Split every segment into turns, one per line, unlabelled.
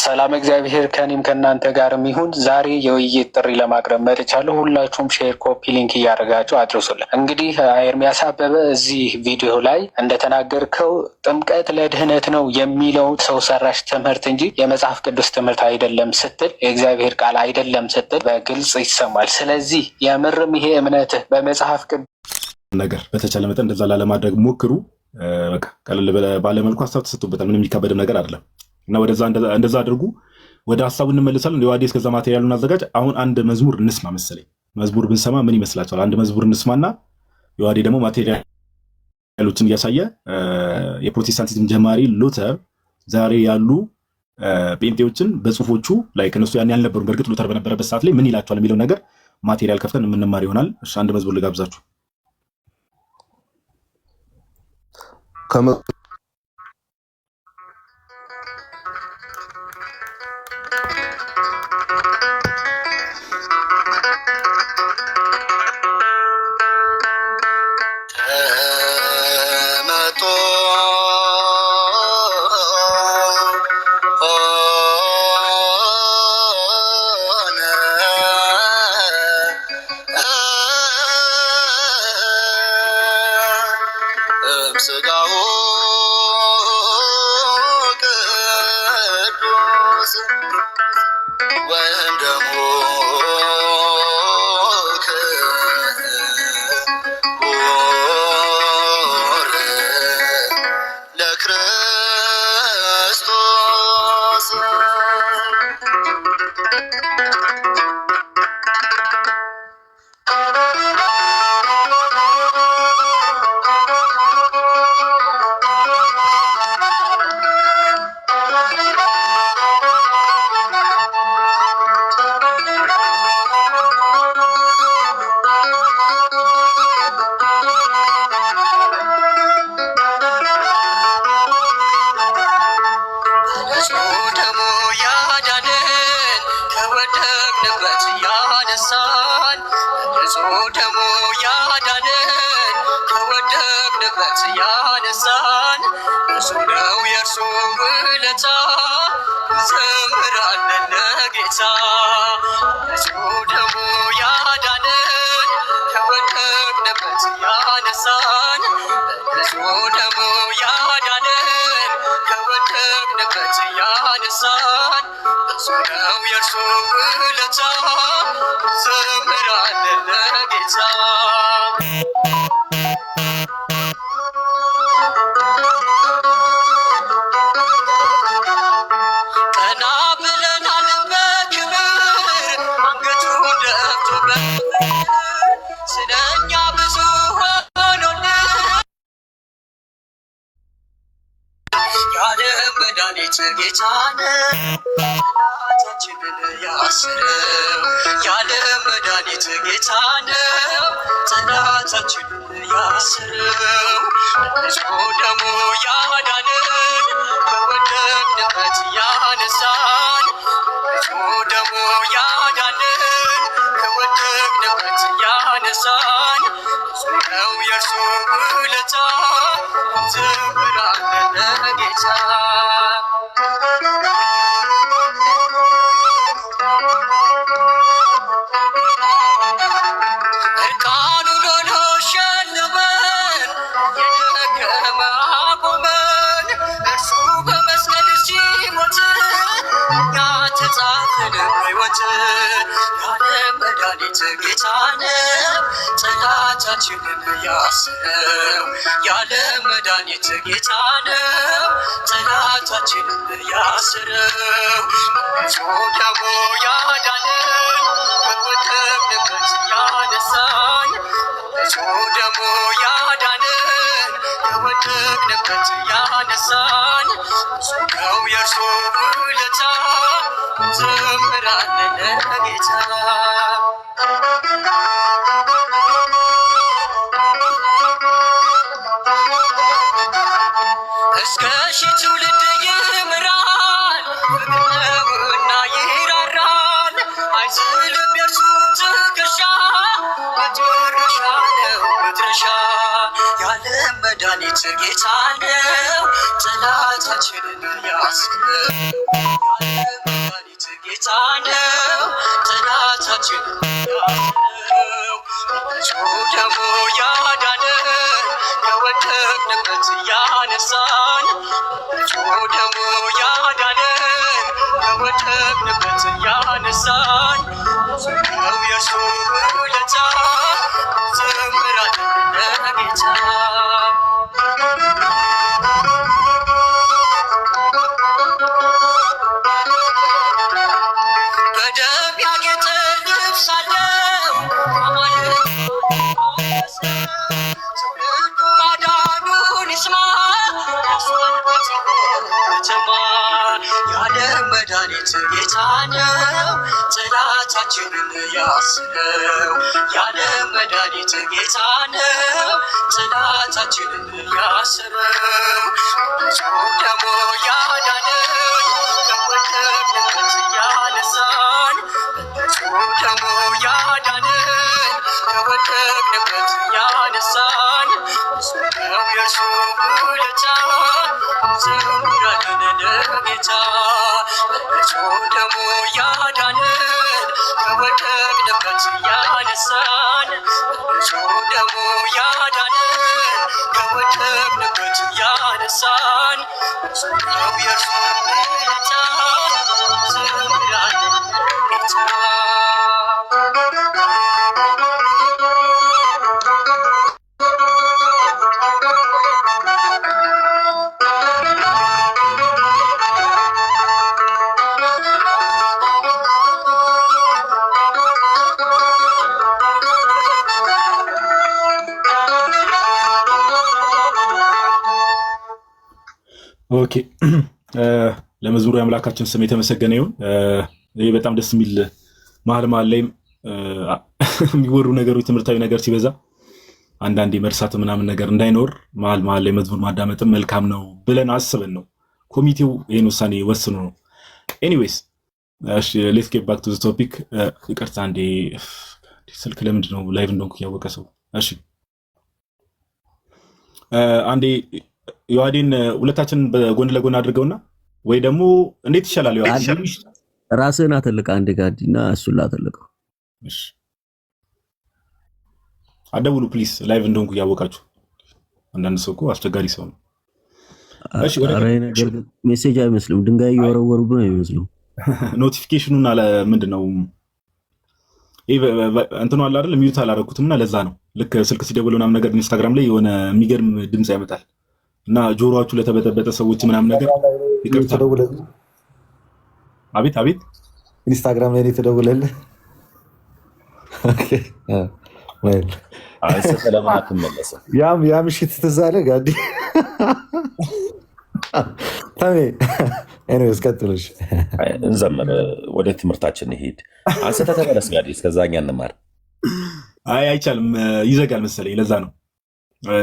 ሰላም እግዚአብሔር ከኔም ከእናንተ ጋርም ይሁን። ዛሬ የውይይት ጥሪ ለማቅረብ መጥቻለሁ። ሁላችሁም ሼር፣ ኮፒ ሊንክ እያደረጋችሁ አድርሱልን። እንግዲህ ኤርሚያስ አበበ እዚህ ቪዲዮ ላይ እንደተናገርከው ጥምቀት ለድህነት ነው የሚለው ሰው ሰራሽ ትምህርት እንጂ የመጽሐፍ ቅዱስ ትምህርት አይደለም ስትል፣ የእግዚአብሔር ቃል አይደለም ስትል በግልጽ ይሰማል። ስለዚህ የምርም ይሄ እምነትህ በመጽሐፍ ቅዱስ
ነገር በተቻለ መጠን እንደዛ ላለማድረግ ሞክሩ። በቃ ቀለል ባለመልኩ ሀሳብ ተሰጥቶበታል። ምንም የሚካበድም ነገር አይደለም እና ወደዛ እንደዛ አድርጉ። ወደ ሀሳቡ እንመልሳለን። የዋዴስ ከዛ ማቴሪያሉን አዘጋጅ። አሁን አንድ መዝሙር እንስማ መሰለኝ። መዝሙር ብንሰማ ምን ይመስላችኋል? አንድ መዝሙር እንስማና የዋዴ ደግሞ ማቴሪያሎችን እያሳየ የፕሮቴስታንቲዝም ጀማሪ ሉተር ዛሬ ያሉ ጴንጤዎችን በጽሁፎቹ ላይ ከነሱ ያን ያልነበሩ በእርግጥ ሉተር በነበረበት ሰዓት ላይ ምን ይላቸዋል የሚለው ነገር ማቴሪያል ከፍተን የምንማር ይሆናል። እሺ አንድ መዝሙር ልጋብዛችሁ።
መድኃኒት ጌታ ነው ጠላታችንን ያስገ ጌታ ነው ጠላታችን ያለው ደግሞ ያዳነን ከወደቅንበት ያነሳን ደግሞ ያዳነን ከወደቅንበት ያነሳን ነው የእርሱ ውለታ ዘምራለን ለጌታ በደም ያጌጠ ልብስ አለው ማዳኑን ይስማ ከተማ ያለ መድኃኒት ጌታ ነው ጠላታችንን ያስነው ያለ መድኃኒት ጌታ ነው ጠላታችንን ያስረው ደግሞ ያዳነን ከወደቅንበት ያነሳን ደግሞ ያዳነን ከወደቅንበት ያነሳን ነው የእርሱ ውለታ ዘምራለን ለጌታ ደግሞ ያዳነን ከወደቅንበት ያነሳን ደግሞ ያዳነን ከወደቅንበት ያነሳን ነው የእርሱ ውለታ ዘምራለን ለጌታ
ኦኬ ለመዝሙሩ የአምላካችን ስም የተመሰገነ ይሁን። ይህ በጣም ደስ የሚል መሀል ላይም የሚወሩ ነገሮች ትምህርታዊ ነገር ሲበዛ አንዳንዴ መርሳት ምናምን ነገር እንዳይኖር መሀል ላይ መዝሙር ማዳመጥም መልካም ነው ብለን አስበን ነው ኮሚቴው ይህን ውሳኔ ወስኖ ነው። ኤኒዌይስ ሌትስ ጌት ባክ ቱ ዘ ቶፒክ። ይቅርታ አንዴ ስልክ ለምንድን ነው ላይቭ እንደሆንኩ ያወቀ ሰው። እሺ አንዴ ዮሐዴን ሁለታችንን በጎን ለጎን አድርገውና ወይ ደግሞ እንዴት ይሻላል?
ራስህን አተልቀ አንዴ ጋዲና እሱን ላተልቀው።
እሺ አደውሉ ፕሊዝ፣ ላይቭ እንደሆንኩ ያወቃችሁ። አንዳንድ ሰው እኮ አስቸጋሪ ሰው ነው። እሺ ወደ
ነገር ሜሴጅ አይመስልም፣ ድንጋይ እየወረወሩ ነው የሚመስለው።
ኖቲፊኬሽኑን አለ ምንድነው እንትኑ አለ አይደል? ሚዩት አላደረኩትምና ለዛ ነው። ልክ ስልክ ሲደውል ምናምን ነገር ኢንስታግራም ላይ የሆነ የሚገርም ድምጽ ያመጣል እና ጆሮአችሁ ለተበጠበጠ ሰዎች ምናምን ነገር ይቅርታ። አቤት አቤት፣
ኢንስታግራም ላይ የተደወለልህ ኦኬ ወል
ሰላማት ተመለሰ።
ያ ምሽት ትዝ አለ ጋዲ ታሜ ኤኒዌይስ ቀጥልሽ
እንዘምር፣ ወደ ትምህርታችን እንሂድ። አንተ ተመለስ ጋዲ፣ እስከዛኛ እንማር።
አይቻልም፣ ይዘጋል መሰለኝ፣ ለዛ ነው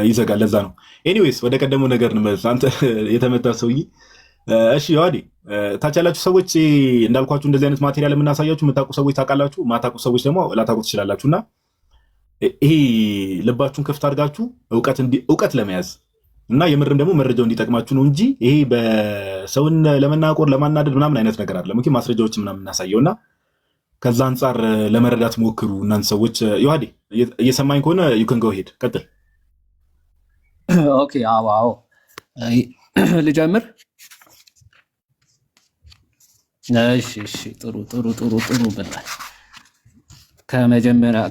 ይዘጋል፣ ለዛ ነው። ኤኒዌይስ ወደ ቀደመው ነገር እንመለስ። አንተ የተመታ ሰውዬ። እሺ ዮሐዴ፣ ታች ያላችሁ ሰዎች እንዳልኳችሁ እንደዚህ አይነት ማቴሪያል የምናሳያችሁ የምታውቁ ሰዎች ታውቃላችሁ፣ ማታውቁ ሰዎች ደግሞ ላታውቁ ትችላላችሁና ይሄ ልባችሁን ክፍት አድርጋችሁ እውቀት ለመያዝ እና የምርም ደግሞ መረጃው እንዲጠቅማችሁ ነው እንጂ ይሄ በሰውን ለመናቆር ለማናደድ ምናምን አይነት ነገር አይደለም። ኦኬ ማስረጃዎች ምናምን እናሳየውና ከዛ አንጻር ለመረዳት ሞክሩ እናንተ ሰዎች። ዮሐዴ እየሰማኝ ከሆነ you can go ahead ቀጥል።
ኦኬ አዎ ልጀምር። እሺ ጥሩ ብላል። ከመጀመሪያ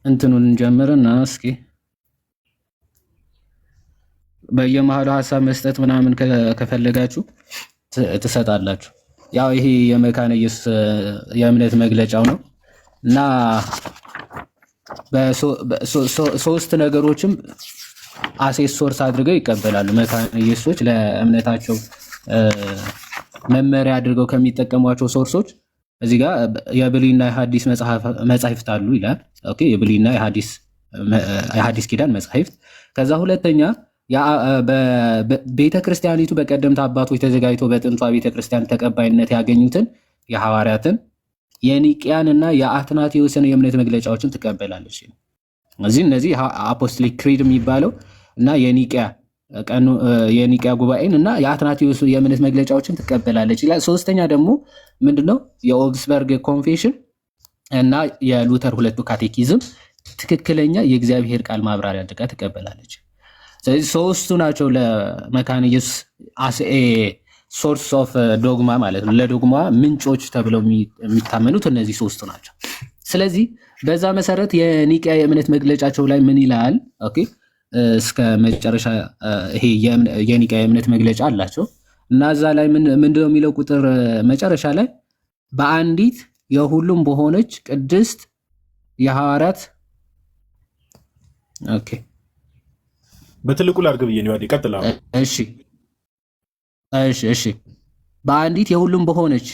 እንትኑን ጀምርና እስኪ በየመሃሉ ሐሳብ መስጠት ምናምን ከፈለጋችሁ ትሰጣላችሁ። ያው ይሄ የመካነ ኢየሱስ የእምነት መግለጫው ነው እና በሶስት ነገሮችም አሴስ ሶርስ አድርገው ይቀበላሉ። መካነ ኢየሱሶች ለእምነታቸው መመሪያ አድርገው ከሚጠቀሟቸው ሶርሶች እዚህ ጋር የብሉይና የሐዲስ መጻሕፍት አሉ ይላል። ኦኬ የብሉይና የሐዲስ ኪዳን መጻሕፍት። ከዛ ሁለተኛ ቤተክርስቲያኒቱ በቀደምት አባቶች ተዘጋጅቶ በጥንቷ ቤተክርስቲያን ተቀባይነት ያገኙትን የሐዋርያትን የኒቅያንና የአትናቴዎስን የእምነት መግለጫዎችን ትቀበላለች። እነዚህ አፖስቶሊክ ክሪድ የሚባለው እና የኒቅያ የኒቅያ ጉባኤን እና የአትናቴዎስ የእምነት መግለጫዎችን ትቀበላለች ይላል። ሶስተኛ ደግሞ ምንድነው የኦግስበርግ ኮንፌሽን እና የሉተር ሁለቱ ካቴኪዝም ትክክለኛ የእግዚአብሔር ቃል ማብራሪያ አድርጋ ትቀበላለች። ስለዚህ ሶስቱ ናቸው ለመካነ ኢየሱስ አስኤ ሶርስ ኦፍ ዶግማ ማለት ነው። ለዶግማ ምንጮች ተብለው የሚታመኑት እነዚህ ሶስቱ ናቸው። ስለዚህ በዛ መሰረት የኒቅያ የእምነት መግለጫቸው ላይ ምን ይላል? ኦኬ እስከ መጨረሻ ይሄ የኒቅያ የእምነት መግለጫ አላቸው እና እዛ ላይ ምንድነው የሚለው ቁጥር መጨረሻ ላይ በአንዲት የሁሉም በሆነች ቅድስት የሐዋርያት ኦኬ
በትልቁ ላድርግ ብዬ ነው ይቀጥላል።
እሺ በአንዲት የሁሉም በሆነች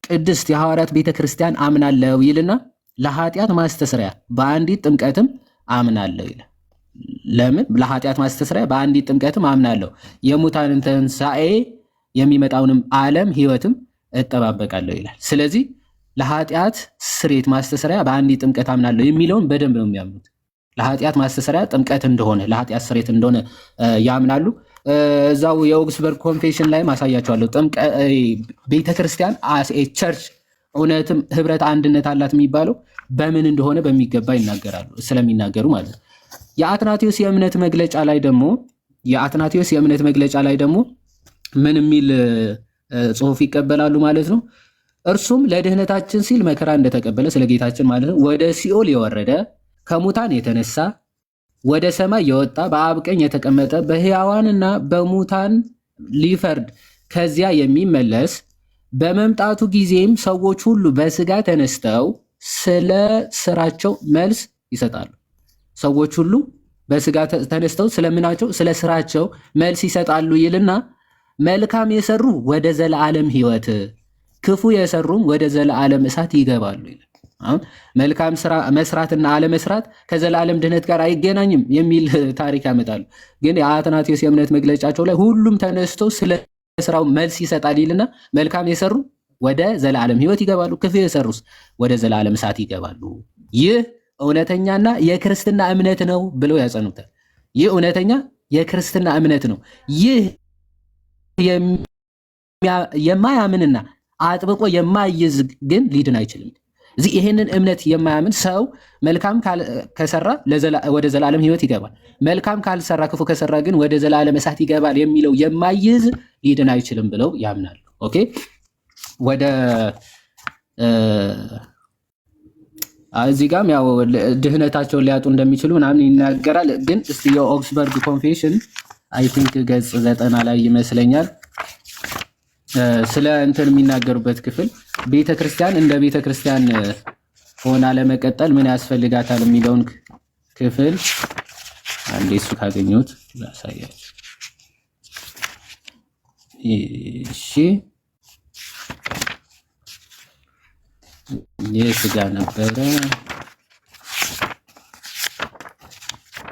ቅድስት የሐዋርያት ቤተክርስቲያን አምናለሁ ይልና ለኃጢአት ማስተስሪያ በአንዲት ጥምቀትም አምናለሁ ይላል። ለምን ለኃጢአት ማስተስሪያ በአንዲት ጥምቀትም አምናለሁ፣ የሙታንን ትንሣኤ የሚመጣውንም ዓለም ሕይወትም እጠባበቃለሁ ይላል። ስለዚህ ለኃጢአት ስርየት ማስተስሪያ በአንዲት ጥምቀት አምናለሁ የሚለውን በደንብ ነው የሚያምኑት። ለኃጢአት ማስተስሪያ ጥምቀት እንደሆነ ለኃጢአት ስርየት እንደሆነ ያምናሉ። እዛው የኦግስበርግ ኮንፌሽን ላይ ማሳያቸዋለሁ። ቤተክርስቲያን ቸርች እውነትም ህብረት አንድነት አላት የሚባለው በምን እንደሆነ በሚገባ ይናገራሉ ስለሚናገሩ ማለት ነው። የአትናቴዎስ የእምነት መግለጫ ላይ ደግሞ ምን የሚል ጽሑፍ ይቀበላሉ ማለት ነው። እርሱም ለድህነታችን ሲል መከራ እንደተቀበለ ስለ ጌታችን ማለት ነው ወደ ሲኦል የወረደ ከሙታን የተነሳ ወደ ሰማይ የወጣ በአብ ቀኝ የተቀመጠ በሕያዋንና በሙታን ሊፈርድ ከዚያ የሚመለስ በመምጣቱ ጊዜም ሰዎች ሁሉ በስጋ ተነስተው ስለ ስራቸው መልስ ይሰጣሉ። ሰዎች ሁሉ በስጋ ተነስተው ስለምናቸው ስለ ስራቸው መልስ ይሰጣሉ ይልና መልካም የሰሩ ወደ ዘላለም ሕይወት፣ ክፉ የሰሩም ወደ ዘላለም እሳት ይገባሉ ይላል። አሁን መልካም ስራ መስራትና አለመስራት ከዘላለም ድህነት ጋር አይገናኝም የሚል ታሪክ ያመጣሉ። ግን የአትናቴዎስ የእምነት መግለጫቸው ላይ ሁሉም ተነስተው ስለ ስራው መልስ ይሰጣል ይልና መልካም የሰሩ ወደ ዘላለም ሕይወት ይገባሉ፣ ክፉ የሰሩስ ወደ ዘላለም እሳት ይገባሉ። ይህ እውነተኛና የክርስትና እምነት ነው ብለው ያጸኑታል። ይህ እውነተኛ የክርስትና እምነት ነው። ይህ የማያምንና አጥብቆ የማይይዝ ግን ሊድን አይችልም። እዚህ ይሄንን እምነት የማያምን ሰው መልካም ከሰራ ወደ ዘላለም ሕይወት ይገባል፣ መልካም ካልሰራ ክፉ ከሰራ ግን ወደ ዘላለም እሳት ይገባል የሚለው የማይይዝ ሊድን አይችልም ብለው ያምናሉ። ኦኬ ወደ እዚህ ጋም ያው ድህነታቸውን ሊያጡ እንደሚችሉ ምናምን ይናገራል። ግን እስቲ የኦግስበርግ ኮንፌሽን አይ ቲንክ ገጽ 90 ላይ ይመስለኛል ስለ እንትን የሚናገሩበት ክፍል ቤተክርስቲያን እንደ ቤተክርስቲያን ሆና ለመቀጠል ምን ያስፈልጋታል የሚለውን ክፍል አንዴ እሱ ካገኘሁት ላሳያችሁ። እሺ የስጋ ነበረ።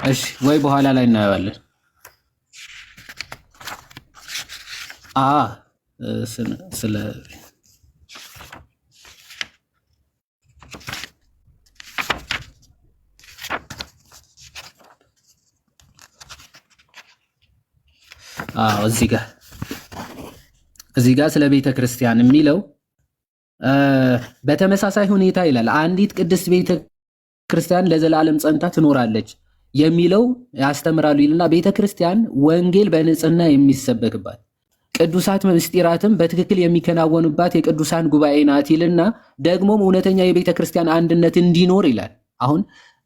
እሺ ወይ በኋላ ላይ እናየዋለን። ስለ እዚህ ጋር ስለ ቤተ ክርስቲያን የሚለው በተመሳሳይ ሁኔታ ይላል አንዲት ቅድስት ቤተ ክርስቲያን ለዘላለም ጸንታ ትኖራለች የሚለው ያስተምራሉ ይልና ቤተ ክርስቲያን ወንጌል በንጽህና የሚሰበክባት ቅዱሳት ምስጢራትም በትክክል የሚከናወኑባት የቅዱሳን ጉባኤ ናት ይልና ደግሞም እውነተኛ የቤተ ክርስቲያን አንድነት እንዲኖር ይላል። አሁን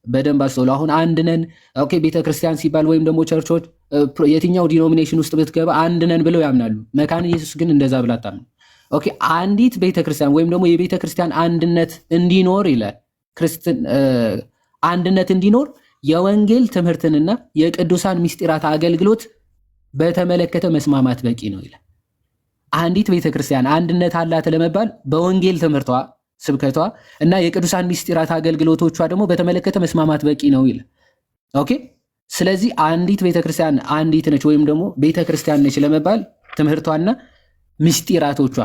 በደንብ አስተውሉ። አሁን አንድ ነን ኦኬ ቤተ ክርስቲያን ሲባል ወይም ደግሞ ቸርቾች የትኛው ዲኖሚኔሽን ውስጥ ብትገባ አንድ ነን ብለው ያምናሉ። መካነ ኢየሱስ ግን እንደዛ ብላ አታምንም። ኦኬ አንዲት ቤተ ክርስቲያን ወይም ደግሞ የቤተ ክርስቲያን አንድነት እንዲኖር ይላል። አንድነት እንዲኖር የወንጌል ትምህርትንና የቅዱሳን ምስጢራት አገልግሎት በተመለከተ መስማማት በቂ ነው ይላል። አንዲት ቤተክርስቲያን አንድነት አላት ለመባል በወንጌል ትምህርቷ፣ ስብከቷ እና የቅዱሳን ምስጢራት አገልግሎቶቿ ደግሞ በተመለከተ መስማማት በቂ ነው ይላል። ኦኬ ስለዚህ አንዲት ቤተክርስቲያን አንዲት ነች ወይም ደግሞ ቤተክርስቲያን ነች ለመባል ትምህርቷና ምስጢራቶቿ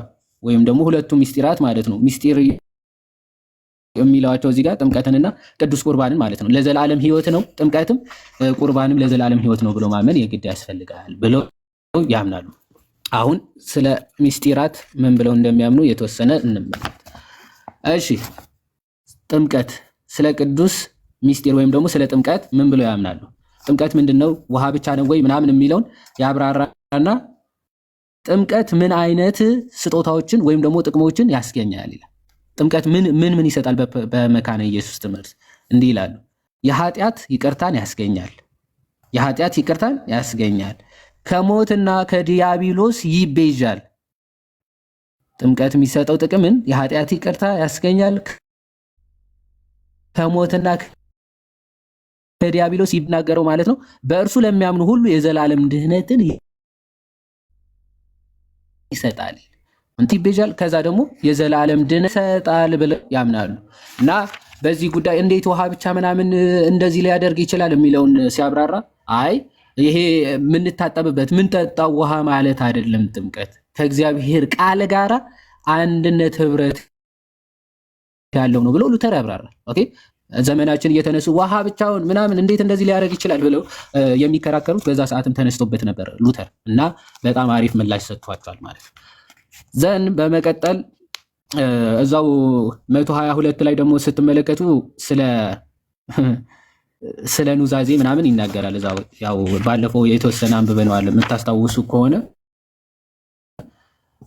ወይም ደግሞ ሁለቱ ምስጢራት ማለት ነው ምስጢር የሚለዋቸው እዚህ ጋር ጥምቀትንና ቅዱስ ቁርባንን ማለት ነው። ለዘላለም ሕይወት ነው ጥምቀትም ቁርባንም ለዘላለም ሕይወት ነው ብሎ ማመን የግድ ያስፈልጋል ብለው ያምናሉ። አሁን ስለ ሚስጢራት ምን ብለው እንደሚያምኑ የተወሰነ እንመልከት። እሺ ጥምቀት ስለ ቅዱስ ሚስጢር ወይም ደግሞ ስለ ጥምቀት ምን ብለው ያምናሉ? ጥምቀት ምንድነው? ውሃ ብቻ ነው ወይ ምናምን የሚለውን ያብራራና ጥምቀት ምን አይነት ስጦታዎችን ወይም ደግሞ ጥቅሞችን ያስገኛል ይላል። ጥምቀት ምን ይሰጣል? በመካነ ኢየሱስ ትምህርት እንዲህ ይላሉ። የኃጢአት ይቅርታን ያስገኛል። የኃጢአት ይቅርታን ያስገኛል። ከሞትና ከዲያብሎስ ይቤዣል። ጥምቀት የሚሰጠው ጥቅምን የኃጢአት ይቅርታ ያስገኛል። ከሞትና ከዲያብሎስ ይናገረው ማለት ነው። በእርሱ ለሚያምኑ ሁሉ የዘላለም ድህነትን ይሰጣል። እንት ይቤዣል። ከዛ ደግሞ የዘላለም ድህነት ይሰጣል ብለው ያምናሉ። እና በዚህ ጉዳይ እንዴት ውሃ ብቻ ምናምን እንደዚህ ሊያደርግ ይችላል የሚለውን ሲያብራራ አይ ይሄ የምንታጠብበት ምንጠጣው ውሃ ማለት አይደለም። ጥምቀት ከእግዚአብሔር ቃል ጋራ አንድነት ህብረት ያለው ነው ብሎ ሉተር ያብራራል። ኦኬ ዘመናችን እየተነሱ ውሃ ብቻውን ምናምን እንዴት እንደዚህ ሊያደርግ ይችላል ብለው የሚከራከሩት በዛ ሰዓትም ተነስቶበት ነበር ሉተር እና በጣም አሪፍ ምላሽ ሰጥቷቸዋል ማለት ነው። ዘን በመቀጠል እዛው 122 ላይ ደግሞ ስትመለከቱ ስለ ኑዛዜ ምናምን ይናገራል። እዛው ያው ባለፈው የተወሰነ አንብበነዋል የምታስታውሱ ከሆነ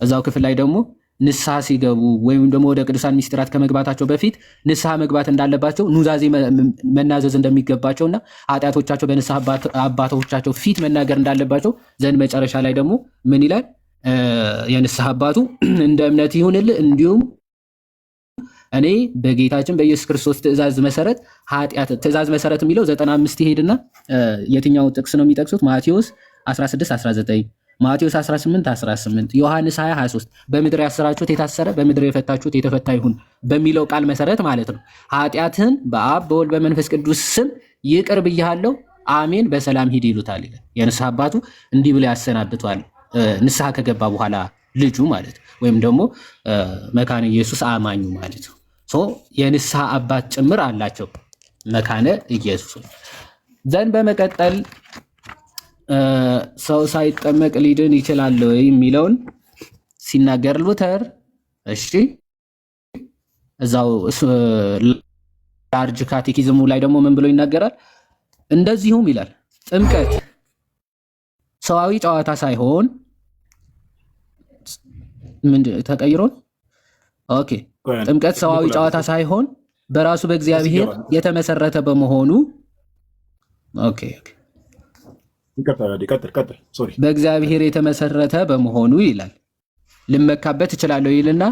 እዛው ክፍል ላይ ደግሞ ንስሐ ሲገቡ ወይም ደግሞ ወደ ቅዱሳን ሚስጥራት ከመግባታቸው በፊት ንስሐ መግባት እንዳለባቸው ኑዛዜ መናዘዝ እንደሚገባቸውና ኃጢአቶቻቸው በንስሐ አባቶቻቸው ፊት መናገር እንዳለባቸው ዘንድ መጨረሻ ላይ ደግሞ ምን ይላል? የንስሐ አባቱ እንደ እምነት ይሁንልህ እንዲሁም እኔ በጌታችን በኢየሱስ ክርስቶስ ትእዛዝ መሰረት ኃጢአት ትእዛዝ መሰረት የሚለው 95 ይሄድና የትኛው ጥቅስ ነው የሚጠቅሱት? ማቴዎስ 16:19 ማቴዎስ 18:18 ዮሐንስ 20:23 በምድር ያሰራችሁት የታሰረ በምድር የፈታችሁት የተፈታ ይሁን በሚለው ቃል መሰረት ማለት ነው። ኃጢአትህን በአብ በወልድ በመንፈስ ቅዱስ ስም ይቅር ብያለሁ፣ አሜን፣ በሰላም ሂድ ይሉታል ይላል። የንስሐ አባቱ እንዲህ ብሎ ያሰናብቷል። ንስሐ ከገባ በኋላ ልጁ ማለት ወይም ደግሞ መካነ ኢየሱስ አማኙ ማለት ነው። የንስሐ አባት ጭምር አላቸው መካነ ኢየሱስ። ዘንድ በመቀጠል ሰው ሳይጠመቅ ሊድን ይችላል ወይ የሚለውን ሲናገር ሉተር እሺ እዛው ላርጅ ካቴኪዝሙ ላይ ደግሞ ምን ብሎ ይናገራል? እንደዚሁም ይላል ጥምቀት ሰዋዊ ጨዋታ ሳይሆን ተቀይሮ ኦኬ ጥምቀት ሰዋዊ ጨዋታ ሳይሆን በራሱ በእግዚአብሔር የተመሰረተ በመሆኑ ኦኬ በእግዚአብሔር የተመሰረተ በመሆኑ ይላል ልመካበት እችላለሁ ይልና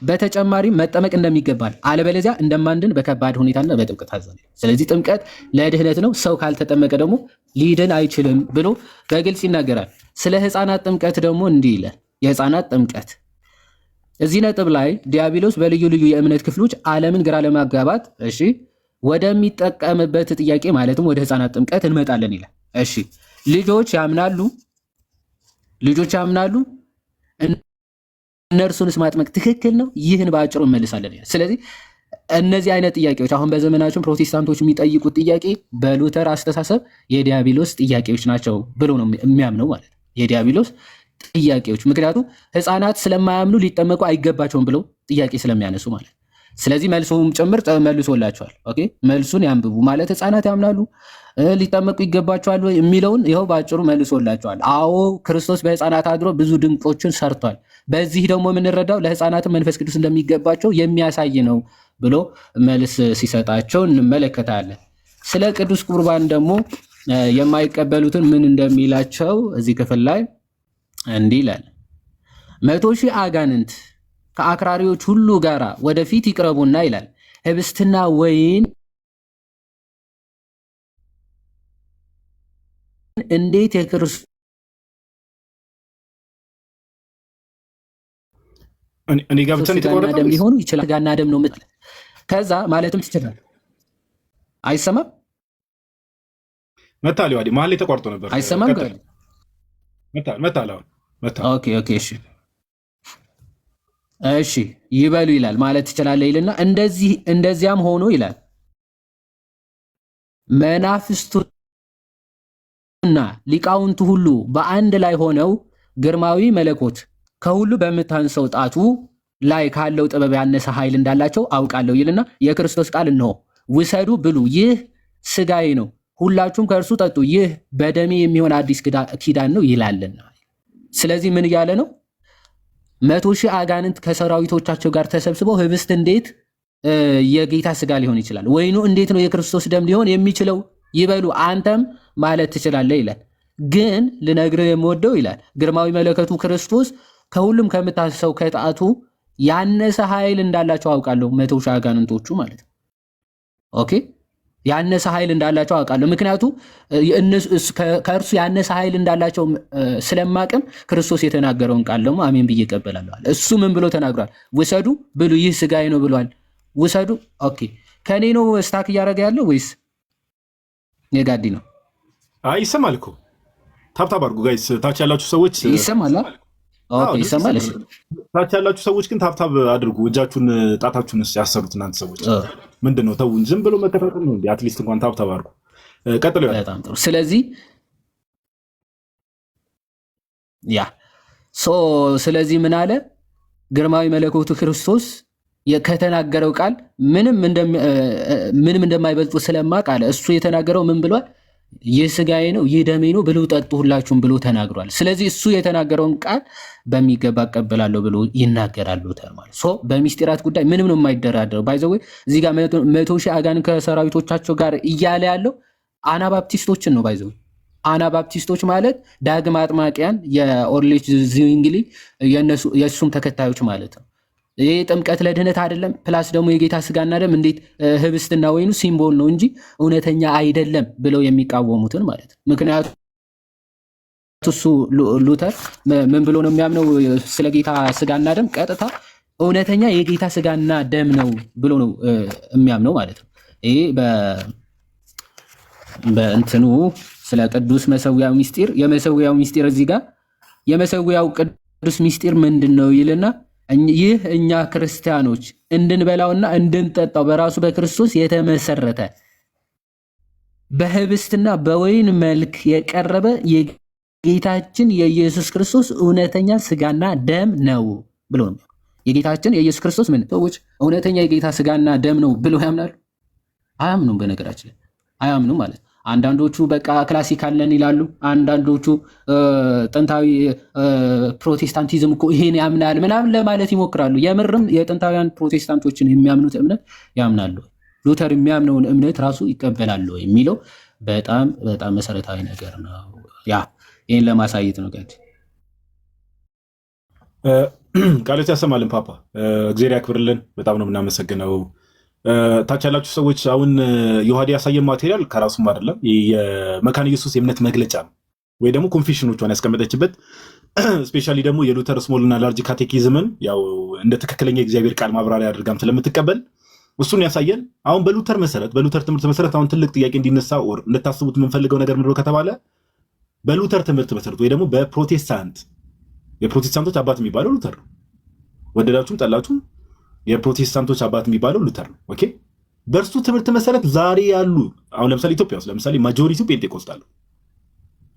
በተጨማሪም መጠመቅ እንደሚገባል አለበለዚያ እንደማንድን በከባድ ሁኔታና በጥብቅ ታዘለ። ስለዚህ ጥምቀት ለድህነት ነው፣ ሰው ካልተጠመቀ ደግሞ ሊድን አይችልም ብሎ በግልጽ ይናገራል። ስለ ሕፃናት ጥምቀት ደግሞ እንዲህ ይላል። የሕፃናት ጥምቀት እዚህ ነጥብ ላይ ዲያብሎስ በልዩ ልዩ የእምነት ክፍሎች ዓለምን ግራ ለማጋባት እሺ ወደሚጠቀምበት ጥያቄ ማለትም ወደ ሕፃናት ጥምቀት እንመጣለን ይላል። እሺ ልጆች ያምናሉ እነርሱንስ ማጥመቅ ትክክል ነው? ይህን በአጭሩ እንመልሳለን ይላል። ስለዚህ እነዚህ አይነት ጥያቄዎች አሁን በዘመናችን ፕሮቴስታንቶች የሚጠይቁት ጥያቄ በሉተር አስተሳሰብ የዲያብሎስ ጥያቄዎች ናቸው ብሎ ነው የሚያምነው ማለት ነው። የዲያብሎስ ጥያቄዎች ምክንያቱም ሕፃናት ስለማያምኑ ሊጠመቁ አይገባቸውም ብለው ጥያቄ ስለሚያነሱ ማለት ነው። ስለዚህ መልሱም ጭምር መልሶላቸዋል። ኦኬ መልሱን ያንብቡ ማለት ሕፃናት ያምናሉ ሊጠመቁ ይገባቸዋል የሚለውን ይኸው በአጭሩ መልሶላቸዋል። አዎ ክርስቶስ በሕፃናት አድሮ ብዙ ድንቆችን ሰርቷል። በዚህ ደግሞ የምንረዳው ለሕፃናትም መንፈስ ቅዱስ እንደሚገባቸው የሚያሳይ ነው ብሎ መልስ ሲሰጣቸው እንመለከታለን። ስለ ቅዱስ ቁርባን ደግሞ የማይቀበሉትን ምን እንደሚላቸው እዚህ ክፍል ላይ እንዲህ ይላል። 100,000 አጋንንት ከአክራሪዎች ሁሉ ጋራ ወደፊት ይቅረቡና ይላል ህብስትና ወይን እንዴት የክርስቶስ
እኔ ጋር ብቻ
ስጋና ደም ሊሆኑ ይችላል። ስጋና ደም ነው የምትል ከዛ ማለትም ትችላለህ። አይሰማም
መታል ይዋዲ መሀል ላይ ተቋርጦ ነበር።
አይሰማም ጋር
መታል አሁን መታል።
ኦኬ እሺ እሺ ይበሉ ይላል ማለት ትችላለህ ይልና እንደዚያም ሆኖ ይላል መናፍስቱና ሊቃውንቱ ሁሉ በአንድ ላይ ሆነው ግርማዊ መለኮት ከሁሉ በምታንሰው ጣቱ ላይ ካለው ጥበብ ያነሰ ኃይል እንዳላቸው አውቃለሁ ይልና የክርስቶስ ቃል እነሆ ውሰዱ ብሉ፣ ይህ ስጋዬ ነው፣ ሁላችሁም ከእርሱ ጠጡ፣ ይህ በደሜ የሚሆን አዲስ ኪዳን ነው ይላልና። ስለዚህ ምን እያለ ነው? 100,000 አጋንንት ከሰራዊቶቻቸው ጋር ተሰብስበው ህብስት እንዴት የጌታ ስጋ ሊሆን ይችላል? ወይኑ እንዴት ነው የክርስቶስ ደም ሊሆን የሚችለው? ይበሉ አንተም ማለት ትችላለህ ይላል። ግን ልነግርህ የምወደው ይላል ግርማዊ መለከቱ ክርስቶስ ከሁሉም ከምታሰው ከጣቱ ያነሰ ኃይል እንዳላቸው አውቃለሁ። 100,000 አጋንንቶቹ ማለት ነው። ኦኬ ያነሰ ኃይል እንዳላቸው አውቃለሁ። ምክንያቱ ከእርሱ ያነሰ ኃይል እንዳላቸው ስለማቅም ክርስቶስ የተናገረውን ቃል ደግሞ አሜን ብዬ እቀበላለሁ። እሱ ምን ብሎ ተናግሯል? ውሰዱ ብሉ፣ ይህ ስጋዬ ነው ብሏል። ውሰዱ። ኦኬ ከኔ ነው ስታክ እያደረገ ያለው ወይስ የጋዲ ነው?
አይ ይሰማል እኮ ታብታብ አድርጉ ጋይስ። ታች ያላችሁ ሰዎች
ይሰማል። ኦኬ ይሰማል። እሺ
ታች ያላችሁ ሰዎች ግን ታብታብ አድርጉ። እጃችሁን ጣታችሁን ያሰሩት እናንተ ሰዎች ምንድነው? ተውን፣ ዝም ብሎ መከታተል ነው እንዴ? አትሊስት እንኳን ታብታብ አድርጉ። ቀጥሎ
በጣም ጥሩ። ስለዚህ ስለዚህ ምን አለ ግርማዊ መለኮቱ ክርስቶስ ከተናገረው ቃል ምንም እንደማይበልጡ ስለማቅ አለ እሱ የተናገረው ምን ብሏል? ይህ ስጋዬ ነው፣ ይህ ደሜ ነው ብሉ ጠጡ ሁላችሁም ብሎ ተናግሯል። ስለዚህ እሱ የተናገረውን ቃል በሚገባ እቀበላለሁ ብሎ ይናገራል ሉተር ማለት በሚስጢራት ጉዳይ ምንም ነው የማይደራደረው። ባይዘዌ እዚህ ጋር 100,000 አጋንንት ከሰራዊቶቻቸው ጋር እያለ ያለው አናባፕቲስቶችን ነው። ባይዘዌ አናባፕቲስቶች ማለት ዳግም አጥማቂያን የኦርሌች ዚንግሊ የእሱም ተከታዮች ማለት ነው። ይህ ጥምቀት ለድህነት አይደለም። ፕላስ ደግሞ የጌታ ስጋና ደም እንዴት ህብስትና ወይኑ ሲምቦል ነው እንጂ እውነተኛ አይደለም ብለው የሚቃወሙትን ማለት ነው። ምክንያቱም እሱ ሉተር ምን ብሎ ነው የሚያምነው? ስለ ጌታ ስጋና ደም ቀጥታ እውነተኛ የጌታ ስጋና ደም ነው ብሎ ነው የሚያምነው ማለት ነው። ይሄ በእንትኑ ስለ ቅዱስ መሰዊያው ሚስጢር የመሰዊያው ሚስጢር እዚህ ጋር የመሰዊያው ቅዱስ ሚስጢር ምንድን ነው ይልና ይህ እኛ ክርስቲያኖች እንድንበላውና እንድንጠጣው በራሱ በክርስቶስ የተመሰረተ በህብስትና በወይን መልክ የቀረበ የጌታችን የኢየሱስ ክርስቶስ እውነተኛ ስጋና ደም ነው ብሎ ነው። የጌታችን የኢየሱስ ክርስቶስ ምን ሰዎች እውነተኛ የጌታ ስጋና ደም ነው ብሎ ያምናሉ? አያምኑም። በነገራችን ላይ አያምኑም ማለት አንዳንዶቹ በቃ ክላሲካል ነን ይላሉ። አንዳንዶቹ ጥንታዊ ፕሮቴስታንቲዝም እኮ ይሄን ያምናል ምናምን ለማለት ይሞክራሉ። የምርም የጥንታውያን ፕሮቴስታንቶችን የሚያምኑት እምነት ያምናሉ? ሉተር የሚያምነውን እምነት ራሱ ይቀበላሉ የሚለው በጣም በጣም መሰረታዊ ነገር ነው። ይህን ለማሳየት ነው። ጋር
ቃሎት ያሰማልን። ፓፓ እግዚአብሔር ያክብርልን። በጣም ነው የምናመሰግነው። ታች ያላችሁ ሰዎች አሁን ዮሐዴ ያሳየን ማቴሪያል ከራሱም አይደለም የመካነ ኢየሱስ የእምነት መግለጫ ነው ወይ ደግሞ ኮንፌሽኖቿን ያስቀመጠችበት ስፔሻሊ ደግሞ የሉተር ስሞል እና ላርጅ ካቴኪዝምን ያው እንደ ትክክለኛ የእግዚአብሔር ቃል ማብራሪያ አድርጋም ስለምትቀበል እሱን ያሳየን። አሁን በሉተር ትምህርት መሰረት አሁን ትልቅ ጥያቄ እንዲነሳ እንድታስቡት የምንፈልገው ነገር ምንድነው ከተባለ በሉተር ትምህርት መሰረት ወይ ደግሞ የፕሮቴስታንቶች አባት የሚባለው ሉተር ነው። ወደዳችሁም ጠላችሁም የፕሮቴስታንቶች አባት የሚባለው ሉተር ነው። ኦኬ በእርሱ ትምህርት መሰረት ዛሬ ያሉ አሁን ለምሳሌ ኢትዮጵያ ውስጥ ለምሳሌ ማጆሪቲው ጴንጤኮስታል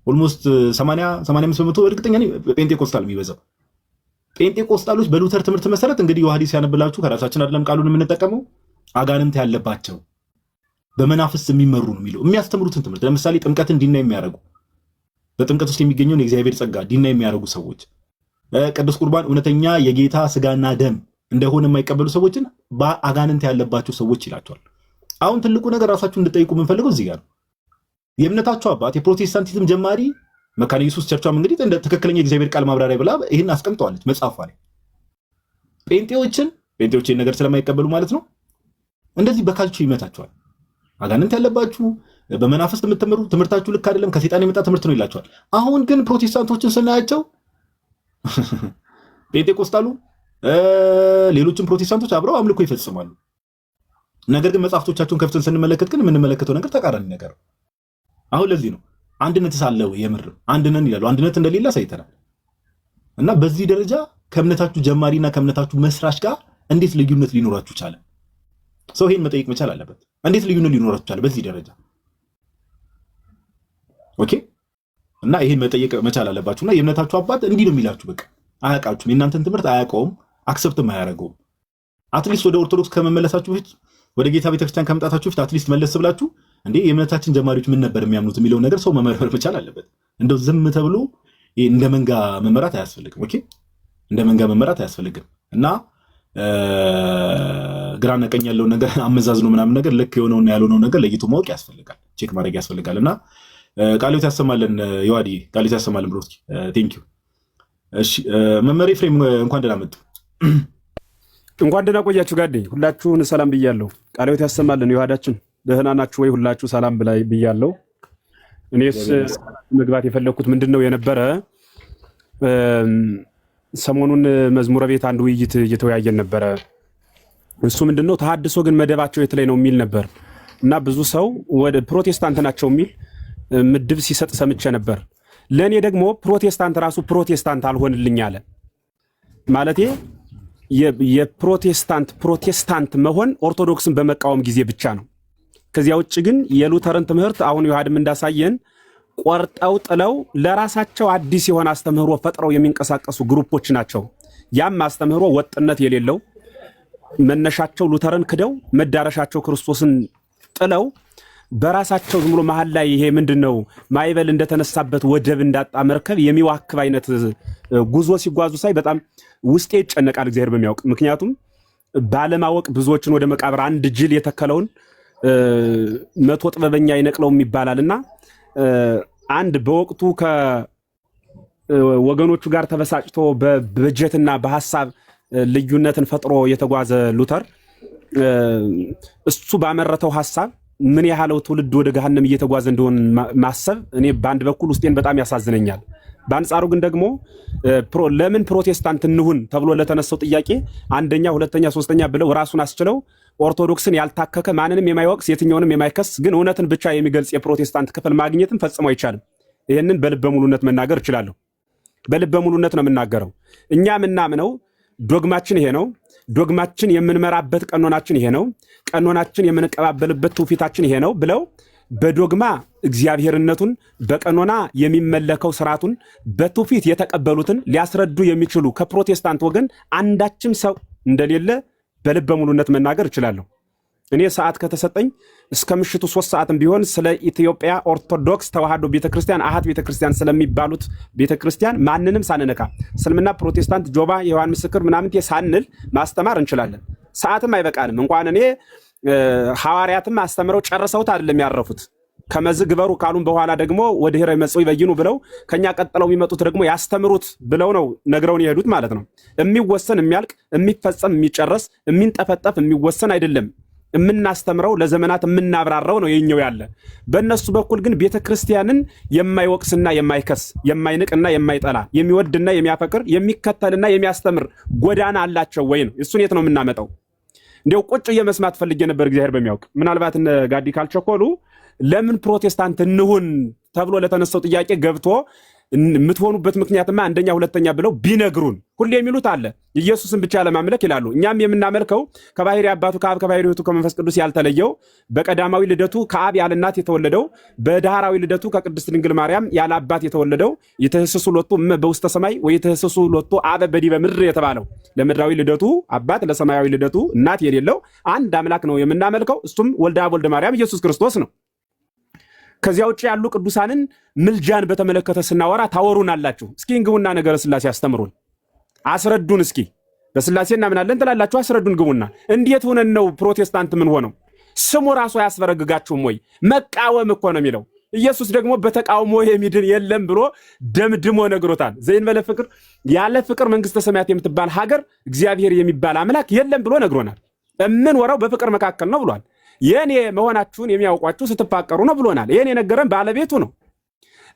ኦልሞስት 80-85% እርግጠኛ ነኝ ጴንጤኮስታል የሚበዛው። ጴንጤኮስታሎች በሉተር ትምህርት መሰረት እንግዲህ ዮሐዴ ሲያነብላችሁ ከራሳችን አይደለም ቃሉን የምንጠቀመው አጋንንት ያለባቸው በመናፍስት የሚመሩ ነው የሚለው የሚያስተምሩትን ትምህርት ለምሳሌ ጥምቀትን ዲና የሚያደርጉ በጥምቀት ውስጥ የሚገኘውን የእግዚአብሔር ጸጋ ዲና የሚያደርጉ ሰዎች ቅዱስ ቁርባን እውነተኛ የጌታ ስጋና ደም እንደሆነ የማይቀበሉ ሰዎችን በአጋንንት ያለባቸው ሰዎች ይላቸዋል። አሁን ትልቁ ነገር ራሳችሁ እንድጠይቁ የምንፈልገው እዚህ ጋር ነው። የእምነታቸው አባት የፕሮቴስታንቲዝም ጀማሪ መካነ ኢየሱስ ቸርቿም እንግዲህ እንደ ትክክለኛ የእግዚአብሔር ቃል ማብራሪያ ብላ ይህን አስቀምጠዋለች መጽሐፏ ላይ። ጴንጤዎችን ነገር ስለማይቀበሉ ማለት ነው እንደዚህ በካልቸው ይመታቸዋል። አጋንንት ያለባችሁ በመናፍስት የምትመሩ ትምህርታችሁ ልክ አይደለም፣ ከሴጣን የመጣ ትምህርት ነው ይላቸዋል። አሁን ግን ፕሮቴስታንቶችን ስናያቸው ጴንጤቆስታሉ ሌሎችም ፕሮቴስታንቶች አብረው አምልኮ ይፈጽማሉ። ነገር ግን መጽሐፍቶቻቸውን ከፍተን ስንመለከት ግን የምንመለከተው ነገር ተቃራኒ ነገር። አሁን ለዚህ ነው አንድነት ሳለው የምር አንድነን ይላሉ። አንድነት እንደሌለ ሳይተናል እና በዚህ ደረጃ ከእምነታችሁ ጀማሪና ከእምነታችሁ መስራች ጋር እንዴት ልዩነት ሊኖራችሁ ቻለ? ሰው ይሄን መጠየቅ መቻል አለበት። እንዴት ልዩነት ሊኖራችሁ ቻለ በዚህ ደረጃ? ኦኬ። እና ይሄን መጠየቅ መቻል አለባችሁና የእምነታችሁ አባት እንዲህ ነው የሚላችሁ። በቃ አያውቃችሁም፣ የእናንተን ትምህርት አያውቀውም፣ አክሰፕትም አያደርገውም። አትሊስት ወደ ኦርቶዶክስ ከመመለሳችሁ በፊት ወደ ጌታ ቤተክርስቲያን ከመምጣታችሁ በፊት አትሊስት መለስ ብላችሁ እንዴ የእምነታችን ጀማሪዎች ምን ነበር የሚያምኑት የሚለውን ነገር ሰው መመርመር መቻል አለበት። እንደው ዝም ተብሎ እንደ መንጋ መመራት አያስፈልግም። ኦኬ፣ እንደ መንጋ መመራት አያስፈልግም። እና ግራና ቀኝ ያለውን ነገር አመዛዝኖ ምናምን ነገር ልክ የሆነውና ያልሆነውን ነገር ለይቶ ማወቅ ያስፈልጋል፣ ቼክ ማድረግ ያስፈልጋል። እና ቃልዮት ያሰማልን ዮሐዲ፣ ቃልዮት ያሰማልን ብሮስኪ ቴንክ ዩ። እሺ መመሪ ፍሬም እንኳን ደህና መጡ።
እንኳን ደህና ቆያችሁ ጋዴ፣ ሁላችሁን ሰላም ብያለሁ። ቃልዮት ያሰማልን ዮሐዳችን፣ ደህና ናችሁ ወይ? ሁላችሁ ሰላም ብያለሁ። እኔስ መግባት የፈለኩት ምንድነው የነበረ ሰሞኑን መዝሙረ ቤት አንድ ውይይት እየተወያየን ነበረ። እሱ ምንድነው ተሐድሶ ግን መደባቸው የት ላይ ነው የሚል ነበር እና ብዙ ሰው ወደ ፕሮቴስታንት ናቸው የሚል ምድብ ሲሰጥ ሰምቼ ነበር። ለእኔ ደግሞ ፕሮቴስታንት ራሱ ፕሮቴስታንት አልሆንልኝ አለ። ማለቴ የፕሮቴስታንት መሆን ኦርቶዶክስን በመቃወም ጊዜ ብቻ ነው። ከዚያ ውጭ ግን የሉተርን ትምህርት አሁን ዮሐድም እንዳሳየን ቆርጠው ጥለው ለራሳቸው አዲስ የሆነ አስተምህሮ ፈጥረው የሚንቀሳቀሱ ግሩፖች ናቸው። ያም አስተምህሮ ወጥነት የሌለው መነሻቸው ሉተርን ክደው መዳረሻቸው ክርስቶስን ጥለው በራሳቸው ዝም ብሎ መሃል ላይ ይሄ ምንድነው ማይበል እንደተነሳበት ወደብ እንዳጣ መርከብ የሚዋክብ አይነት ጉዞ ሲጓዙ ሳይ በጣም ውስጤ ይጨነቃል፣ እግዚአብሔር በሚያውቅ። ምክንያቱም ባለማወቅ ብዙዎችን ወደ መቃብር አንድ ጅል የተከለውን 100 ጥበበኛ ይነቅለውም ይባላልና አንድ በወቅቱ ከወገኖቹ ጋር ተበሳጭቶ በበጀትና በሐሳብ ልዩነትን ፈጥሮ የተጓዘ ሉተር እሱ ባመረተው ሐሳብ ምን ያህለው ትውልድ ወደ ገሃነም እየተጓዘ እንደሆነ ማሰብ እኔ በአንድ በኩል ውስጤን በጣም ያሳዝነኛል። በአንጻሩ ግን ደግሞ ለምን ፕሮቴስታንት እንሁን ተብሎ ለተነሳው ጥያቄ አንደኛ፣ ሁለተኛ፣ ሶስተኛ ብለው ራሱን አስችለው ኦርቶዶክስን ያልታከከ ማንንም የማይወቅስ የትኛውንም የማይከስ ግን እውነትን ብቻ የሚገልጽ የፕሮቴስታንት ክፍል ማግኘትም ፈጽሞ አይቻልም። ይሄንን በልበ ሙሉነት መናገር እችላለሁ። በልበ ሙሉነት ነው የምናገረው። እኛ ምናምነው ዶግማችን ይሄ ነው። ዶግማችን የምንመራበት ቀኖናችን ይሄ ነው። ቀኖናችን የምንቀባበልበት ትውፊታችን ይሄ ነው ብለው በዶግማ እግዚአብሔርነቱን በቀኖና የሚመለከው ስርዓቱን በትውፊት የተቀበሉትን ሊያስረዱ የሚችሉ ከፕሮቴስታንት ወገን አንዳችም ሰው እንደሌለ በልበ ሙሉነት መናገር እችላለሁ። እኔ ሰዓት ከተሰጠኝ እስከ ምሽቱ 3 ሰዓትም ቢሆን ስለ ኢትዮጵያ ኦርቶዶክስ ተዋህዶ ቤተክርስቲያን አሃት ቤተክርስቲያን ስለሚባሉት ቤተክርስቲያን ማንንም ሳንነካ እስልምና፣ ፕሮቴስታንት፣ ጆባ፣ የዮሐን ምስክር ምናምን ሳንል ማስተማር እንችላለን። ሰዓትም አይበቃንም። እንኳን እኔ ሐዋርያትም አስተምረው ጨርሰውት አይደለም ያረፉት። ከመዝ ግበሩ ካሉን በኋላ ደግሞ ወደ ሄረ መጽው ይበይኑ ብለው ከኛ ቀጥለው የሚመጡት ደግሞ ያስተምሩት ብለው ነው ነግረውን የሄዱት ማለት ነው። የሚወሰን የሚያልቅ የሚፈጸም የሚጨረስ የሚንጠፈጠፍ የሚወሰን አይደለም። የምናስተምረው ለዘመናት የምናብራራው ነው የኛው ያለ። በእነሱ በኩል ግን ቤተክርስቲያንን የማይወቅስና የማይከስ የማይንቅና የማይጠላ የሚወድና የሚያፈቅር የሚከተልና የሚያስተምር ጎዳና አላቸው ወይ ነው። እሱን የት ነው የምናመጣው? እንዲያው ቁጭ የመስማት ፈልጌ ነበር፣ እግዚአብሔር በሚያውቅ። ምናልባት እነ ጋዲ ካልቸኮሉ ለምን ፕሮቴስታንት እንሁን ተብሎ ለተነሳው ጥያቄ ገብቶ የምትሆኑበት ምክንያትማ አንደኛ ሁለተኛ ብለው ቢነግሩን። ሁሌ የሚሉት አለ ኢየሱስን ብቻ ለማምለክ ይላሉ። እኛም የምናመልከው ከባህሪ አባቱ ከአብ ከባህሪ ሕይወቱ ከመንፈስ ቅዱስ ያልተለየው በቀዳማዊ ልደቱ ከአብ ያለ እናት የተወለደው በዳህራዊ ልደቱ ከቅድስት ድንግል ማርያም ያለ አባት የተወለደው የተህስሱ ሎቱ በውስተ ሰማይ ወይ የተህስሱ ሎቱ አበ በዲበ ምድር የተባለው ለምድራዊ ልደቱ አባት ለሰማያዊ ልደቱ እናት የሌለው አንድ አምላክ ነው የምናመልከው። እሱም ወልደ አብ ወልደ ማርያም ኢየሱስ ክርስቶስ ነው። ከዚያ ውጭ ያሉ ቅዱሳንን ምልጃን በተመለከተ ስናወራ ታወሩናላችሁ። እስኪ እንግቡና ነገረ ሥላሴ አስተምሩን፣ አስረዱን። እስኪ በሥላሴ እናምናለን ትላላችሁ፣ አስረዱን ግቡና። እንዴት ሆነን ነው ፕሮቴስታንት ምን ሆነው? ስሙ ራሱ አያስበረግጋችሁም ወይ? መቃወም እኮ ነው የሚለው። ኢየሱስ ደግሞ በተቃውሞ የሚድን የለም ብሎ ደምድሞ ነግሮታል። ዘእንበለ ፍቅር፣ ያለ ፍቅር መንግስተ ሰማያት የምትባል ሀገር እግዚአብሔር የሚባል አምላክ የለም ብሎ ነግሮናል። የምንወራው በፍቅር መካከል ነው ብሏል። የኔ መሆናችሁን የሚያውቋችሁ ስትፋቀሩ ነው ብሎናል። ይሄን የነገረን ባለቤቱ ነው።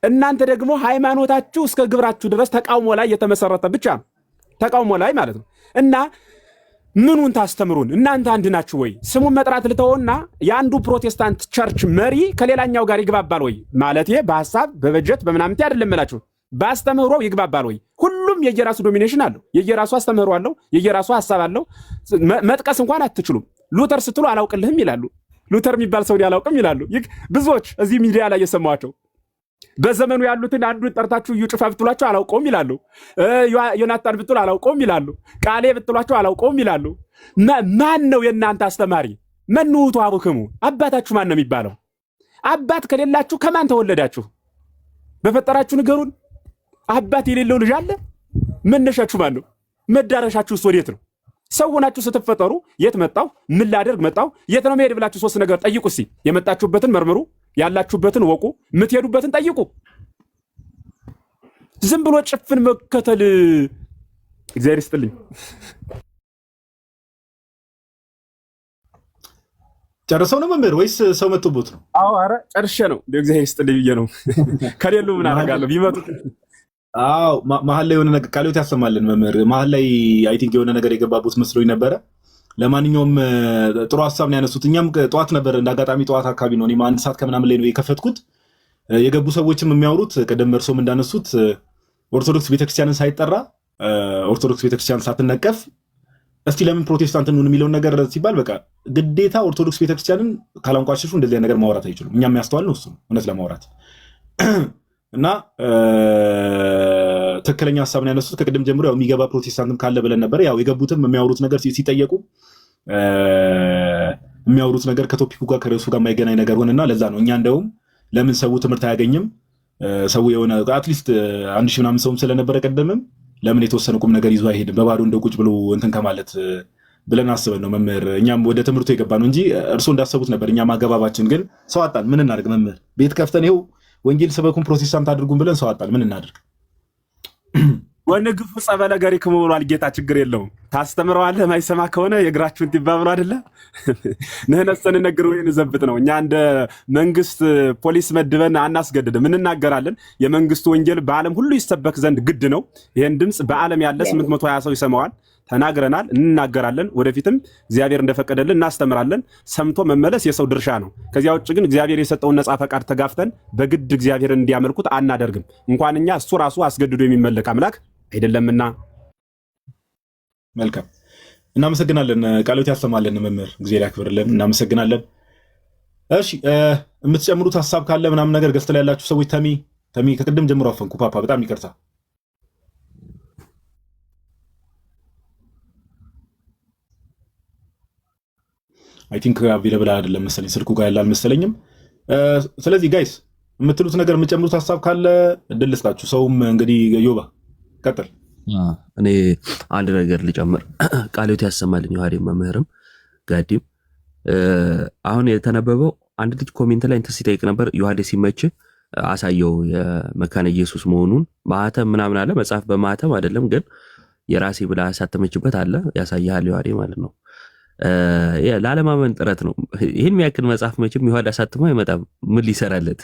እናንተ ደግሞ ሃይማኖታችሁ እስከ ግብራችሁ ድረስ ተቃውሞ ላይ የተመሰረተ ብቻ ነው። ተቃውሞ ላይ ማለት ነው። እና ምኑን ታስተምሩን? እናንተ አንድ ናችሁ ወይ? ስሙን መጥራት ልተውና የአንዱ ፕሮቴስታንት ቸርች መሪ ከሌላኛው ጋር ይግባባል ወይ? ማለቴ በሐሳብ በበጀት በምናምንቴ አይደለም እላችሁ፣ በአስተምህሮ ይግባባል ወይ? ሁሉም የየራሱ ዶሚኔሽን አለው፣ የየራሱ አስተምህሮ አለው፣ የየራሱ ሐሳብ አለው። መጥቀስ እንኳን አትችሉም። ሉተር ስትሉ አላውቅልህም ይላሉ። ሉተር የሚባል ሰው አላውቅም ይላሉ። ብዙዎች እዚህ ሚዲያ ላይ የሰማቸው በዘመኑ ያሉትን አንዱን ጠርታችሁ እዩ ጩፋ ብትሏቸው አላውቀውም ይላሉ። ዮናታን ብትሉ አላውቀውም ይላሉ። ቃሌ ብትሏቸው አላውቀውም ይላሉ። ማን ነው የእናንተ አስተማሪ? መኑ ውእቱ አቡክሙ? አባታችሁ ማን ነው የሚባለው? አባት ከሌላችሁ ከማን ተወለዳችሁ? በፈጠራችሁ ንገሩን። አባት የሌለው ልጅ አለ? መነሻችሁ ማን ነው? መዳረሻችሁስ ወዴት ነው? ሰው ሆናችሁ ስትፈጠሩ የት መጣው? ምን ላደርግ መጣው? የት ነው መሄድ ብላችሁ ሶስት ነገር ጠይቁ። እስኪ የመጣችሁበትን መርምሩ፣ ያላችሁበትን ወቁ፣ የምትሄዱበትን ጠይቁ። ዝም ብሎ ጭፍን መከተል እግዚአብሔር ይስጥልኝ።
ጨርሰው ነው መምህር ወይስ ሰው መጥቶበት ነው?
አዎ ኧረ ጨርሼ ነው። እግዚአብሔር ይስጥልኝ ብዬ ነው። ከሌሉ ምን አደርጋለሁ? ቢመጡ
አዎ መሀል ላይ የሆነ ነገር ቃልዮት ያሰማልን መምህር። መሀል ላይ አይ ቲንክ የሆነ ነገር የገባቡት መስሎኝ ነበረ። ለማንኛውም ጥሩ ሀሳብ ነው ያነሱት። እኛም ጠዋት ነበር እንዳጋጣሚ ጠዋት አካባቢ ነው እኔም 1 ሰዓት ከምናምን ላይ ነው የከፈትኩት። የገቡ ሰዎችም የሚያወሩት ቀደም እርሶም እንዳነሱት ኦርቶዶክስ ቤተክርስቲያንን ሳይጠራ ኦርቶዶክስ ቤተክርስቲያን ሳትነቀፍ እስቲ ለምን ፕሮቴስታንት እንሁን የሚለውን ነገር ሲባል በቃ ግዴታ ኦርቶዶክስ ቤተክርስቲያንን ካላንቋሸሹ እንደዚህ ነገር ማውራት አይችሉም። እኛም ያስተዋል ነው እሱ እውነት ለማውራት እና ትክክለኛ ሀሳብ ነው ያነሱት። ከቅድም ጀምሮ ያው የሚገባ ፕሮቴስታንትም ካለ ብለን ነበር። ያው የገቡትም የሚያወሩት ነገር ሲጠየቁ የሚያወሩት ነገር ከቶፒኩ ጋር ከርዕሱ ጋር የማይገናኝ ነገር ሆነና ለዛ ነው እኛ እንደውም ለምን ሰው ትምህርት አያገኝም ሰው የሆነ አትሊስት 1000 ምናምን ሰውም ስለነበረ ቀደምም ለምን የተወሰነ ቁም ነገር ይዞ አይሄድም በባዶ እንደ ቁጭ ብሎ እንትን ከማለት ብለን አስበን ነው መምህር እኛም ወደ ትምህርቱ የገባ ነው እንጂ እርሶ እንዳሰቡት ነበር። እኛም አገባባችን ግን ሰው አጣን። ምን እናድርግ መምህር? ቤት ከፍተን ይኸው ወንጌል ሰበኩን ፕሮቴስታንት አድርጉን ብለን ሰው አጣን። ምን እናድርግ?
ወንግፉ ጸበለ ገሪክሙ ብሏል ጌታ። ችግር የለውም ታስተምረዋለህ። ማይሰማ ከሆነ የእግራችሁን ትባብሩ አይደለ? ነህነሰን ነገር ወይ ዘብጥ ነው። እኛ እንደ መንግስት ፖሊስ መድበን አናስገድድም፣ እንናገራለን። የመንግስቱ ወንጌል በዓለም ሁሉ ይሰበክ ዘንድ ግድ ነው። ይሄን ድምጽ በዓለም ያለ 820 ሰው ይሰማዋል። ተናግረናል፣ እንናገራለን። ወደፊትም እግዚአብሔር እንደፈቀደልን እናስተምራለን። ሰምቶ መመለስ የሰው ድርሻ ነው። ከዚያ ውጭ ግን እግዚአብሔር የሰጠውን ነጻ ፈቃድ ተጋፍተን በግድ እግዚአብሔርን እንዲያመልኩት አናደርግም። እንኳን እኛ እሱ ራሱ አስገድዶ የሚመለክ አምላክ አይደለምና።
መልካም እናመሰግናለን። ቃሎት ያሰማልን መምህር፣ እግዚአብሔር ያክብርልን። እናመሰግናለን። እሺ የምትጨምሩት ሐሳብ ካለ ምናምን ነገር ገዝተላ ያላችሁ ሰዎች ተሚ ከቅድም ጀምሮ አፈንኩ ፓፓ በጣም ይቅርታ። አይ ቲንክ አቬለብል አይደለም መሰለኝ ስልኩ ጋር ያለ አልመሰለኝም። ስለዚህ ጋይስ የምትሉት ነገር የምትጨምሩት ሐሳብ ካለ እድል ልስጣችሁ። ሰውም እንግዲህ ዮባ ቀጥል።
እኔ አንድ ነገር ልጨምር። ቃልዮት ያሰማልኝ ዮሐዴ መምህርም ጋዲም አሁን የተነበበው አንድ ልጅ ኮሜንት ላይ እንትን ሲጠይቅ ነበር። ዮሐዴ ሲመች አሳየው የመካነ ኢየሱስ መሆኑን ማህተም ምናምን አለ። መጽሐፍ በማህተም አይደለም ግን የራሴ ብላ ያሳተመችበት አለ። ያሳያል ዮሐዴ ማለት ነው። ላለማመን ጥረት ነው። ይህን የሚያክል መጽሐፍ መቼም ዮሐዴ አሳትሞ አይመጣም። ምን ሊሰራለት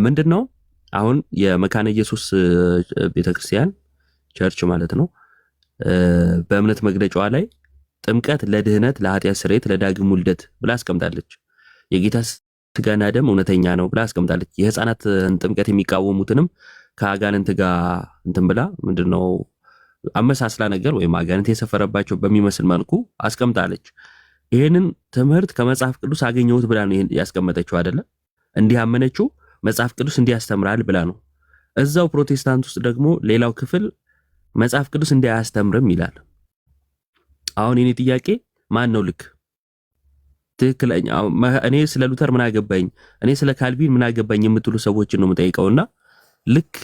ምንድን ነው? አሁን የመካነ ኢየሱስ ቤተክርስቲያን ቸርች ማለት ነው በእምነት መግለጫዋ ላይ ጥምቀት ለድህነት፣ ለኃጢአት ስርየት፣ ለዳግም ውልደት ብላ አስቀምጣለች። የጌታ ስጋና ደም እውነተኛ ነው ብላ አስቀምጣለች። የህፃናትን ጥምቀት የሚቃወሙትንም ከአጋንንት ጋር እንትን ብላ ምንድነው አመሳስላ ነገር ወይም አጋንንት የሰፈረባቸው በሚመስል መልኩ አስቀምጣለች። ይሄንን ትምህርት ከመጽሐፍ ቅዱስ አገኘሁት ብላ ነው ያስቀመጠችው አይደለ? እንዲህ አመነችው መጽሐፍ ቅዱስ እንዲያስተምራል ብላ ነው። እዛው ፕሮቴስታንት ውስጥ ደግሞ ሌላው ክፍል መጽሐፍ ቅዱስ እንዲያስተምርም ይላል። አሁን የኔ ጥያቄ ማን ነው ልክ? ትክክለኛ እኔ ስለ ሉተር ምን አገባኝ፣ እኔ ስለ ካልቪን ምን አገባኝ የምትሉ ሰዎችን ነው የምጠይቀውና ልክ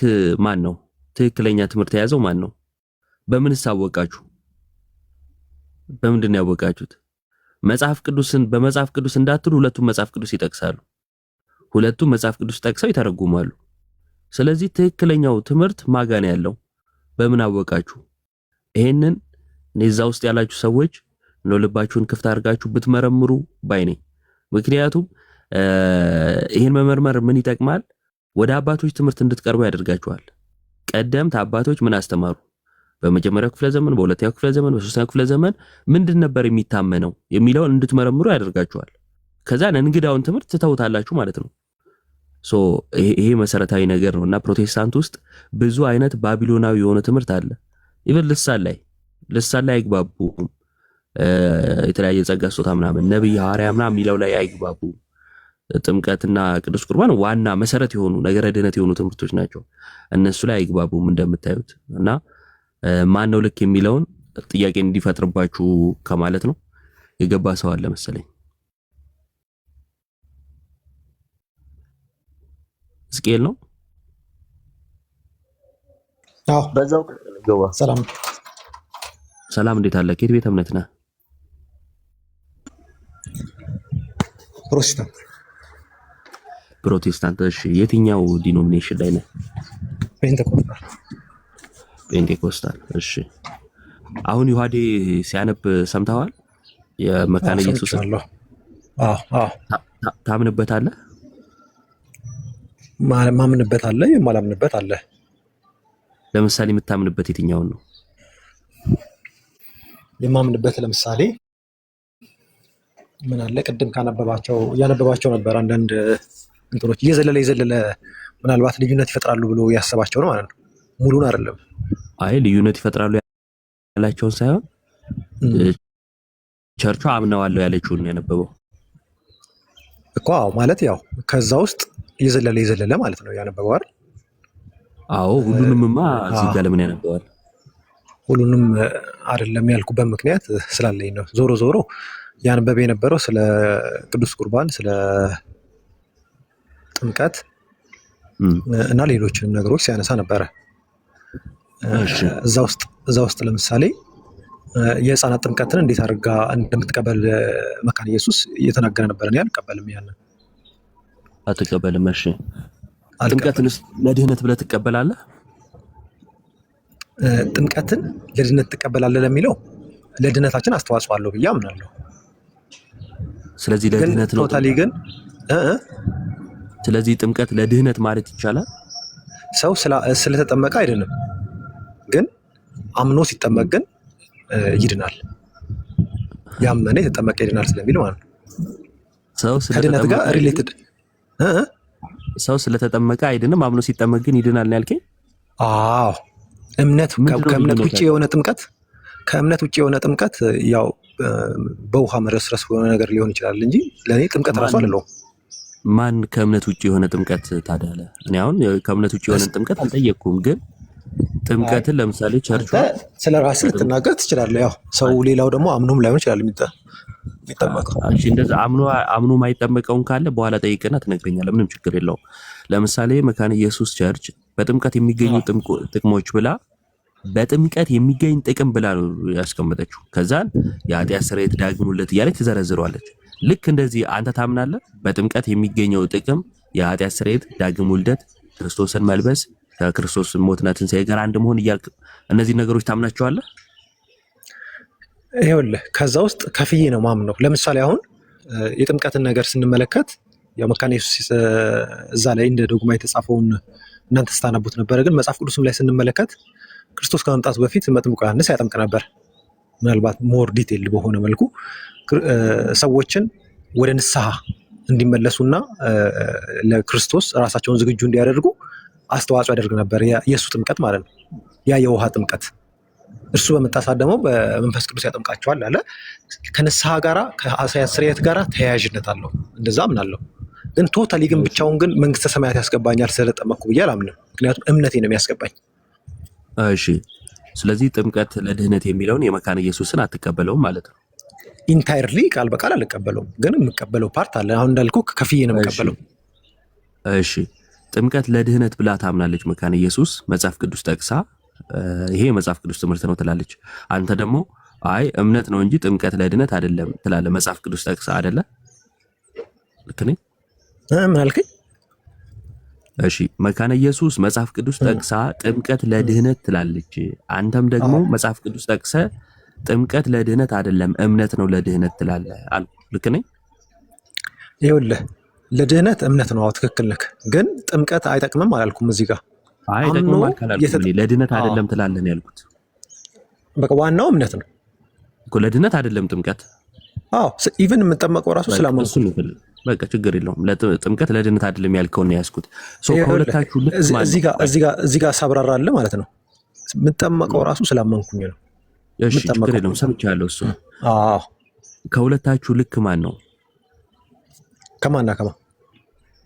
ማን ነው? ትክክለኛ ትምህርት የያዘው ማን ነው? በምንስ አወቃችሁ? በምንድን ነው ያወቃችሁት? መጽሐፍ ቅዱስን በመጽሐፍ ቅዱስ እንዳትሉ ሁለቱም መጽሐፍ ቅዱስ ይጠቅሳሉ። ሁለቱም መጽሐፍ ቅዱስ ጠቅሰው ይተረጉማሉ። ስለዚህ ትክክለኛው ትምህርት ማጋን ያለው በምን አወቃችሁ? ይሄንን እዛ ውስጥ ያላችሁ ሰዎች ነው ልባችሁን ክፍት አድርጋችሁ ብትመረምሩ ባይ ነኝ። ምክንያቱም ይሄን መመርመር ምን ይጠቅማል? ወደ አባቶች ትምህርት እንድትቀርቡ ያደርጋችኋል። ቀደምት አባቶች ምን አስተማሩ? በመጀመሪያው ክፍለ ዘመን፣ በሁለተኛው ክፍለ ዘመን፣ በሶስተኛው ክፍለ ዘመን ምንድን ነበር የሚታመነው የሚለውን እንድትመረምሩ ያደርጋችኋል። ከዛ እንግዳውን ትምህርት ትተውታላችሁ ማለት ነው። ይሄ መሰረታዊ ነገር ነው እና ፕሮቴስታንት ውስጥ ብዙ አይነት ባቢሎናዊ የሆነ ትምህርት አለ። ኢቨን ልሳን ላይ አይግባቡም። የተለያየ ጸጋ ስጦታ ምናምን ነብይ ሐዋርያ ምናምን የሚለው ላይ አይግባቡም። ጥምቀትና ቅዱስ ቁርባን ዋና መሰረት የሆኑ ነገረ ድህነት የሆኑ ትምህርቶች ናቸው። እነሱ ላይ አይግባቡም እንደምታዩት እና ማን ነው ልክ የሚለውን ጥያቄ እንዲፈጥርባችሁ ከማለት ነው። የገባ ሰው አለ መሰለኝ። ሕዝቅኤል ነው።
አዎ
በዛው ገባ። ሰላም እንዴት አለ? ከየት ቤተ እምነት ነህ? ፕሮቴስታንት። እሺ የትኛው ዲኖሚኔሽን ላይ ነህ? ፔንቴኮስታል። እሺ አሁን ዮሐዴ ሲያነብ ሰምተዋል? የመካነ ኢየሱስ ታምንበታለህ?
ማምንበት አለ፣ የማላምንበት አለ።
ለምሳሌ የምታምንበት የትኛውን ነው?
የማምንበት ለምሳሌ ምን አለ? ቅድም እያነበባቸው ነበር አንዳንድ እንትኖች እየዘለለ ምናልባት ልዩነት ይፈጥራሉ ብሎ ያሰባቸው ነው ማለት ነው። ሙሉን አይደለም።
አይ ልዩነት ይፈጥራሉ ያላቸውን ሳይሆን ቸርቿ አምነዋለሁ ያለችውን ያነበበው
እኮ። አዎ ማለት ያው ከዛ ውስጥ እየዘለለ ማለት ነው ያነበበው አይደል?
አዎ ሁሉንምማ እዚህ ጋር ለምን ያነበዋል?
ሁሉንም አይደለም ያልኩበት ምክንያት ስላለኝ ነው። ዞሮ ዞሮ ያነበበ የነበረው ስለ ቅዱስ ቁርባን፣ ስለ ጥምቀት እና ሌሎችንም ነገሮች ሲያነሳ ነበረ። እዛ ውስጥ ለምሳሌ የህፃናት ጥምቀትን እንዴት አድርጋ እንደምትቀበል መካነ ኢየሱስ እየተናገረ ነበረ። እኔ አልቀበልም፣ ያንን
አትቀበልም። እሺ ጥምቀትንስ ለድህነት ብለህ ትቀበላለህ?
ጥምቀትን ለድህነት ትቀበላለህ ለሚለው ለድህነታችን አስተዋጽኦ አለው ብዬ አምናለሁ።
ስለዚህ ለድህነት ነው
ቶታሊ ግን
ስለዚህ ጥምቀት ለድህነት ማለት ይቻላል?
ሰው ስለተጠመቀ አይደለም፣ ግን አምኖ ሲጠመቅ ግን ይድናል። ያመነ የተጠመቀ ይድናል ስለሚል ማለት ነው። ከድህነት ጋር ሪሌትድ።
ሰው ስለተጠመቀ አይድንም፣ አምኖ ሲጠመቅ ግን ይድናል ነው ያልከኝ?
አዎ ከእምነት ውጭ የሆነ ጥምቀት ያው በውሃ መረስረስ የሆነ ነገር ሊሆን ይችላል እንጂ ለእኔ ጥምቀት ራሱ አለው።
ማን ከእምነት ውጭ የሆነ ጥምቀት ታዲያ አለ? እኔ አሁን ከእምነት ውጭ የሆነ ጥምቀት አልጠየቅኩም፣ ግን ጥምቀትን ለምሳሌ ቸርቹ
ስለ ራስህ ልትናገር ትችላለህ። ያው ሰው ሌላው ደግሞ አምኖም ላይሆን ይችላል የሚጠመቀው።
እሺ እንደዛ አምኖ ማይጠመቀውን ካለ በኋላ ጠይቅና ትነግረኛለህ። ምንም ችግር የለውም። ለምሳሌ መካነ ኢየሱስ ቸርች በጥምቀት የሚገኙ ጥቅሞች ብላ በጥምቀት የሚገኝ ጥቅም ብላ ነው ያስቀመጠችው። ከዛን የኃጢአት ስርየት፣ ዳግም ውልደት እያለች ትዘረዝረዋለች። ልክ እንደዚህ አንተ ታምናለህ? በጥምቀት የሚገኘው ጥቅም የኃጢአት ስርየት፣ ዳግም ውልደት፣ ክርስቶስን መልበስ፣ ከክርስቶስ ሞትና ትንሣኤ ጋር አንድ መሆን እያልክ እነዚህ ነገሮች ታምናቸዋለህ?
ይኸውልህ ከዛ ውስጥ ከፍዬ ነው ማምነው። ለምሳሌ አሁን የጥምቀትን ነገር ስንመለከት ያው መካነ ኢየሱስ እዛ ላይ እንደ ዶግማ የተጻፈውን እናንተ ስታነቡት ነበረ። ግን መጽሐፍ ቅዱስም ላይ ስንመለከት ክርስቶስ ከመምጣቱ በፊት መጥምቁ ዮሐንስ ያጠምቅ ነበር። ምናልባት ሞር ዲቴል በሆነ መልኩ ሰዎችን ወደ ንስሐ እንዲመለሱና ለክርስቶስ ራሳቸውን ዝግጁ እንዲያደርጉ አስተዋጽኦ ያደርግ ነበር። የእሱ ጥምቀት ማለት ነው። ያ የውሃ ጥምቀት እርሱ በመጣ ሰዓት ደግሞ በመንፈስ ቅዱስ ያጠምቃቸዋል አለ። ከንስሐ ጋራ ከኃጢአት ስርየት ጋራ ተያያዥነት አለው። እንደዛ አምናለሁ። ግን ቶታሊ ግን ብቻውን ግን መንግስተ ሰማያት ያስገባኛል ስለተጠመቅኩ ብዬ አላምንም። ምክንያቱም እምነቴ ነው የሚያስገባኝ።
እሺ ስለዚህ ጥምቀት ለድህነት የሚለውን የመካነ ኢየሱስን አትቀበለውም ማለት ነው?
ኢንታይርሊ ቃል በቃል አልቀበለውም፣ ግን የምቀበለው ፓርት አለ። አሁን እንዳልኩ ከፍዬ ነው የምቀበለው።
እሺ ጥምቀት ለድህነት ብላ ታምናለች መካነ ኢየሱስ መጽሐፍ ቅዱስ ጠቅሳ፣ ይሄ የመጽሐፍ ቅዱስ ትምህርት ነው ትላለች። አንተ ደግሞ አይ እምነት ነው እንጂ ጥምቀት ለድህነት አይደለም ትላለህ። መጽሐፍ ቅዱስ ጠቅሳ አይደለ? ልክ ነኝ?
ምን አልከኝ?
እሺ መካነ ኢየሱስ መጽሐፍ ቅዱስ ጠቅሳ ጥምቀት ለድህነት ትላለች። አንተም ደግሞ መጽሐፍ ቅዱስ ጠቅሰ ጥምቀት ለድህነት አይደለም እምነት ነው ለድህነት ትላለህ አልኩ። ልክ ነኝ?
ይኸውልህ ለድህነት እምነት ነው። ትክክል ነህ። ግን ጥምቀት አይጠቅምም አላልኩም። እዚህ ጋር
አይጠቅምም አልካላልኩም። ለድህነት አይደለም ትላለህ ነው ያልኩት።
በቃ ዋናው እምነት ነው
እኮ ለድህነት አይደለም ጥምቀት።
ኢቭን የምጠመቀው ራሱ ስላመንኩ
በቃ ችግር የለውም። ጥምቀት ለድነት አይደለም ያልከውን ያስኩት ከሁለታችሁ ልክ
እዚህ ጋር ሳብራራ አለ ማለት ነው። የምጠመቀው ራሱ ስላመንኩኝ ነው።
እሺ ችግር የለውም ሰምቻለሁ። እሱ ከሁለታችሁ ልክ ማን ነው?
ከማና ከማ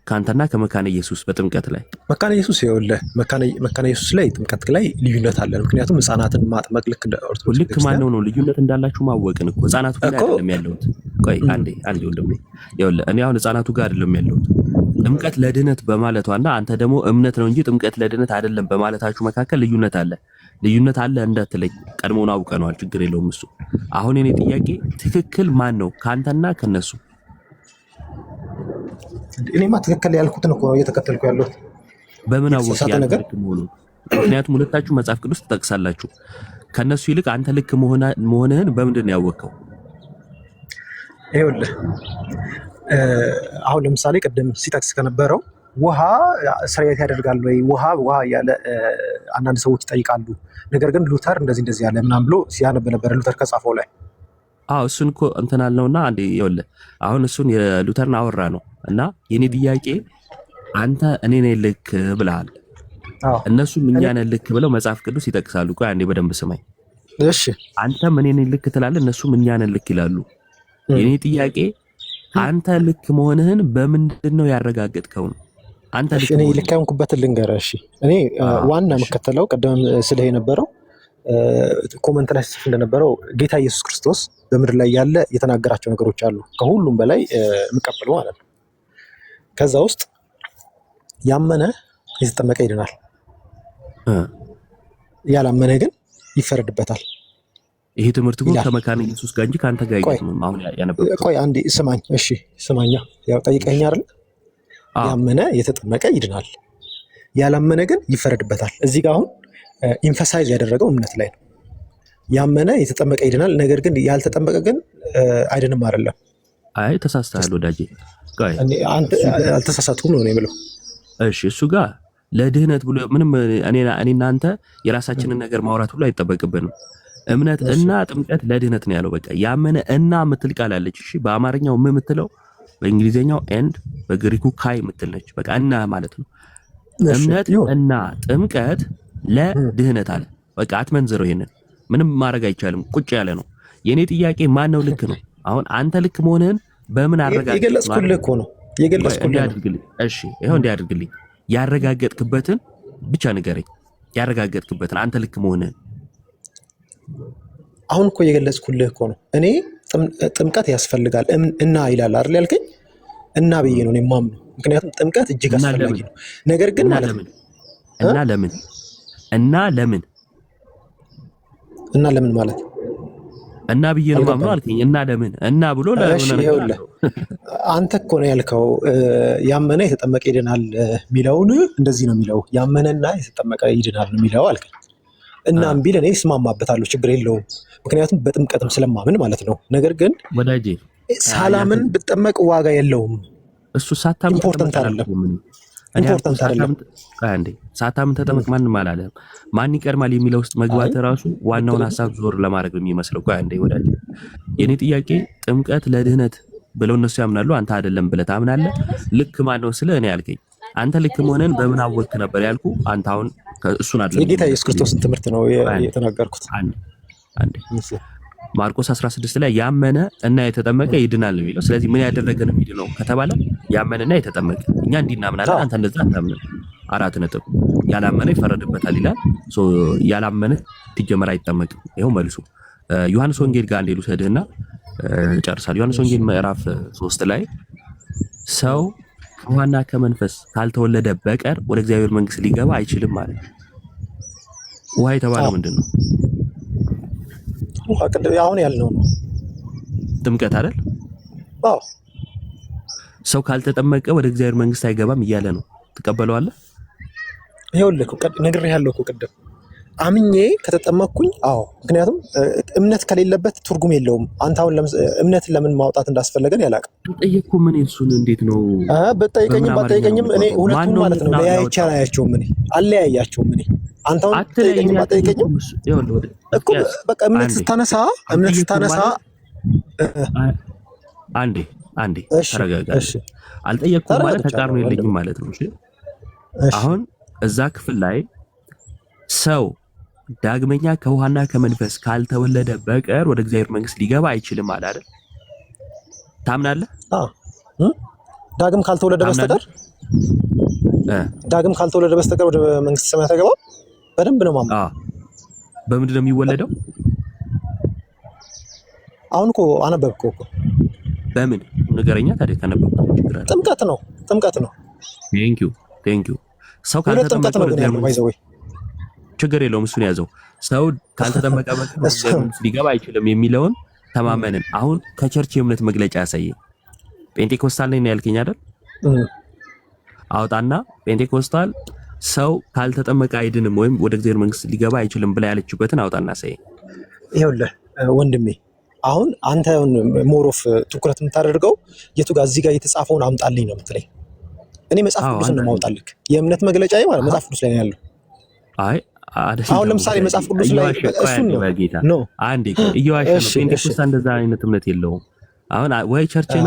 ከአንተና ከመካነ ኢየሱስ በጥምቀት ላይ
መካነ ኢየሱስ ይኸውልህ፣ መካነ ኢየሱስ ላይ ጥምቀት ላይ ልዩነት አለ። ምክንያቱም ህፃናትን ማጥመቅ ልክ እንደ ኦርቶዶክስ
ልክ ማን ነው ልዩነት እንዳላችሁ ማወቅን እኮ ህፃናቱ ጋር አይደለም ያለሁት። ቆይ አንዴ ወንድሜ፣ ይኸውልህ እኔ አሁን ህፃናቱ ጋር አይደለም ያለሁት። ጥምቀት ለድነት በማለቷና አንተ ደግሞ እምነት ነው እንጂ ጥምቀት ለድነት አይደለም በማለታችሁ መካከል ልዩነት አለ። ልዩነት አለ እንዳትለኝ ቀድሞውን አውቀነዋል። ችግር የለውም እሱ። አሁን የኔ ጥያቄ ትክክል ማን ነው ከአንተና ከነሱ?
እኔማ ትክክል ያልኩትን እኮ ነው እየተከተልኩ ያለሁት።
በምን አወቅ ያልኩት መሆኑ? ምክንያቱም ሁለታችሁ መጽሐፍ ቅዱስ ትጠቅሳላችሁ። ከነሱ ይልቅ አንተ ልክ መሆንህን በምንድን ነው ያወቀው?
ይኸውልህ አሁን ለምሳሌ ቅድም ሲጠቅስ ከነበረው ውሃ ስርየት ያደርጋል ወይ ውሃ እያለ አንዳንድ ሰዎች ይጠይቃሉ። ነገር ግን ሉተር እንደዚህ ያለ ምናምን ብሎ ሲያነብ ነበረ ሉተር ከጻፈው ላይ።
እሱን እኮ እንትን አልነውና አንዴ ይኸውልህ አሁን እሱን የሉተርን አወራ ነው እና የኔ ጥያቄ አንተ እኔ ነኝ ልክ ብለሃል፣ እነሱም እኛ ነን ልክ ብለው መጽሐፍ ቅዱስ ይጠቅሳሉ። ቆይ አንዴ በደንብ ስማኝ
እሺ።
አንተም እኔ ነኝ ልክ ትላለህ፣ እነሱም እኛ ነን ልክ ይላሉ። የኔ ጥያቄ አንተ ልክ መሆንህን በምንድን ነው ያረጋገጥከው? አንተ
ልክ ያንኩበትን ልንገርህ። እሺ እኔ ዋና መከተለው ቀደም ስልህ የነበረው ኮመንት ላይ ጽፍ እንደነበረው ጌታ ኢየሱስ ክርስቶስ በምድር ላይ ያለ የተናገራቸው ነገሮች አሉ፣ ከሁሉም በላይ የምቀበለው ማለት ነው። ከዛ ውስጥ ያመነ የተጠመቀ ይድናል፣ ያላመነ ግን ይፈረድበታል።
ይሄ ትምህርት ግን ከመካነ ኢየሱስ ጋር እንጂ ካንተ ጋር አይደለም። አሁን ያነበብኩት
ቆይ አንዴ ስማኝ። እሺ ስማኛ፣ ያው ጠይቀኝ አይደል? ያመነ የተጠመቀ ይድናል፣ ያላመነ ግን ይፈረድበታል። እዚህ ጋር አሁን ኢንፈሳይዝ ያደረገው እምነት ላይ ነው። ያመነ የተጠመቀ ይድናል፣ ነገር ግን ያልተጠመቀ ግን አይድንም አይደለም።
አይ ተሳስተሃል ወዳጄ። ቆይ
አንተ አልተሳሳትኩም ነው የምለው።
እሺ እሱ ጋር ለድህነት ብሎ ምንም እኔና አንተ የራሳችንን ነገር ማውራት ሁሉ አይጠበቅብንም። እምነት እና ጥምቀት ለድህነት ነው ያለው። በቃ ያመነ እና የምትል ቃል አለች። እሺ በአማርኛው ምን የምትለው በእንግሊዝኛው ኤንድ በግሪኩ ካይ የምትል ነች። በቃ እና ማለት ነው። እምነት እና ጥምቀት ለድህነት አለ። በቃ አትመንዝረው። ይሄንን ምንም ማድረግ አይቻልም። ቁጭ ያለ ነው። የኔ ጥያቄ ማን ነው ልክ ነው? አሁን አንተ ልክ መሆንህን በምን አረጋግጥ?
የገለጽኩልህ እኮ ነው የገለጽኩልህ።
እሺ ይሄው እንዲያድርግልኝ ያረጋገጥክበትን ብቻ ንገረኝ። ያረጋገጥክበትን አንተ ልክ መሆንህን
አሁን እኮ የገለጽኩልህ እኮ ነው። እኔ ጥምቀት ያስፈልጋል እና ይላል አይደል ያልከኝ? እና ብዬ ነው የማምነው። ምክንያቱም ጥምቀት እጅግ አስፈላጊ ነው። ነገር ግን ማለት ነው
እና ለምን ማለት እና ብዬ ነው ማምነው አልከኝ። እና ለምን እና ብሎ
ይኸውልህ አንተ እኮ ነው ያልከው ያመነ የተጠመቀ ይድናል የሚለውን እንደዚህ ነው የሚለው። ያመነና የተጠመቀ ይድናል ነው የሚለው አልከኝ። እናም ቢል እኔ እስማማበታለሁ፣ ችግር የለውም። ምክንያቱም በጥምቀትም ስለማምን ማለት ነው። ነገር ግን
ወዳጄ
ሳላምን ብጠመቅ ዋጋ የለውም።
እሱ ሳታምን
ኢምፖርታንት አይደለም።
ሳታምን ተጠመቅ ማንም አላለም። ማን ይቀድማል የሚለው ውስጥ መግባት ራሱ ዋናውን ሀሳብ ዞር ለማድረግ የሚመስለው። ቆይ አንዴ ወዳጄ፣ የኔ ጥያቄ ጥምቀት ለድህነት ብለው እነሱ ያምናሉ፣ አንተ አይደለም ብለህ ታምናለህ። ልክ ማነው ስለ እኔ ያልከኝ? አንተ ልክ መሆንን በምን አወቅህ ነበር ያልኩ። አንተ አሁን እሱን አይደለም
የጌታ ኢየሱስ ክርስቶስን ትምህርት ነው የተናገርኩት።
አንዴ ማርቆስ 16 ላይ ያመነ እና የተጠመቀ ይድናል ነው የሚለው። ስለዚህ ምን ያደረገ ነው የሚድነው ከተባለ ያመነና የተጠመቀ። እኛ እንዲህ እናምናለን፣ አንተ እንደዛ አታምንም። 4 ነጥብ። ያላመነ ይፈረድበታል ይላል። ያላመነ ሲጀመር አይጠመቅም። ይኸው መልሱ። ዮሐንስ ወንጌል ጋር እንዴሉ ሰድህና ጨርሳል። ዮሐንስ ወንጌል ምዕራፍ 3 ላይ ሰው ከውሃና ከመንፈስ ካልተወለደ በቀር ወደ እግዚአብሔር መንግስት ሊገባ አይችልም ማለት ነው። ውሃ የተባለው ምንድን ነው?
አሁን ያልነው ነው
ጥምቀት አይደል?
አዎ።
ሰው ካልተጠመቀ ወደ እግዚአብሔር መንግስት አይገባም እያለ ነው። ትቀበለዋለህ?
ይኸውልህ ነግሬሃለሁ እኮ ቅድም አምኜ ከተጠመቅኩኝ። አዎ፣ ምክንያቱም እምነት ከሌለበት ትርጉም የለውም። አንተ አሁን እምነትን ለምን ማውጣት እንዳስፈለገን ያላቅም
ጠየቅኩ። ምን እሱን እንዴት ነው
በጠይቀኝም ባጠይቀኝም እኔ ሁለቱም ማለት ነው ለያይቼ አላያቸውም። እኔ አለያያቸውም። እኔ አንተ አሁን ጠይቀኝም ባጠይቀኝም እኮ በቃ እምነት ስታነሳ
አንዴ አንዴ ተረጋጋ። አልጠየቅኩም ማለት ተቃርኖ የለኝም ማለት ነው። እሺ አሁን እዛ ክፍል ላይ ሰው ዳግመኛ ከውሃና ከመንፈስ ካልተወለደ በቀር ወደ እግዚአብሔር መንግስት ሊገባ አይችልም አለ አይደል? ታምናለህ?
ዳግም ካልተወለደ በስተቀር ወደ መንግስት ሰማያት አይገባም። በደንብ ነው ማምነው።
በምንድን ነው የሚወለደው?
አሁን እኮ አነበብከው እኮ።
በምን ንገረኛ ታዲያ። ከነበብከው ችግር አለ?
ጥምቀት ነው።
ቴንክ ዩ ሰው ካልተጠመቀ ወደ እግዚአብሔር መንግስት ችግር የለውም፣ እሱን ያዘው። ሰው ካልተጠመቀ በቀር ሊገባ አይችልም የሚለውን ተማመንን። አሁን ከቸርች የእምነት መግለጫ ያሳየኝ። ጴንጤኮስታል ነኝ ያልከኝ አይደል? አውጣና ጴንጤኮስታል ሰው ካልተጠመቀ አይድንም ወይም ወደ እግዚአብሔር መንግስት ሊገባ አይችልም ብላ ያለችበትን አውጣና ሳይ።
ይኸውልህ ወንድሜ አሁን አንተ ሞሮፍ ትኩረት የምታደርገው የቱ ጋር እዚህ ጋር የተጻፈውን አምጣልኝ ነው የምትለኝ። እኔ መጽሐፍ ቅዱስ ነው የማውጣልህ። የእምነት መግለጫ ማለት መጽሐፍ ቅዱስ ላይ ነው ያለው።
አይ
አሁን ለምሳሌ መጽሐፍ ቅዱስ ላይ እሱን ነው
አንዴ እየዋሸ ነው። ጴንጤኮስታል እንደዛ አይነት እምነት የለውም። አሁን ወይ ቸርችን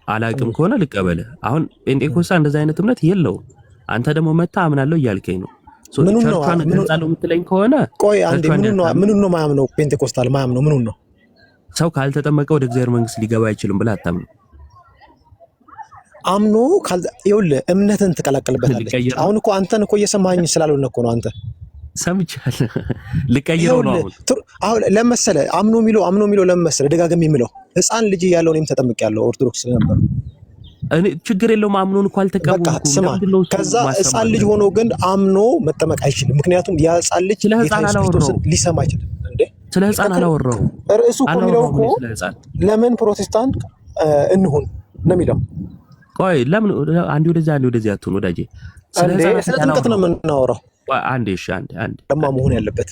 አላቅም ከሆነ ልቀበልህ። አሁን ጴንጤኮስታል እንደዛ አይነት እምነት የለውም። አንተ ደግሞ መታ አምናለሁ እያልከኝ ነው። ቸርቿን ገንጻለሁ የምትለኝ ከሆነ
ቆይ አንዴ ምኑን ነው ማያምነው? ጴንጤኮስታል ማያምነው ምኑን ነው?
ሰው ካልተጠመቀ ወደ እግዚአብሔር መንግስት ሊገባ አይችልም ብለህ አታምነው?
አምኖ ይኸውልህ እምነትን ትቀላቀልበታለች። አሁን እኮ አንተን እኮ እየሰማኸኝ ስላልሆነ እኮ ነው። አንተ
ሰምቻለሁ። ልቀይረው ነው
አሁን ለመሰለ አምኖ የሚለው ለመሰለ ደጋግም የሚለው ህፃን ልጅ ያለው እኔም ተጠምቄያለሁ ኦርቶዶክስ ስለነበር
እኔ ችግር የለውም። አምኖን እኮ አልተቀበልኩም።
ከዛ ህፃን ልጅ ሆኖ ግን አምኖ መጠመቅ አይችልም። ምክንያቱም ያ ህፃን ልጅ ክርስቶስን ሊሰማ አይችልም። እንዴ
ስለ ህፃን አላወራሁም።
ርዕሱ እኮ የሚለው እኮ ለምን ፕሮቴስታንት እንሁን ነው የሚለው።
ቆይ ለምን አንዴ ወደዚህ አትሁን ወዳጄ።
ስለ ጥምቀት ነው የምናወራው።
አንዴ
ለማ መሆን ያለበት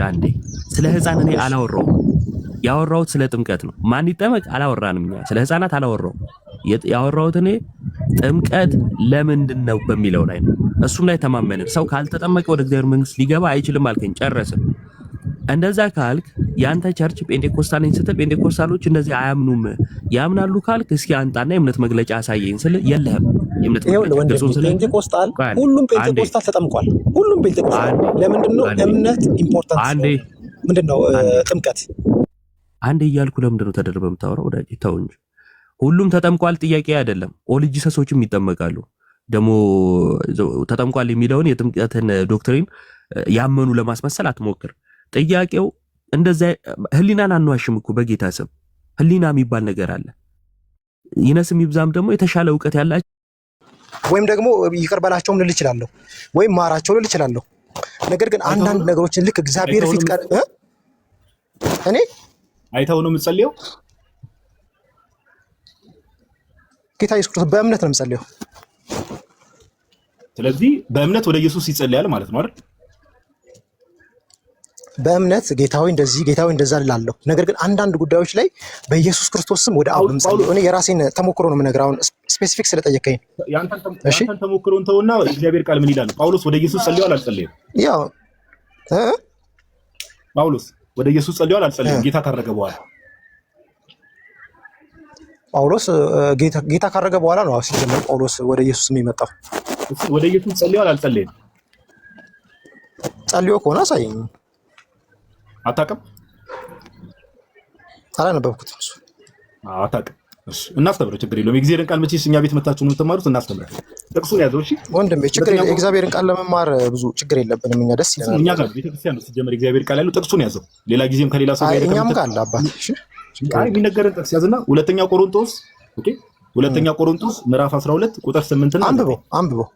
አንዴ ስለ ህፃን እኔ አላወራሁም። ያወራሁት ስለ ጥምቀት ነው። ማን ይጠመቅ አላወራንም። እኛ ስለ ህፃናት አላወራሁም። ያወራሁት እኔ ጥምቀት ለምንድን ነው በሚለው ላይ ነው። እሱም ላይ ተማመንን። ሰው ካልተጠመቀ ወደ እግዚአብሔር መንግስት ሊገባ አይችልም አልከኝ፣ ጨረስን። እንደዛ ካልክ ያንተ ቸርች ጴንጤኮስታል ነኝ ስትል ጴንጤኮስታሎች እንደዚህ አያምኑም ያምናሉ ካልክ እስኪ አንጣና የእምነት መግለጫ አሳየኝ ስል የለህም። የእምነት
ጴንጤኮስታል ሁሉም ጴንጤኮስታል ተጠምቋል። ሁሉም ጴንጤኮስታል ለምንድን ነው እምነት ኢምፖርታንት ምንድነው? ጥምቀት
አንዴ እያልኩ ለምንድን ነው ተደርበህ የምታወራው? ወዳጄ ተው እንጂ። ሁሉም ተጠምቋል ጥያቄ አይደለም። ኦልጂ ሰሶችም ይጠመቃሉ። ደግሞ ተጠምቋል የሚለውን የጥምቀትን ዶክትሪን ያመኑ ለማስመሰል አትሞክር። ጥያቄው እንደዛ ህሊናን አንዋሽም እኮ በጌታ ስም ህሊና የሚባል ነገር አለ። ይነስም ይብዛም ደግሞ የተሻለ እውቀት ያላቸው
ወይም ደግሞ ይቅር በላቸውም ልል እችላለሁ፣ ወይም ማራቸው ልል እችላለሁ። ነገር ግን አንዳንድ ነገሮችን ልክ እግዚአብሔር ፊት እኔ
አይተው ነው የምጸልየው።
ጌታ ኢየሱስ ክርስቶስ በእምነት ነው የምጸልየው።
ስለዚህ በእምነት ወደ ኢየሱስ ይጸልያል ማለት ነው አይደል?
በእምነት ጌታዊ እንደዚህ ጌታዊ እንደዛ እላለሁ። ነገር ግን አንዳንድ ጉዳዮች ላይ በኢየሱስ ክርስቶስ ስም ወደ አሁን እጸልያለሁ። እኔ የራሴን ተሞክሮ ነው የምነግርህ። አሁን ስፔሲፊክ ስለጠየቀኝ
ያንተን ተሞክሮን ተውና እግዚአብሔር ቃል ምን ይላል? ጳውሎስ ወደ ኢየሱስ ጸልየዋል አልጸለየም?
ያው
ጳውሎስ ወደ ኢየሱስ ጸልየዋል አልጸለየም? ጌታ ካረገ በኋላ
ጳውሎስ ጌታ ካረገ በኋላ ነው ሲጀመር ጳውሎስ ወደ ኢየሱስ የሚመጣው።
ወደ ኢየሱስ ጸልየዋል አልጸለየም?
ጸልዮ ከሆነ አሳየኝ።
አታውቅም?
አላነበብኩትም። እሱ
አታውቅም? እሺ እናስተምረው፣ ችግር የለውም። የእግዚአብሔርን ቃል መቼስ እኛ ቤት መታችሁ ነው የምትማሩት፣ እናስተምረው። ጥቅሱን ያዘው። እሺ
ወንድሜ ችግር የለም። የእግዚአብሔርን ቃል ለመማር ብዙ ችግር የለብንም። እኛ ደስ ይላል።
እኛ ጋር ቤተክርስቲያን ነው ሲጀመር የእግዚአብሔር ቃል ያለው። ጥቅሱን ያዘው። ሌላ ጊዜም ከሌላ ሰው ጋር
እኛም ጋር አለ አባት። እሺ
የሚነገርን ጥቅስ ያዝና ሁለተኛ ቆሮንቶስ ምዕራፍ 12 ቁጥር 8 እና
አንብበው።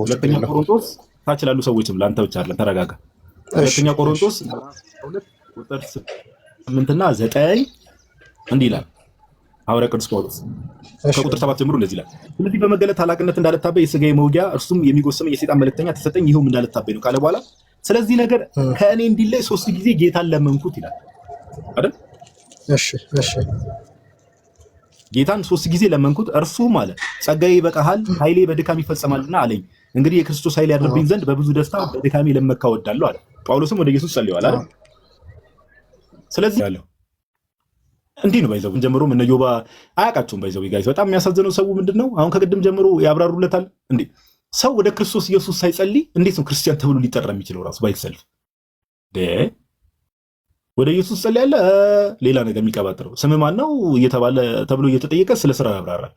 ሁለተኛ ቆሮንቶስ ታች ላሉ ሰዎችም ላንተ ብቻ አይደለም፣ ተረጋጋ። ሁለተኛ ቆሮንቶስ ምዕራፍ 12 ቁጥር 8 እና 9 እንዲህ ይላል ሐዋርያ ቅዱስ ጳውሎስ። ከቁጥር 7 ጀምሮ እንደዚህ ይላል። ስለዚህ በመገለጥ ታላቅነት እንዳልታበይ የሥጋዬ መውጊያ እርሱም የሚጎሰመኝ የሰይጣን መልእክተኛ ተሰጠኝ፣ ይኸውም እንዳልታበይ ነው ካለ በኋላ ስለዚህ ነገር ከእኔ እንዲለይ 3 ጊዜ ጌታን ለመንኩት ይላል አይደል?
እሺ
ጌታን 3 ጊዜ ለመንኩት፣ እርሱም አለ ጸጋዬ ይበቃሃል፣ ኃይሌ በድካም ይፈጸማልና አለኝ። እንግዲህ የክርስቶስ ኃይል ያድርብኝ ዘንድ በብዙ ደስታ በድካሜ ለመካ እወዳለሁ አለ። ጳውሎስም ወደ ኢየሱስ ጸልየዋል አይደል? ስለዚህ ያለው እንዲህ ነው ባይዘው ጀምሮ ምን ዮባ አያውቃቸውም። ባይዘው ጋይስ በጣም የሚያሳዝነው ሰው ምንድነው አሁን ከቅድም ጀምሮ ያብራሩለታል። እንዴ ሰው ወደ ክርስቶስ ኢየሱስ ሳይጸልይ እንዴት ነው ክርስቲያን ተብሎ ሊጠራ የሚችለው? ራሱ ባይሰልፍ ወደ ኢየሱስ ጸልያለ ሌላ ነገር የሚቀባጥረው ስም ማን ነው እየተባለ ተብሎ እየተጠየቀ ስለ ስራ ያብራራል።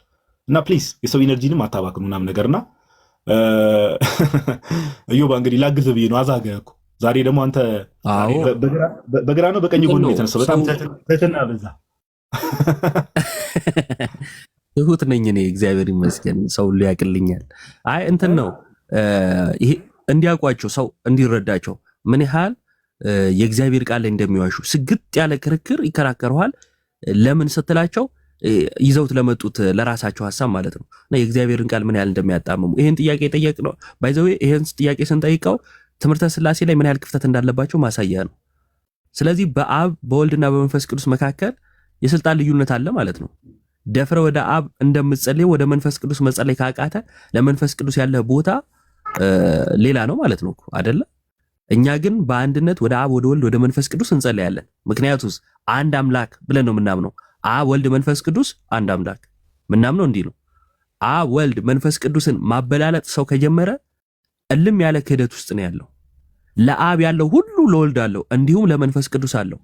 እና ፕሊዝ የሰው ኢነርጂንም አታባክኑ ምናምን ነገርና ዮባ እንግዲህ ላግዝ ብዬ ነው አዛገ እኮ ዛሬ ደግሞ አንተ በግራ ነው በቀኝ ጎን የተነሳው በጣም ተተና በዛ
ትሁት ነኝ እኔ እግዚአብሔር ይመስገን ሰው ሁሉ ያቅልኛል። አይ እንትን ነው ይሄ እንዲያውቋቸው ሰው እንዲረዳቸው ምን ያህል የእግዚአብሔር ቃል ላይ እንደሚዋሹ ስግጥ ያለ ክርክር ይከራከሩሃል። ለምን ስትላቸው ይዘውት ለመጡት ለራሳቸው ሐሳብ ማለት ነው። እና የእግዚአብሔርን ቃል ምን ያህል እንደሚያጣምሙ ይሄን ጥያቄ ጠየቅነው። ባይዘው ይሄን ጥያቄ ስንጠይቀው ትምህርተ ሥላሴ ላይ ምን ያህል ክፍተት እንዳለባቸው ማሳያ ነው። ስለዚህ በአብ በወልድና በመንፈስ ቅዱስ መካከል የስልጣን ልዩነት አለ ማለት ነው። ደፍረ ወደ አብ እንደምትጸልይ ወደ መንፈስ ቅዱስ መጸለይ ካቃተ ለመንፈስ ቅዱስ ያለ ቦታ ሌላ ነው ማለት ነው አይደለ? እኛ ግን በአንድነት ወደ አብ ወደ ወልድ ወደ መንፈስ ቅዱስ እንጸልያለን። ምክንያቱስ አንድ አምላክ ብለን ነው የምናምነው። አብ ወልድ መንፈስ ቅዱስ አንድ አምላክ ምናምነው እንዲህ ነው። አብ ወልድ መንፈስ ቅዱስን ማበላለጥ ሰው ከጀመረ እልም ያለ ክህደት ውስጥ ነው ያለው። ለአብ ያለው ሁሉ ለወልድ አለው፣ እንዲሁም ለመንፈስ ቅዱስ አለው።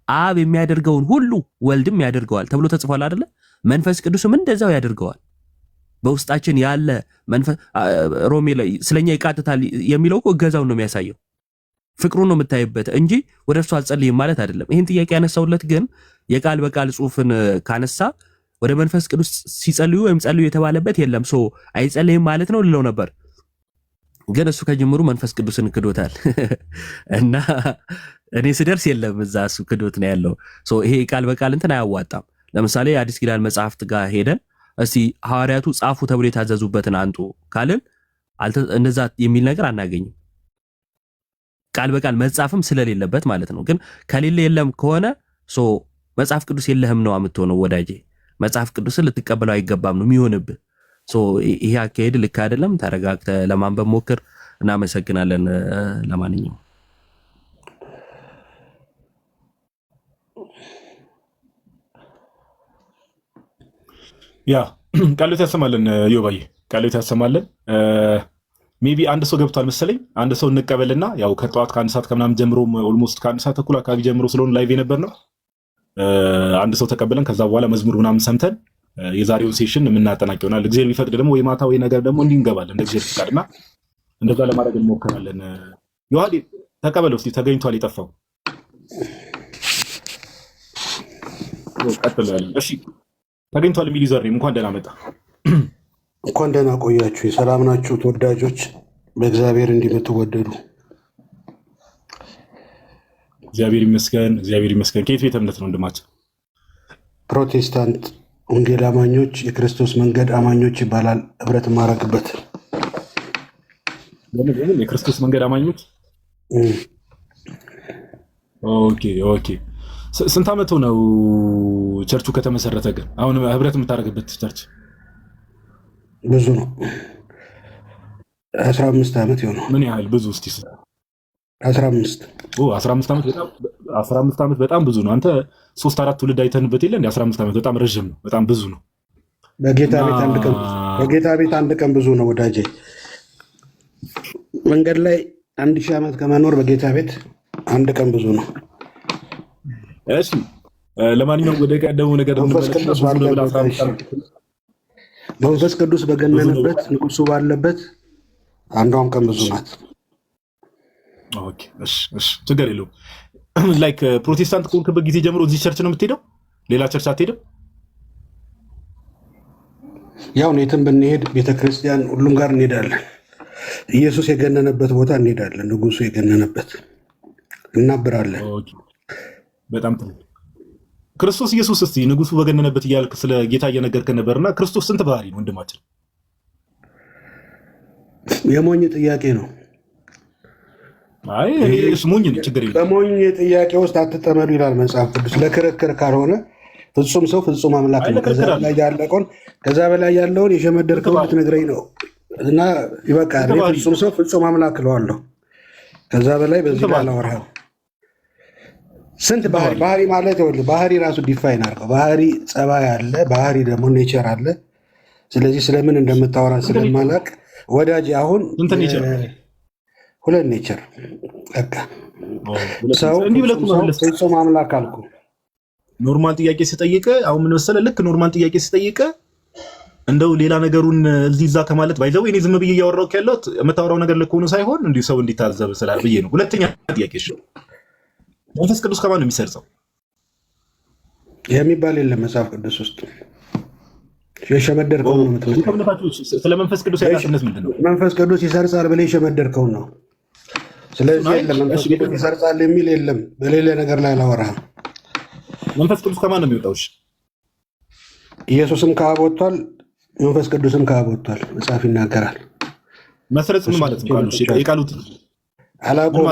አብ የሚያደርገውን ሁሉ ወልድም ያደርገዋል ተብሎ ተጽፏል አይደለ? መንፈስ ቅዱስም እንደዛው ያደርገዋል። በውስጣችን ያለ መንፈስ ሮሜ ላይ ስለኛ ይቃተታል የሚለው እኮ እገዛውን ነው የሚያሳየው። ፍቅሩን ነው የምታይበት እንጂ ወደ እርሱ አልጸልይም ማለት አይደለም። ይህን ጥያቄ ያነሳውለት ግን የቃል በቃል ጽሑፍን ካነሳ ወደ መንፈስ ቅዱስ ሲጸልዩ ወይም ጸልዩ የተባለበት የለም ሶ አይጸልይም ማለት ነው ልለው ነበር። ግን እሱ ከጅምሩ መንፈስ ቅዱስን ክዶታል እና እኔ ስደርስ የለም እዛ እሱ ክዶት ነው ያለው። ሶ ይሄ ቃል በቃል እንትን አያዋጣም። ለምሳሌ አዲስ ኪዳን መጽሐፍት ጋር ሄደን እስቲ ሐዋርያቱ ጻፉ ተብሎ የታዘዙበትን አንጡ ካልን እንደዛ የሚል ነገር አናገኝም። ቃል በቃል መጻፍም ስለሌለበት ማለት ነው። ግን ከሌለ የለም ከሆነ ሶ መጽሐፍ ቅዱስ የለህም ነው የምትሆነው ወዳጄ። መጽሐፍ ቅዱስን ልትቀበለው አይገባም ነው የሚሆንብህ። ሶ ይሄ አካሄድ ልክ አይደለም። ተረጋግተህ ለማንበብ ሞክር። እናመሰግናለን። ለማንኛውም
ያ ቃሎት ያሰማልን ዮባዬ፣ ቃሎት ያሰማልን። ሜቢ አንድ ሰው ገብቷል መሰለኝ። አንድ ሰው እንቀበልና ያው ከጠዋት ከአንድ ሰዓት ከምናምን ጀምሮ ኦልሞስት ከአንድ ሰዓት ተኩል አካባቢ ጀምሮ ስለሆነ ላይቭ የነበር ነው። አንድ ሰው ተቀበለን ከዛ በኋላ መዝሙር ምናምን ሰምተን የዛሬውን ሴሽን የምናጠናቅ ይሆናል። እግዚአብሔር ቢፈቅድ ደግሞ ወይ ማታ ወይ ነገር ደግሞ እንዲህ እንገባለን እንደ እግዚአብሔር ፍቃድና እንደዛ ለማድረግ እንሞክራለን። ዮሐዴ ተቀበለው እስቲ። ተገኝቷል የጠፋው ቀጥላለን። እሺ ተገኝቷል የሚል ይዘር እንኳን ደህና መጣ።
እንኳን ደህና ቆያችሁ። ሰላም ናችሁ ተወዳጆች? በእግዚአብሔር እንዲምትወደዱ
እግዚአብሔር ይመስገን፣ እግዚአብሔር ይመስገን። ከየት ቤተ እምነት ነው ወንድማችን?
ፕሮቴስታንት ወንጌል አማኞች የክርስቶስ መንገድ አማኞች ይባላል። ህብረት ማረግበት
ለምን የክርስቶስ መንገድ አማኞች? ኦኬ ኦኬ። ስንት ዓመት ነው ቸርቹ ከተመሰረተ? ግን አሁን ህብረት የምታደርግበት ቸርች
ብዙ ነው። 15 ዓመት ይሆናል።
ምን ያህል ብዙ? እስቲ
15
ዓመት በጣም ብዙ ነው። አንተ 3-4 ትውልድ አይተንበት የለ እንደ 15 ዓመት በጣም ረዥም ነው፣ በጣም ብዙ ነው።
በጌታ ቤት አንድ ቀን ብዙ ነው ወዳጄ። መንገድ ላይ 1000 ዓመት ከመኖር በጌታ ቤት አንድ ቀን ብዙ ነው።
እሺ ለማንኛውም ወደ ቀደመው ነገር
መንፈስ ቅዱስ በገነነበት ንጉሱ ባለበት አንዷም ቀን ብዙ ናት።
ኦኬ እሺ እሺ፣ ችግር የለውም። ላይክ ፕሮቴስታንት ከሆንክበት ጊዜ ጀምሮ እዚህ ቸርች ነው የምትሄደው? ሌላ ቸርች አትሄድም?
ያው የትም ብንሄድ ቤተክርስቲያን ሁሉም ጋር እንሄዳለን። ኢየሱስ የገነነበት ቦታ እንሄዳለን። ንጉሱ የገነነበት እናብራለን።
በጣም ጥሩ። ክርስቶስ ኢየሱስ እስቲ ንጉሱ በገነነበት እያልክ ስለ ጌታ እየነገርከን ነበርና ክርስቶስ ስንት ባህሪ ነው ወንድማችን?
የሞኝ ጥያቄ ነው።
አይ እሱ ሞኝ ነው፣ ችግር የለም።
በሞኝ ጥያቄ ውስጥ አትጠመዱ ይላል መጽሐፍ ቅዱስ። ለክርክር ካልሆነ ፍጹም ሰው ፍጹም አምላክ ነው። ከዛ በላይ ያለውን የሸመደርከው ልትነግረኝ ነው እና ይበቃል። ፍጹም ሰው ፍጹም አምላክ እለዋለሁ። ከዛ በላይ በዚህ ጋር አላወራህም። ስንት ባህሪ ማለት ይኸውልህ፣ ባህሪ ራሱ ዲፋይን አድርገው። ባህሪ ጸባይ አለ፣ ባህሪ ደግሞ ኔቸር አለ። ስለዚህ ስለምን እንደምታወራ ስለማላቅ ወዳጅ፣ አሁን ሁለት ኔቸር በቃ ሰው ፍጹም አምላክ አልኩ።
ኖርማል ጥያቄ ስጠይቀ አሁን ምን መሰለህ፣ ልክ ኖርማል ጥያቄ ስጠይቀ እንደው ሌላ ነገሩን እዚህ እዛ ከማለት ባይዘው እኔ ዝም ብዬ እያወራሁ ያለሁት የምታወራው ነገር ልክ ሆኖ ሳይሆን እንዲሁ ሰው እንዲታዘብ ስላል ብዬ ነው። ሁለተኛ ጥያቄ እሺ፣ መንፈስ ቅዱስ ከማን ነው የሚሰርጸው
የሚባል የለም መጽሐፍ ቅዱስ ውስጥ። የሸመደርከው ነው የምትመስለው።
ስለ መንፈስ ቅዱስ ያላችነት ምንድን ነው?
መንፈስ ቅዱስ ይሰርጻል ብለህ የሸመደርከው ነው። ስለዚህ የለም መንፈስ ቅዱስ ይሰርጻል የሚል የለም። በሌላ ነገር ላይ አላወራህም።
መንፈስ ቅዱስ ከማን ነው የሚወጣው?
ኢየሱስም ከአብ ወጥቷል፣ መንፈስ ቅዱስም ከአብ ወጥቷል መጽሐፍ ይናገራል።
መስረጽ ምን ማለት ነው? የቃሉት
አላውቀውም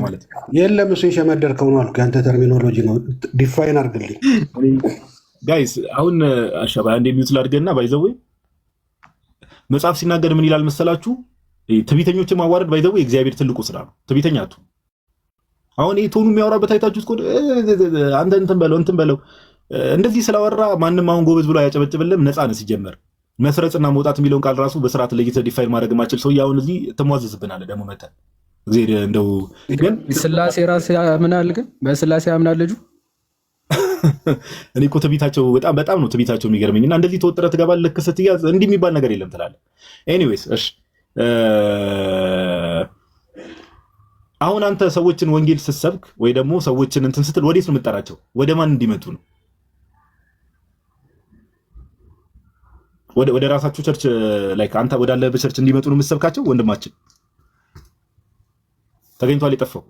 ማለት የለም። እሱ የሸመደርከው ነው አልኩህ። ያንተ ተርሚኖሎጂ ነው። ዲፋይን አድርግልኝ
ጋይስ። አሁን አሻባ አንድ የሚዩት ላድርገና ባይዘው መጽሐፍ ሲናገር ምን ይላል መሰላችሁ? ትዕቢተኞችን ማዋረድ ባይዘው የእግዚአብሔር ትልቁ ስራ ነው። ትዕቢተኛቱ አሁን ይሄ ቶኑ የሚያወራበት አይታችሁት እኮ አንተ እንትን በለው እንደዚህ ስላወራ ማንም አሁን ጎበዝ ብሎ አያጨበጭብልም። ነፃ ነህ ሲጀመር። መስረጽና መውጣት የሚለውን ቃል ራሱ በስርዓት ለይተህ ዲፋይን ማድረግ ማችል ሰው አሁን እዚህ ተሟዘዝብናለህ ደግሞ መተህ እግዚአብሔር እንደው ግን
ስላሴ ራስ ያምናል። ግን በስላሴ ያምናል ልጁ።
እኔ እኮ ትዕቢታቸው በጣም ነው ትዕቢታቸው የሚገርመኝ። እና እንደዚህ ተወጥረህ ትገባለህ፣ ልክ ስትያዝ እንዲህ የሚባል ነገር የለም ትላለህ። ኤኒዌይስ እሺ፣ አሁን አንተ ሰዎችን ወንጌል ስትሰብክ ወይ ደግሞ ሰዎችን እንትን ስትል ወዴት ነው የምትጠራቸው? ወደ ማን እንዲመጡ ነው? ወደ ራሳችሁ ቸርች ላይ አንተ ወዳለበት ቸርች እንዲመጡ ነው የምትሰብካቸው? ወንድማችን ተገኝቷል የጠፋው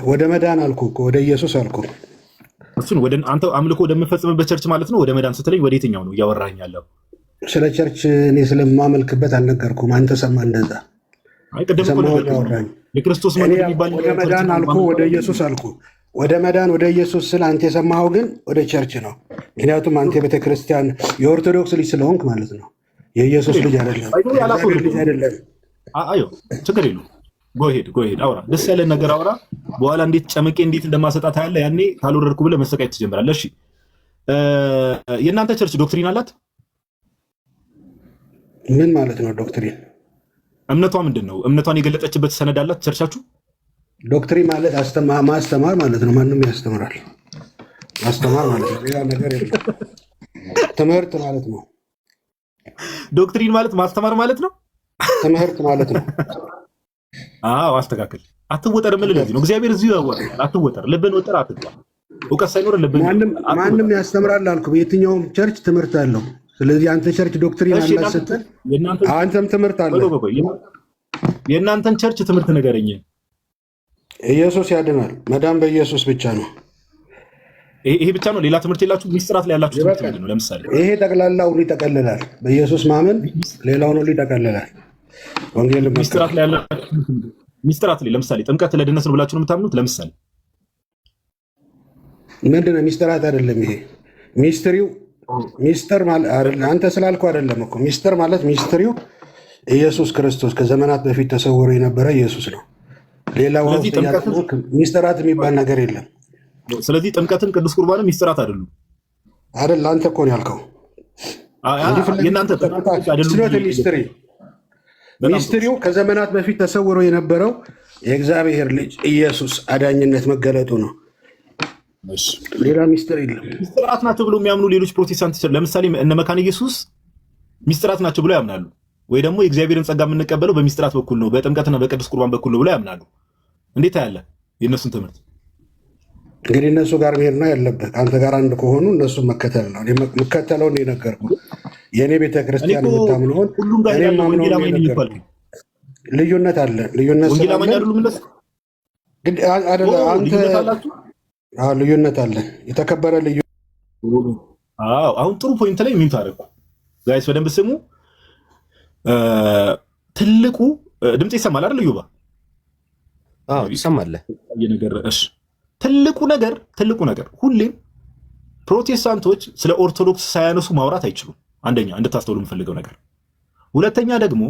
ወደ መዳን አልኩ እኮ ወደ ኢየሱስ አልኩ።
እሱን ወደ አንተ አምልኮ ወደምፈጽምበት ቸርች ማለት ነው። ወደ መዳን ስትለኝ ወደ የትኛው ነው እያወራኸኝ ያለው?
ስለ ቸርች እኔ ስለማመልክበት አልነገርኩም። አንተ ሰማ እንደዛ።
አይ ቅድም እኮ ነገርኩህ። የክርስቶስ መንገድ የሚባል
ወደ መዳን አልኩ፣ ወደ ኢየሱስ አልኩ። ወደ መዳን ወደ ኢየሱስ ስለ አንተ የሰማኸው ግን ወደ ቸርች ነው። ምክንያቱም አንተ ቤተክርስቲያን የኦርቶዶክስ ልጅ ስለሆንክ ማለት ነው። የኢየሱስ ልጅ አይደለም።
አዮ ችግር የለውም። ጎሄድ አውራ፣ ደስ ያለን ነገር አውራ። በኋላ እንዴት ጨምቄ እንዴት እንደማሰጣት ያለ ያኔ ካልወረድኩ ብለህ መሰቃየት ትጀምራለህ። እሺ የእናንተ ቸርች ዶክትሪን አላት?
ምን ማለት ነው ዶክትሪን?
እምነቷ ምንድን ነው? እምነቷን የገለጠችበት ሰነድ አላት ቸርቻችሁ?
ዶክትሪን ማለት ማስተማር ማለት ነው። ማንም ያስተምራል። ማስተማር ማለት ነው፣ ሌላ ነገር የለም። ትምህርት ማለት ነው።
ዶክትሪን ማለት ማስተማር ማለት ነው።
ትምህርት ማለት ነው።
አዎ አስተካክል። አትወጠር። ምን ለዚህ ነው እግዚአብሔር እዚሁ ያወጣል። አትወጠር፣ ልብን ወጠር፣ አትጥላ። እውቀት ሳይኖር ልብን
ማንም ያስተምራል አልኩ። በየትኛውም ቸርች ትምህርት አለው። ስለዚህ አንተ ቸርች ዶክትሪን አላት ስትል አንተም ትምህርት አለ።
የእናንተን ቸርች ትምህርት ንገረኝ።
ኢየሱስ ያድናል። መዳን በኢየሱስ ብቻ ነው።
ይሄ ብቻ ነው? ሌላ ትምህርት የላችሁ? ሚስጥራት ላይ ያላችሁ ትምህርት ምንድን ነው? ለምሳሌ
ይሄ ጠቅላላው ይጠቀልላል። በኢየሱስ ማመን ሌላውን ሁሉ ይጠቀልላል። ወንጌል
ሚስጥራት ላይ ያላችሁ ሚስጥራት ላይ ለምሳሌ ጥምቀት ለድነት ነው ብላችሁ ነው የምታምኑት? ለምሳሌ
ምንድነው? ሚስጥራት አይደለም ይሄ ሚስጥሪው ሚስጥር ማለት አንተ ስላልከው አይደለም እኮ። ሚስጥር ማለት ሚስጥሪው ኢየሱስ ክርስቶስ ከዘመናት በፊት ተሰውሮ የነበረ ኢየሱስ ነው። ሌላው ሚስጥራት የሚባል ነገር የለም።
ስለዚህ ጥምቀትን ቅዱስ ቁርባንም ሚስጥራት አይደሉም
አይደል? አንተ እኮ ነው ያልከው።
የእናንተ
ሚስጥሪው ከዘመናት በፊት ተሰውሮ የነበረው የእግዚአብሔር ልጅ ኢየሱስ አዳኝነት መገለጡ ነው። ሌላ ሚስጥር የለም።
ሚስጥራት ናቸው ብሎ የሚያምኑ ሌሎች ፕሮቴስታንት ለምሳሌ እነ መካነ ኢየሱስ ሚስጥራት ናቸው ብሎ ያምናሉ። ወይ ደግሞ የእግዚአብሔርን ጸጋ የምንቀበለው በሚስጥራት በኩል ነው፣ በጥምቀትና በቅዱስ ቁርባን በኩል ነው ብሎ ያምናሉ። እንዴት ያለ የእነሱን ትምህርት
እንግዲህ እነሱ ጋር መሄድ ነው ያለበት። ከአንተ ጋር አንድ ከሆኑ እነሱ መከተል ነው። የምከተለውን የነገርኩህ የእኔ ቤተክርስቲያን የምታምነውን ልዩነት አለ። ልዩነት ልዩነት አለ። የተከበረ ልዩ
አሁን ጥሩ ፖይንት ላይ ምን ታደርጉ ጋይስ፣ በደንብ ስሙ። ትልቁ ድምጽ ይሰማል አይደል? ዩባ
ይሰማል።
ትልቁ ነገር ሁሌም ፕሮቴስታንቶች ስለ ኦርቶዶክስ ሳያነሱ ማውራት አይችሉም። አንደኛ እንድታስተውሉ የምፈልገው ነገር፣ ሁለተኛ ደግሞ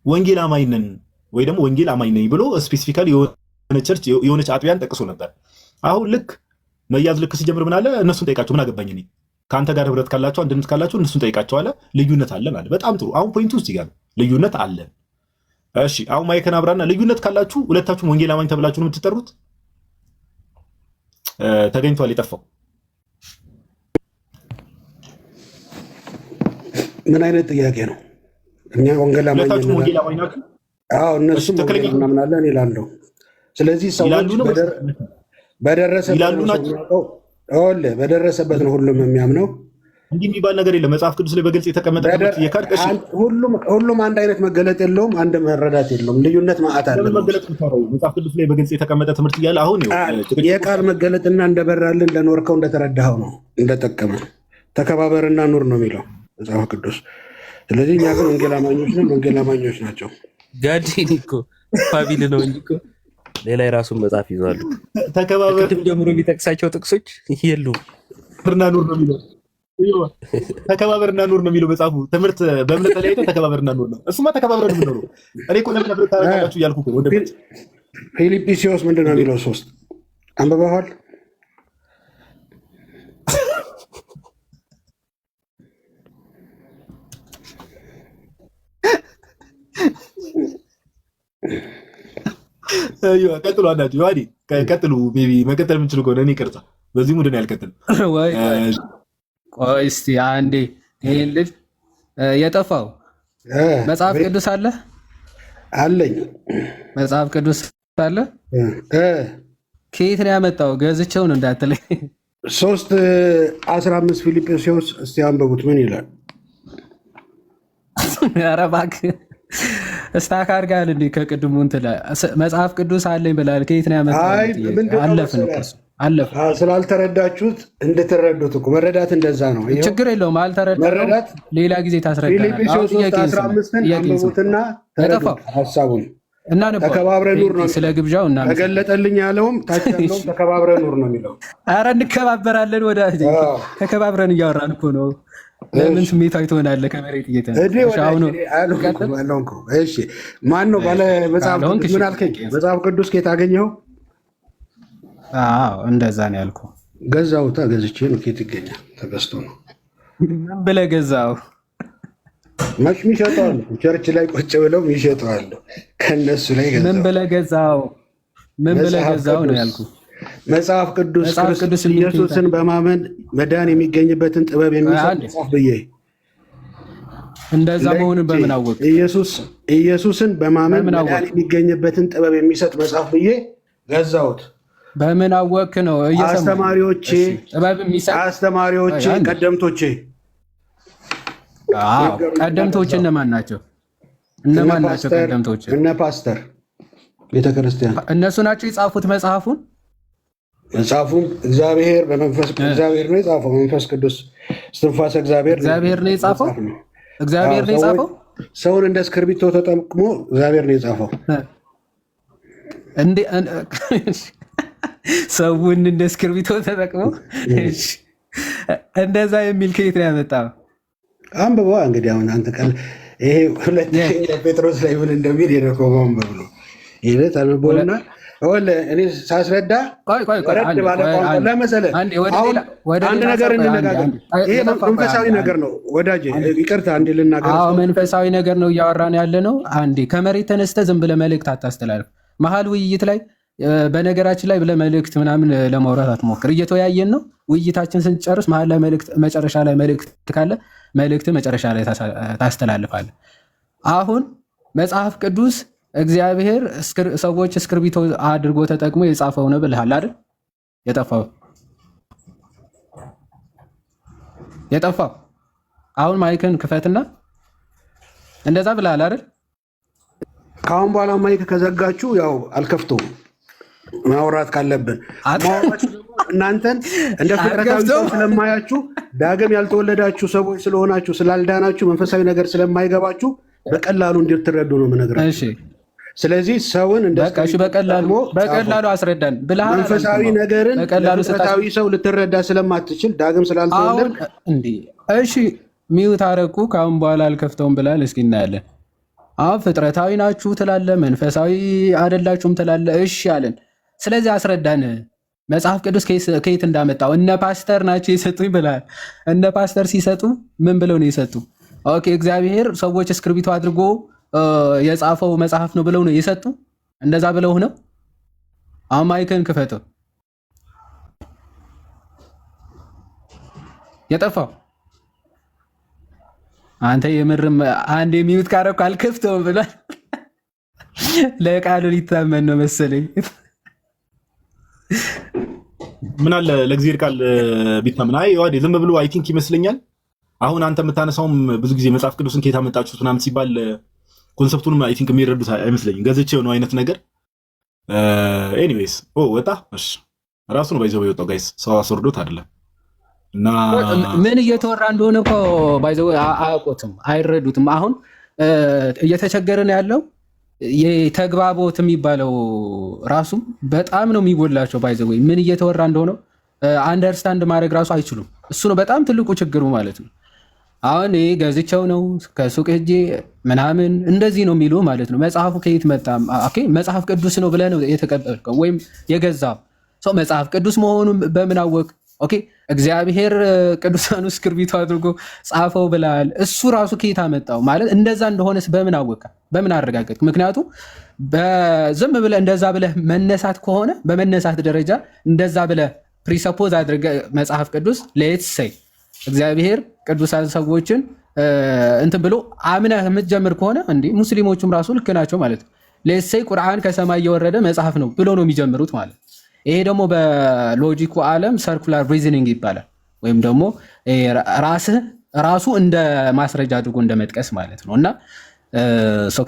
ወንጌል አማኝ ነን ወይ ደግሞ ወንጌል አማኝ ነኝ ብሎ ስፔሲፊካሊ የሆነ ቸርች የሆነች አጥቢያን ጠቅሶ ነበር። አሁን ልክ መያዝ ልክ ሲጀምር ምን አለ? እነሱን ጠይቃቸው፣ ምን አገባኝ እኔ ከአንተ ጋር ህብረት ካላቸው አንድነት ካላቸው እነሱን ጠይቃቸው አለ። ልዩነት አለን አለ። በጣም ጥሩ። አሁን ፖይንቱ ውስጥ ይጋር ልዩነት አለን። እሺ አሁን ማይከን አብራና ልዩነት ካላችሁ ሁለታችሁም ወንጌል አማኝ ተብላችሁ ነው የምትጠሩት። ተገኝቷል የጠፋው
ምን አይነት ጥያቄ ነው? እኛ ወንጌል አማኝ ናቸው። አዎ እነሱ ምናምን አለ እኔ እላለሁ። ስለዚህ ሰዎች በደረሰበት ነው ሁሉም የሚያምነው።
እንዲህ የሚባል ነገር የለም። መጽሐፍ ቅዱስ ላይ በግልጽ የተቀመጠ
ሁሉም አንድ አይነት መገለጥ የለውም፣ አንድ መረዳት የለውም። ልዩነት ማዕት አለ።
መጽሐፍ ቅዱስ ላይ በግልጽ የተቀመጠ ትምህርት እያለ አሁን
የቃል መገለጥና እንደበራልን እንደኖርከው እንደተረዳኸው ነው እንደጠቀመ ተከባበርና ኑር ነው የሚለው መጽሐፍ ቅዱስ። ስለዚህ እኛ ግን ወንጌል አማኞች ነን፣ ወንጌል አማኞች ናቸው።
ጋዲን እኮ ፋቢል ነው እንጂ እኮ ሌላ የራሱን መጽሐፍ ይዟሉ።
ተከባበርና
ጀምሮ የሚጠቅሳቸው ጥቅሶች የሉም።
ኑር ነው የሚለው ተከባበርና ኑር ነው የሚለው መጽሐፉ። ትምህርት በእምነት ተለያይቶ ተከባበርና ኑር ነው። እሱማ ተከባብረን ምን ነው? እኔ እኮ ለምን ነበር ታረጋጋችሁ እያልኩ እኮ ወደ
ፊልጵስዩስ ምንድን ነው የሚለው? 3 አንብበዋል?
ቀጥሉ አንዳችሁ ዮሐኒ ቀጥሉ። ሜይ ቢ መቀጠል የምንችል ከሆነ እኔ ቅርጻ በዚህ ሙድን ያልቀጥል።
ቆይ እስቲ አንዴ ይሄን ልጅ የጠፋው መጽሐፍ ቅዱስ አለ
አለኝ።
መጽሐፍ ቅዱስ አለ ከየት ነው ያመጣው? ገዝቼው ነው እንዳትለኝ።
3:15 ፊልጵስዩስ እስቲ አንብቡት። ምን ይላል?
ኧረ እባክህ እስታክ አድርጋል እንዴ? ከቅድሙ እንትን መጽሐፍ ቅዱስ አለኝ ብላል። ከየት ነው ያመጣው? አለፍ
ስላልተረዳችሁት እንድትረዱት እኮ መረዳት እንደዛ ነው።
ችግር የለውም። አልተረዳም፣ ሌላ ጊዜ ታስረዳናል።
አንብቡትና ሀሳቡን
እና
ተከባብረ ኑር ነው
ስለ ግብዣው እና
ተገለጠልኝ ያለውም ታች ያለውም ተከባብረ ኑር ነው የሚለው።
ኧረ እንከባበራለን። ወደ ተከባብረን እያወራን እኮ ነው። ለምን ስሜታዊ ትሆናለህ? ከመሬት ማን ነው ባለ መጽሐፍ ቅዱስ? ምን አልከኝ? መጽሐፍ ቅዱስ ከየት አገኘኸው? እንደዛ ነው ያልኩህ።
ገዛሁታ። ገዝቼ ነው። ከየት ይገኛል? ተገዝቶ ነው።
ምን ብለህ ገዛኸው?
መች ይሸጠዋል። ቸርች ላይ ቁጭ ብለው ይሸጠዋል። ከነሱ ላይ ገዛሁ።
ምን ብለህ ገዛኸው? ምን ብለህ ገዛኸው ነው ያልኩህ።
መጽሐፍ ቅዱስ ኢየሱስን በማመን መዳን የሚገኝበትን ጥበብ የሚሰጥ መጽሐፍ ብዬ
እንደዛ መሆኑን በምን አወቅ?
ኢየሱስን በማመን መዳን የሚገኝበትን ጥበብ የሚሰጥ መጽሐፍ ብዬ ገዛሁት።
በምን አወቅ ነው?
አስተማሪዎቼ ቀደምቶቼ።
ቀደምቶች እነማን ናቸው? እነማን ናቸው ቀደምቶች?
እነ ፓስተር ቤተክርስቲያን እነሱ
ናቸው የጻፉት መጽሐፉን።
መጽሐፉም እግዚአብሔር ነው የጻፈው። መንፈስ ቅዱስ እስትንፋሰ እግዚአብሔር
ነው የጻፈው። እግዚአብሔር ነው የጻፈው።
ሰውን እንደ እስክርቢቶ ተጠቅሞ እግዚአብሔር ነው የጻፈው።
ሰውን እንደ እስክርቢቶ ተጠቅሞ እንደዛ የሚል ከየት ነው ያመጣው?
አንብበዋ እንግዲህ። አሁን አንተ ቃል ይሄ ሁለተኛ ጴጥሮስ ላይ ምን እንደሚል የደኮመው አንብብ ነው። ይሄ ታነበውና እኔ ሳስረዳ ረድ ባለ ቋንቋ ለመሰለህ አንድ ነገር እንነጋገር። ይሄ መንፈሳዊ ነገር ነው ወዳጄ፣ ይቅርታ አንዴ ልናገር።
መንፈሳዊ ነገር ነው እያወራን ያለ ነው። አንዴ ከመሬት ተነስተህ ዝም ብለህ መልእክት አታስተላልፍ። መሀል ውይይት ላይ በነገራችን ላይ ብለህ መልእክት ምናምን ለማውራት አትሞክር። እየተወያየን ነው። ውይይታችን ስንጨርስ መሀል ላይ መልእክት፣ መጨረሻ ላይ መልእክት ካለ መልእክት መጨረሻ ላይ ታስተላልፋለህ። አሁን መጽሐፍ ቅዱስ እግዚአብሔር ሰዎች እስክርቢቶ አድርጎ ተጠቅሞ የጻፈው ነው ብልሃል አይደል? የጠፋው አሁን ማይክን ክፈትና እንደዛ ብልሃል አይደል?
ከአሁን በኋላ ማይክ ከዘጋችሁ ያው አልከፍተውም። ማውራት ካለብን እናንተን እንደ ፍጥረታዊ ሰው ስለማያችሁ ዳግም ያልተወለዳችሁ ሰዎች ስለሆናችሁ ስላልዳናችሁ መንፈሳዊ ነገር ስለማይገባችሁ በቀላሉ እንድትረዱ ነው የምነግራችሁ። ስለዚህ ሰውን
በቀላሉ አስረዳን ብለሃል።
መንፈሳዊ ነገርን ፍጥረታዊ ሰው ልትረዳ ስለማትችል ዳግም ስላልተወለድ
እሺ ሚውት አደረኩ። ከአሁን በኋላ አልከፍተውም ብላል። እስኪ እናያለን። አሁን ፍጥረታዊ ናችሁ ትላለ፣ መንፈሳዊ አይደላችሁም ትላለ። እሺ አለን። ስለዚህ አስረዳን መጽሐፍ ቅዱስ ከየት እንዳመጣው። እነ ፓስተር ናቸው የሰጡኝ ብለሃል። እነ ፓስተር ሲሰጡ ምን ብለው ነው የሰጡ? ኦኬ እግዚአብሔር ሰዎች እስክርቢቶ አድርጎ የጻፈው መጽሐፍ ነው ብለው ነው የሰጡ? እንደዛ ብለው ነው? አሁን ማይክን ክፈተው። የጠፋው አንተ የምርም አንድ የሚዩት ካረኩ አልከፍተውም ብሏል። ለቃሉ ሊታመን ነው መሰለኝ።
ምን አለ ለእግዚአብሔር ቃል ቢታመን። አይ ዋዴ ዝም ብሎ አይ ቲንክ ይመስለኛል። አሁን አንተ የምታነሳውም ብዙ ጊዜ መጽሐፍ ቅዱስን ከየት አመጣችሁት ምናምን ሲባል ኮንሰፕቱንም አይ ቲንክ የሚረዱት አይመስለኝም። ገዝቼ ነው አይነት ነገር። ኤኒዌይስ ወጣ። እሺ ራሱ ነው ባይዘው የወጣው ጋይስ፣ ሰው አስወርዶት አይደለም። እና
ምን እየተወራ እንደሆነ እኮ ባይዘው አያውቁትም፣ አይረዱትም። አሁን እየተቸገረን ያለው የተግባቦት የሚባለው ራሱ በጣም ነው የሚጎላቸው። ባይዘው ምን እየተወራ እንደሆነ አንደርስታንድ ማድረግ ራሱ አይችሉም። እሱ ነው በጣም ትልቁ ችግሩ ማለት ነው። አሁን ገዝቼው ነው ከሱቅ ሄጄ ምናምን እንደዚህ ነው የሚሉ ማለት ነው። መጽሐፉ ከየት መጣ? ኦኬ መጽሐፍ ቅዱስ ነው ብለህ ነው የተቀበልከው ወይም የገዛው ሰው መጽሐፍ ቅዱስ መሆኑን በምን አወቅ? ኦኬ እግዚአብሔር ቅዱሳኑ እስክርቢቶ አድርጎ ጻፈው ብለሃል። እሱ ራሱ ከየት አመጣው ማለት እንደዛ እንደሆነስ በምን አወቀ? በምን አረጋገጥ? ምክንያቱም ዝም ብለህ እንደዛ ብለህ መነሳት ከሆነ በመነሳት ደረጃ እንደዛ ብለህ ፕሪሰፖዝ አድርገህ መጽሐፍ ቅዱስ ሌትስ ሴይ እግዚአብሔር ቅዱሳን ሰዎችን እንትን ብሎ አምነህ የምትጀምር ከሆነ እንዴ ሙስሊሞቹም ራሱ ልክ ናቸው ማለት ነው። ሌትስ ሴይ ቁርአን ከሰማይ የወረደ መጽሐፍ ነው ብሎ ነው የሚጀምሩት ማለት ነው። ይሄ ደግሞ በሎጂኩ ዓለም ሰርኩላር ሪዝኒንግ ይባላል። ወይም ደግሞ ራሱ እንደ ማስረጃ አድርጎ እንደ መጥቀስ ማለት ነው። እና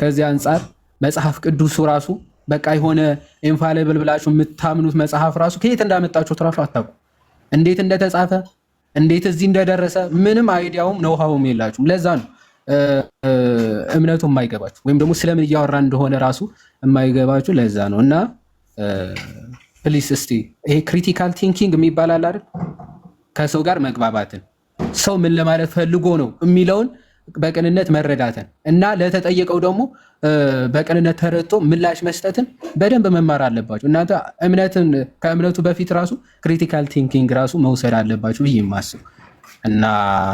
ከዚህ አንጻር መጽሐፍ ቅዱሱ ራሱ በቃ የሆነ ኢንፋሊብል ብላችሁ የምታምኑት መጽሐፍ ራሱ ከየት እንዳመጣችሁት ራሱ አታውቁም። እንዴት እንደተጻፈ እንዴት እዚህ እንደደረሰ ምንም አይዲያውም ነውሃውም የላችሁም። ለዛ ነው እምነቱ የማይገባችሁ ወይም ደግሞ ስለምን እያወራ እንደሆነ ራሱ የማይገባችሁ ለዛ ነው። እና ፕሊስ እስቲ ይሄ ክሪቲካል ቲንኪንግ የሚባል አለ አይደል? ከሰው ጋር መግባባትን ሰው ምን ለማለት ፈልጎ ነው የሚለውን በቅንነት መረዳትን እና ለተጠየቀው ደግሞ በቅንነት ተረድቶ ምላሽ መስጠትን በደንብ መማር አለባችሁ። እናንተ ከእምነቱ በፊት ራሱ ክሪቲካል ቲንኪንግ ራሱ መውሰድ አለባችሁ ብዬ የማስብ እና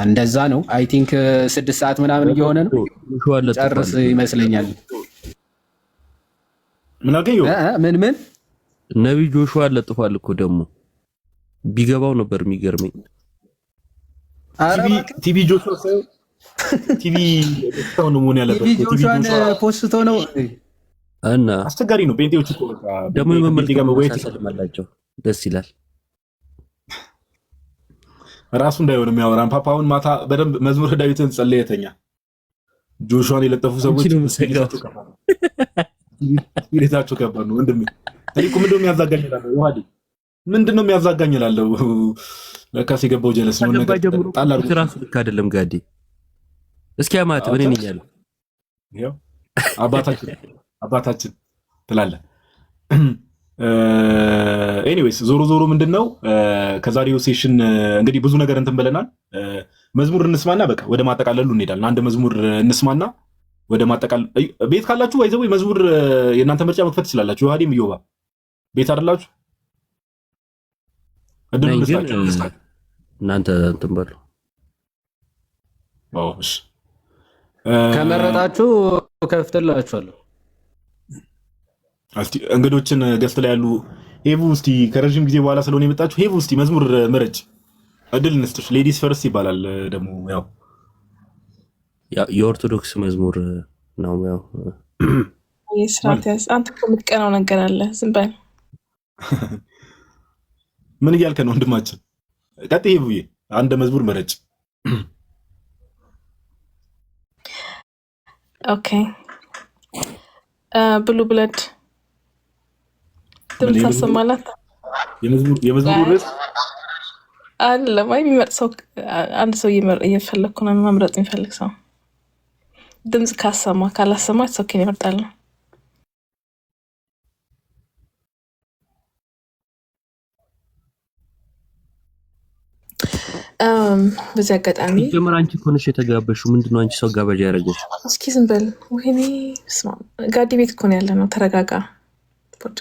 እንደዛ ነው። አይ ቲንክ 6 ሰዓት ምናምን እየሆነ ነው፣ ጨርስ ይመስለኛል።
ምን አገኘው?
ምን
ነቢይ ጆሹዋ ለጥፏል እኮ ደግሞ ቢገባው ነበር የሚገርመኝ።
ቲቪ ጆሹዋ ቲቪ ነው መሆን ያለበት።
ጆሹዋን ፖስቶ ነው
እና አስቸጋሪ ነው። ጴንጤዎች እኮ በቃ
ደግሞ የመመልከት ደስ ይላል።
ራሱ እንዳይሆን የሚያወራን ፓፓውን ማታ በደንብ መዝሙር ዳዊትን ጸለየተኛ ጆሹዋን የለጠፉ ሰዎች ስፒሪታቸው ከባድ ነው። ወንድሜ እኮ ምንድነው የሚያዛጋኝ እላለሁ። ዮሐዴ ምንድነው የሚያዛጋኝ እላለሁ። ለካስ የገባው ጀለስ ነው ነገር ጣላሩ
ራሱ ልክ አይደለም። ጋዲ እስኪ አማት ምን ይኛል?
ይሄው አባታችን ትላለህ። ኤኒዌይስ ዞሮ ምንድነው ከዛሬው ሴሽን እንግዲህ ብዙ ነገር እንትን ብለናል። መዝሙር እንስማና በቃ ወደ ማጠቃለሉ እንሄዳለን። አንድ መዝሙር እንስማና ወደ ማጠቃለሉ። ቤት ካላችሁ ወይዘው መዝሙር የእናንተ ምርጫ መክፈት ትችላላችሁ። ዮሐዴም ይዮባ ቤት አይደላችሁ? እድሉ ልስጣችሁ
እናንተ እንትን በሉ።
እሺ
ከመረጣችሁ ከፍትላችኋለሁ።
እስቲ እንግዶችን ገስት ላይ ያሉ ሄቡ እስቲ ከረጅም ጊዜ በኋላ ስለሆነ የመጣችሁ ሄቡ እስቲ መዝሙር ምረጭ። እድል እንስጥሽ። ሌዲስ ፈርስት ይባላል ደግሞ ያው
የኦርቶዶክስ መዝሙር ነው። ያው
የስራቲያስ አንተ ከምትቀናው ነገር አለ። ዝም በል።
ምን እያልከ ነው ወንድማችን? ቀጥይ ሄቡዬ፣ አንድ መዝሙር ምረጭ።
ኦኬ ብሉ ብለድ ድምፅ ታሰማላት።
የመዝሙር ርዕስ
አለ ወይ? የሚመርጥ ሰው አንድ ሰው እየፈለግኩ ነው። መምረጥ የሚፈልግ ሰው ድምፅ ካሰማ ካላሰማ ሰው ከኔ ይመርጣል። በዚህ አጋጣሚ
ጀመር አንቺ እኮ ነሽ የተጋበሽው። ምንድነው አንቺ ሰው ጋበዥ ያደረገሽ?
እስኪ ዝም በል ወይኔ ስማ፣ ጋዲ ቤት እኮ ነው ያለ ነው። ተረጋጋ ቦጫ።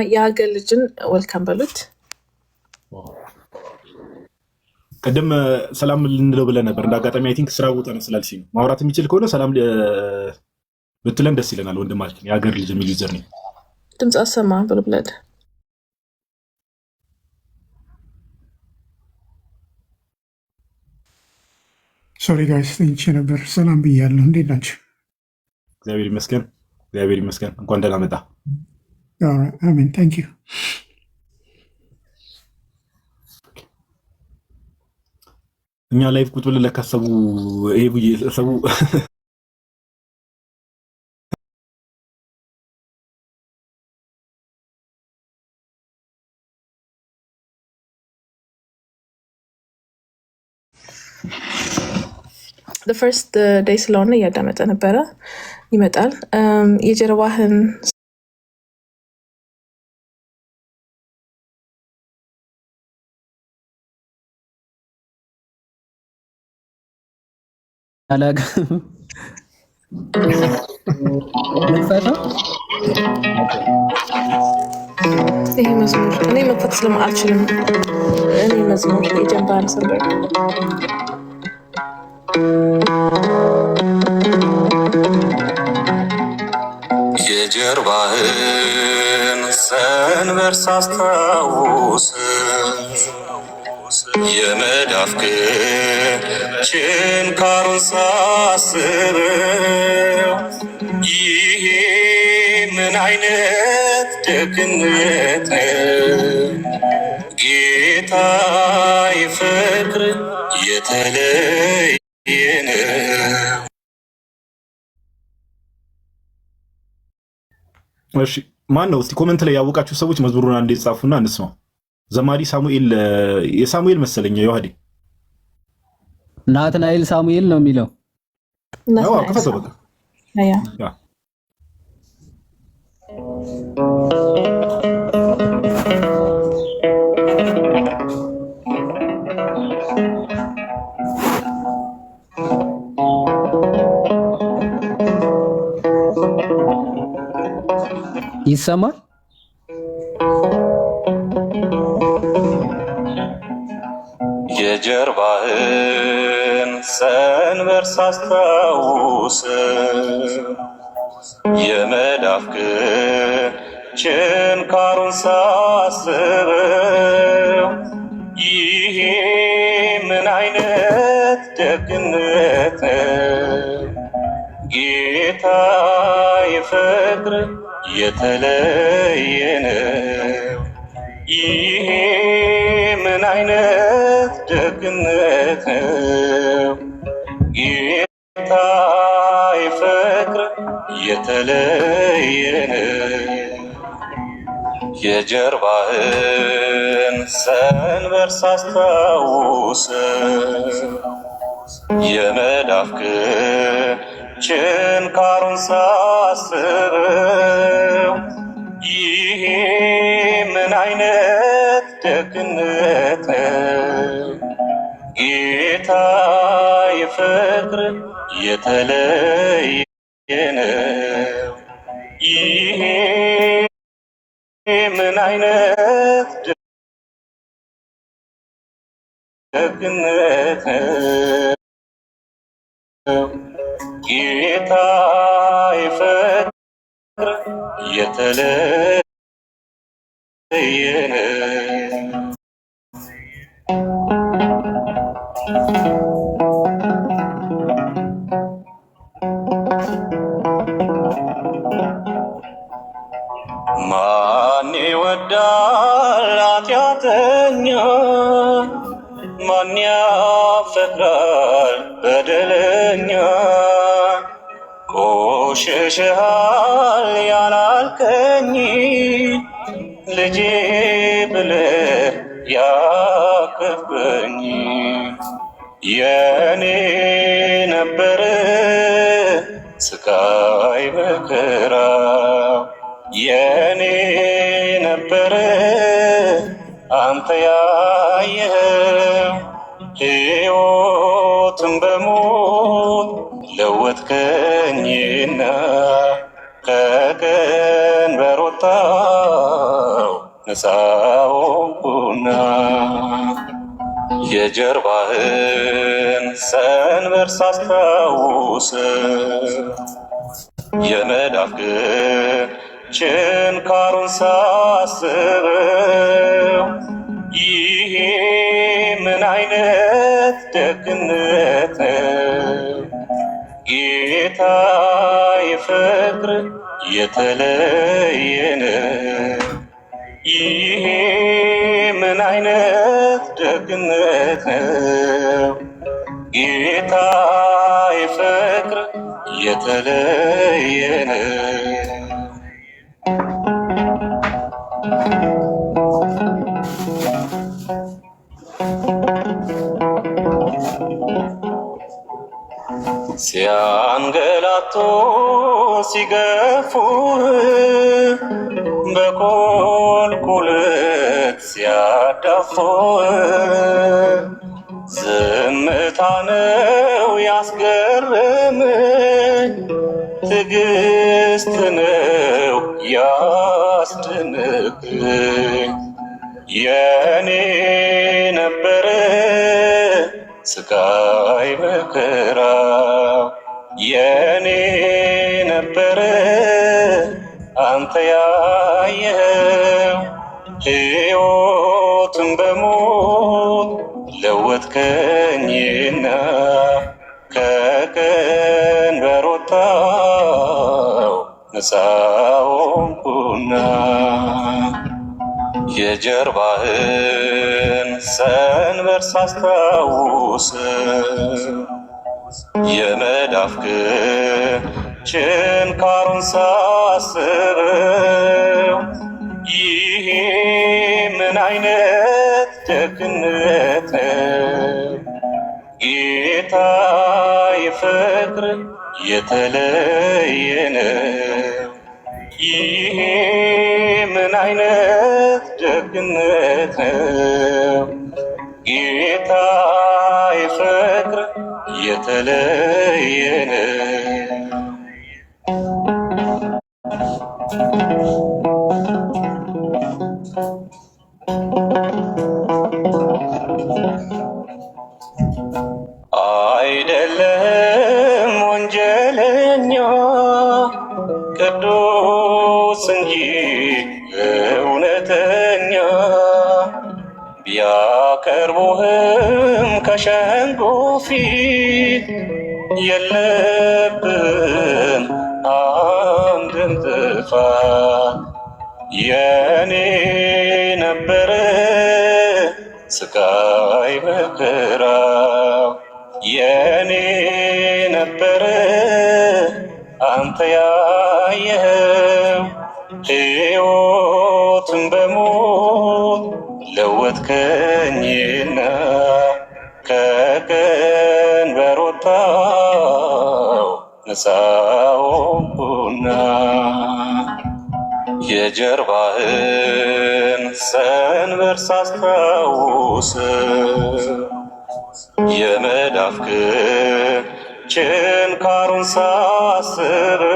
የሀገር ልጅን ወልካም በሉት።
ቅድም ሰላም ልንለው ብለን ነበር። እንደ አጋጣሚ አይ ቲንክ ስራ ቦታ ነው ስላልሽኝ ማውራት የሚችል ከሆነ ሰላም ብትለን ደስ ይለናል። ወንድማችን የሀገር ልጅ የሚል ዩዘር ነው።
ድምፅ አሰማ ብሎ ብለድ
ሶሪ ጋይስ ተኝቼ ነበር። ሰላም ብያለሁ። እንዴት ናቸው?
እግዚአብሔር ይመስገን፣ እግዚአብሔር ይመስገን። እንኳን ደህና መጣ።
አሜን ታንክ ዩ።
እኛ ላይፍ ቁጭ ብለን ለካ ሰቡ ይሄ ብዬ ሰቡ
ፈርስት ዴይ ስለሆነ እያዳመጠ ነበረ። ይመጣል የጀርባህን
አላጋ
ይሄ መዝሙር እኔ መክፈት ስለማልችልም እኔ መዝሙር የጀንባን ሰንበር
የጀርባህን ሰንበር ሳስታውስ የመዳፍህን ችንካሩን ሳስበው ይሄ ምን አይነት ደግነት ነው! ጌታ ፍቅር የተለየ ነው።
እሺ ማን ነው? እስቲ ኮሜንት ላይ ያወቃችሁ ሰዎች መዝሙሩን አንዴ ጻፉና እንስማው። ዘማሪ ሳሙኤል የሳሙኤል መሰለኝ ዮሐዴ
ናትናኤል ሳሙኤል ነው የሚለው።
አዎ ከፈተው በቃ ያ
ይሰማል።
የጀርባህን ሰንበር ሳስታውስ የመዳፍህን ችንካሩን ሳስበው ይሄ ምን አይነት ደግነት ነው! ጌታ ፍቅር የተለየ ነው። ይሄ ምን አይነት ደግነት ነው! ጌታ ፍቅር የተለየ ነው። የጀርባህን ሰንበር ሳስታውስ የመዳፍህን ችንካሩን ሳስበው ይሄ ምን አይነት ደግነት ነው! ጌታ ፍቅር የተለየ ነው። ይሄ ምን አይነት ደግነት ነው! ጌታ ፍቅር የተለየ ነው። ማን ይወዳል ኃጢአተኛ? ማን ያፈቅራል በደለኛ? ቆሽሸሃል ያላልከኝ ልጄ ብለህ ያቀፍከኝ የኔ ነበረ ስቃይ መከራ የኔ ነበረ አንተ ያየኸው ሕይወትን በሞት ለወጥከኝና ከቀንበር ወጣሁ ነፃ ሆንኩና የጀርባህን ሰንበር ሳስታውስ የመዳፍህን ችንካሩን ሳስበው ይሄ ምን አይነት ደግነት ነው ጌታ ፍቅር የተለየ ነው ይሄ ምን አይነት ደግነት ነው ጌታ ፍቅር የተለየ ነው ሲያንገላቶ ሲገፉ በቁልቁለት ሲያዳፉ ዝምታ ነው ያስገረመኝ ትዕግስት ነው ያስደነቀኝ የኔ ነበረ ስቃይ መከራ የኔ ነበረ አንተ ያየኸው ሕይወትን በሞት ለወጥከኝና ከቀንበር ወጣሁ ነፃ ሆንኩና የጀርባህን ሰንበር ሳስታውስ የመዳፍህን ችንካሩን ሳስበው ይሄ ምን አይነት ደግነት ነው ጌታ ፍቅር የተለየ ነው ይሄ ምን አይነት ደግነት ነው ጌታ ፍቅር የተለየ ነው አይደለም ወንጀለኛ ቅዱስ እንጂ እውነተኛ ቢያቀርቡህም ከሸንጎ ፊት የለብን አንድም ጥፋት የኔ ነበረ ስቃይ መከራ የኔ ነበረ አንተ ያየኸው ሕይወትን በሞት ለወጥከኝና ከቀንበር ወጣሁ ነፃ ሆንኩና የጀርባህን ሰንበር ሳስታውስ የመዳፍህን ችንካሩን ሳስበው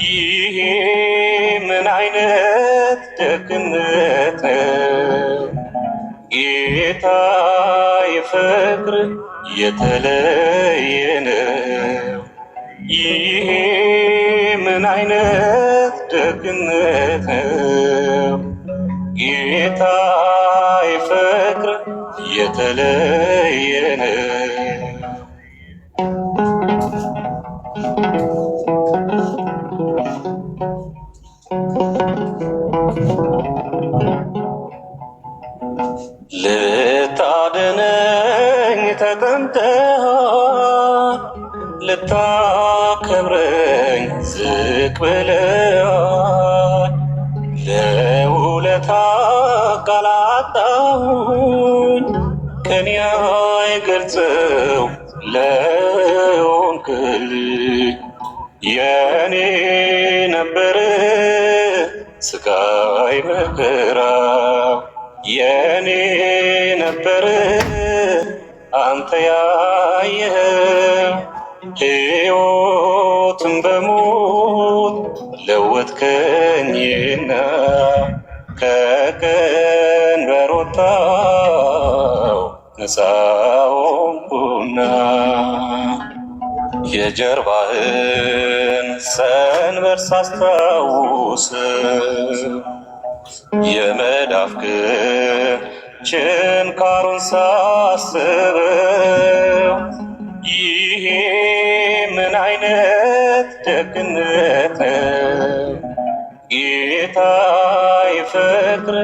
ይሄ ምን አይነት ደግነት ነው ጌታ ፍቅር የተለየ ነው ይሄ ምን አይነት ደግነት ነው ጌታ ፍቅር የተለየ ነው ልታድነኝ ተጠምተሃል ልታከብረኝ ዝቅ ብለሃል ለውለታ ቃል አጣሁኝ ከኔ አይገልጸው ለሆንክልኝ የኔ ነበር ስቃይ መከራው የኔ ነበር አንተ ያየኸው ሕይወትን በሞት ለወጥከኝና ከቀንበር ወጣሁ ነፃ ሆንኩና የጀርባህን ሰንበር ሳስታውስ የመዳፍህን ችንካሩን ሳስበው ይሄ ምን አይነት ደግነት ነው ጌታዬ ፍቅር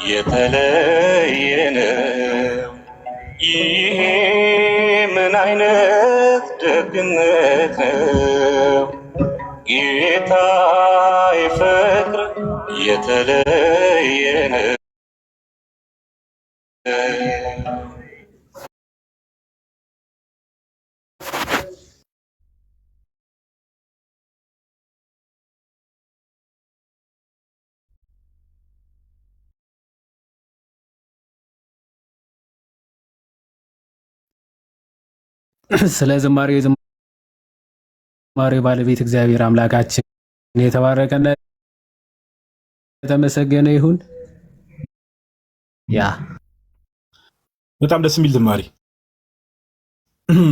የተለየ ነው ይሄ ምን አይነት ደግነት ነው ጌታዬ ፍቅር የተለየ ነው።
ስለ ዝማሬው ባለቤት እግዚአብሔር አምላካችን የተባረከና የተመሰገነ ይሁን። ያ
በጣም ደስ የሚል ዝማሬ።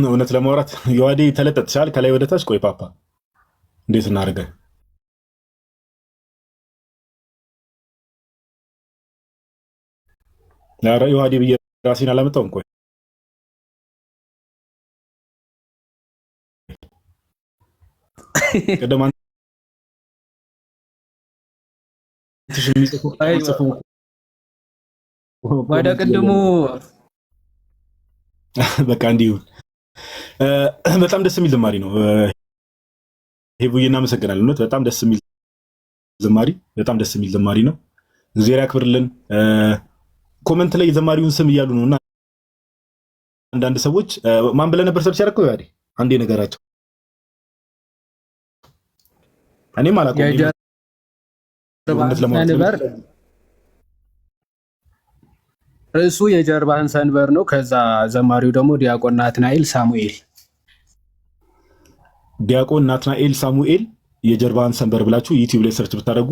እውነት ለማውራት ዮሐዴ ተለጠጥሻል ከላይ ወደ ታች። ቆይ ፓፓ እንዴት እናደርገ? ኧረ ዮሐዴ ብዬ ራሴን አላመጣውም። ቆይ ቅድም
ወደ ቅድሙ
በቃ እንዲሁ በጣም ደስ የሚል ዝማሬ ነው። ሄቡዬ እናመሰግናለን። እውነት በጣም ደስ የሚል ዝማሬ፣ በጣም ደስ የሚል ዝማሬ ነው። እግዚአብሔር ያክብርልን። ኮመንት ላይ የዘማሪውን ስም እያሉ ነውና አንዳንድ ሰዎች ማን ብለህ ነበር ሰርች ያደረገው? ያዲ አንዴ ነገራቸው። እኔም አላውቀውም።
ርዕሱ የጀርባህን ሰንበር ነው። ከዛ ዘማሪው ደግሞ ዲያቆን ናትናኤል ሳሙኤል።
ዲያቆን ናትናኤል ሳሙኤል የጀርባህን ሰንበር ብላችሁ ዩቲዩብ ላይ ሰርች ብታደርጉ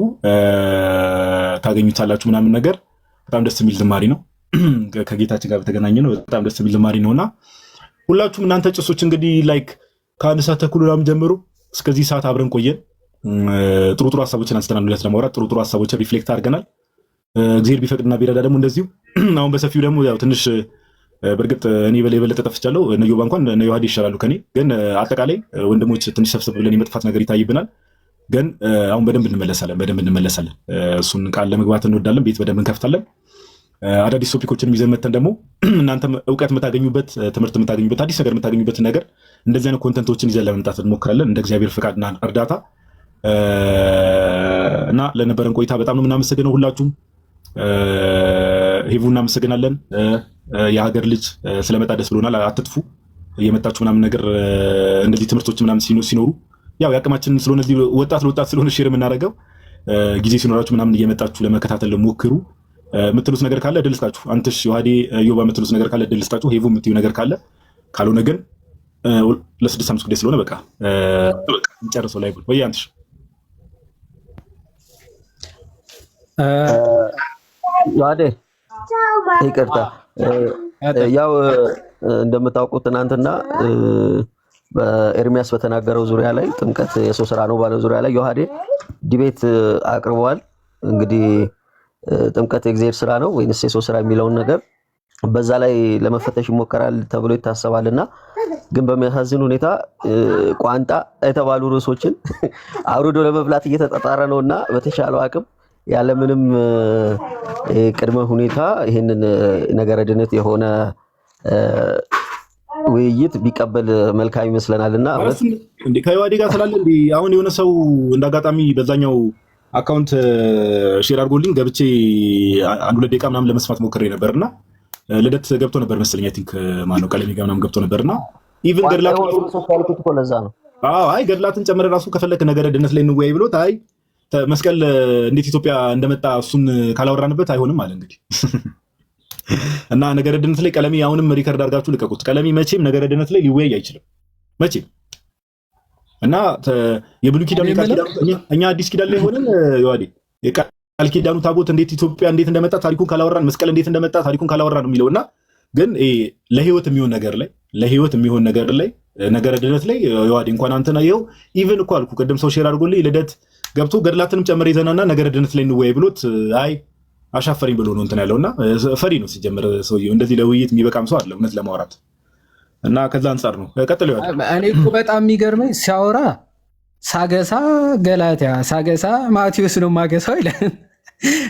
ታገኙታላችሁ ምናምን ነገር። በጣም ደስ የሚል ዝማሬ ነው። ከጌታችን ጋር በተገናኘ ነው። በጣም ደስ የሚል ዝማሬ ነውና ሁላችሁም እናንተ ጭሶች እንግዲህ ላይክ ከአንድ ሰዓት ተኩል ምናምን ጀምሮ እስከዚህ ሰዓት አብረን ቆየን። ጥሩ ጥሩ ሀሳቦችን አንስተናል። ለማውራት ጥሩ ጥሩ ሀሳቦችን ሪፍሌክት አድርገናል። እግዚአብሔር ቢፈቅድና ቢረዳ ደግሞ እንደዚሁ አሁን በሰፊው ደግሞ ያው ትንሽ በእርግጥ እኔ የበለጠ ጠፍቻለሁ። እነ ዮባ እንኳን እነ ዮሐዴ ይሻላሉ ከኔ። ግን አጠቃላይ ወንድሞች ትንሽ ሰብሰብ ብለን የመጥፋት ነገር ይታይብናል። ግን አሁን በደንብ እንመለሳለን። እሱን ቃል ለመግባት እንወዳለን። ቤት በደንብ እንከፍታለን። አዳዲስ ቶፒኮችን ይዘን መተን ደግሞ እናንተም እውቀት የምታገኙበት፣ ትምህርት የምታገኙበት፣ አዲስ ነገር የምታገኙበትን ነገር እንደዚህ አይነት ኮንተንቶችን ይዘን ለመምጣት እንሞክራለን እንደ እግዚአብሔር ፍቃድና እርዳታ እና ለነበረን ቆይታ በጣም ነው የምናመሰግነው ሁላችሁም። ሄቡ እናመሰግናለን። የሀገር ልጅ ስለመጣ ደስ ብሎናል። አትጥፉ እየመጣችሁ ምናምን ነገር እንደዚህ ትምህርቶች ምናምን ሲኖሩ ያው የአቅማችን ስለሆነ እዚህ ወጣት ለወጣት ስለሆነ ሼር የምናደርገው ጊዜ ሲኖራችሁ ምናምን እየመጣችሁ ለመከታተል ሞክሩ። የምትሉት ነገር ካለ እድል ስጣችሁ። አንተሽ ዮሐዴ ዮባ የምትሉት ነገር ካለ እድል ስጣችሁ። ሄቡ የምትዩ ነገር ካለ ካልሆነ ግን ለ6-5 ጉዳይ ስለሆነ በቃ እንጨርሰው ላይ ወይ አንተሽ
ዮሐዴ ይቅርታ። ያው እንደምታውቁት ትናንትና በኤርሚያስ በተናገረው ዙሪያ ላይ ጥምቀት የሰው ስራ ነው ባለው ዙሪያ ላይ ዮሐዴ ዲቤት አቅርበዋል። እንግዲህ ጥምቀት የእግዚአብሔር ስራ ነው ወይንስ የሰው ስራ የሚለውን ነገር በዛ ላይ ለመፈተሽ ይሞከራል ተብሎ ይታሰባልና ግን በሚያሳዝን ሁኔታ ቋንጣ የተባሉ ርዕሶችን አውርዶ ለመብላት እየተጣጣረ ነውና በተሻለው አቅም ያለምንም ቅድመ ሁኔታ ይህንን ነገረ ድነት የሆነ ውይይት ቢቀበል መልካም ይመስለናልና
ከዮሐዴ ጋር ስላለ አሁን የሆነ ሰው እንዳጋጣሚ በዛኛው አካውንት ሼር አድርጎልኝ ገብቼ 1-2 ደቂቃ ምናምን ለመስማት ሞክሬ ነበርና ልደት ገብቶ ነበር መሰለኝ። አይ ቲንክ ማነው ቀለሜ ጋር ምናምን ገብቶ ነበርና ኢቭን ገድላትን
ለዛ ነው።
አይ ገድላትን ጨምረ ራሱ ከፈለክ ነገረ ድነት ላይ እንወያይ ብሎት አይ መስቀል እንዴት ኢትዮጵያ እንደመጣ እሱን ካላወራንበት አይሆንም አለ እንግዲህ። እና ነገረ ድነት ላይ ቀለሚ አሁንም ሪከርድ አድርጋችሁ ልቀቁት። ቀለሚ መቼም ነገረ ድነት ላይ ሊወያይ አይችልም መቼም። እና የብሉይ ኪዳኑ እኛ አዲስ ኪዳን ላይ ሆነን ይዋዲ የቃል ኪዳኑ ታቦት እንዴት ኢትዮጵያ እንዴት እንደመጣ ታሪኩን ካላወራን፣ መስቀል እንዴት እንደመጣ ታሪኩን ካላወራን የሚለውና ግን ለህይወት የሚሆን ነገር ላይ ነገረ ድነት ላይ ይዋዲ እንኳን አንተና ይኸው ኢቭን እኮ አልኩ ቅድም ሰው ሼር አድርጎልኝ ልደት ገብቶ ገድላትንም ጨምረ ይዘናና ነገረ ድነት ላይ እንወያይ ብሎት አይ አሻፈሪኝ ብሎ ነው እንትን ያለውና ፈሪ ነው ሲጀምር ሰውዬው። እንደዚህ ለውይይት የሚበቃም ሰው አይደለም እውነት ለማውራት እና ከዛ አንጻር ነው ቀጥሎ ያለው።
እኔ እኮ በጣም የሚገርመኝ ሲያወራ ሳገሳ ገላትያ ሳገሳ ማቴዎስ ነው ማገሳው ይላል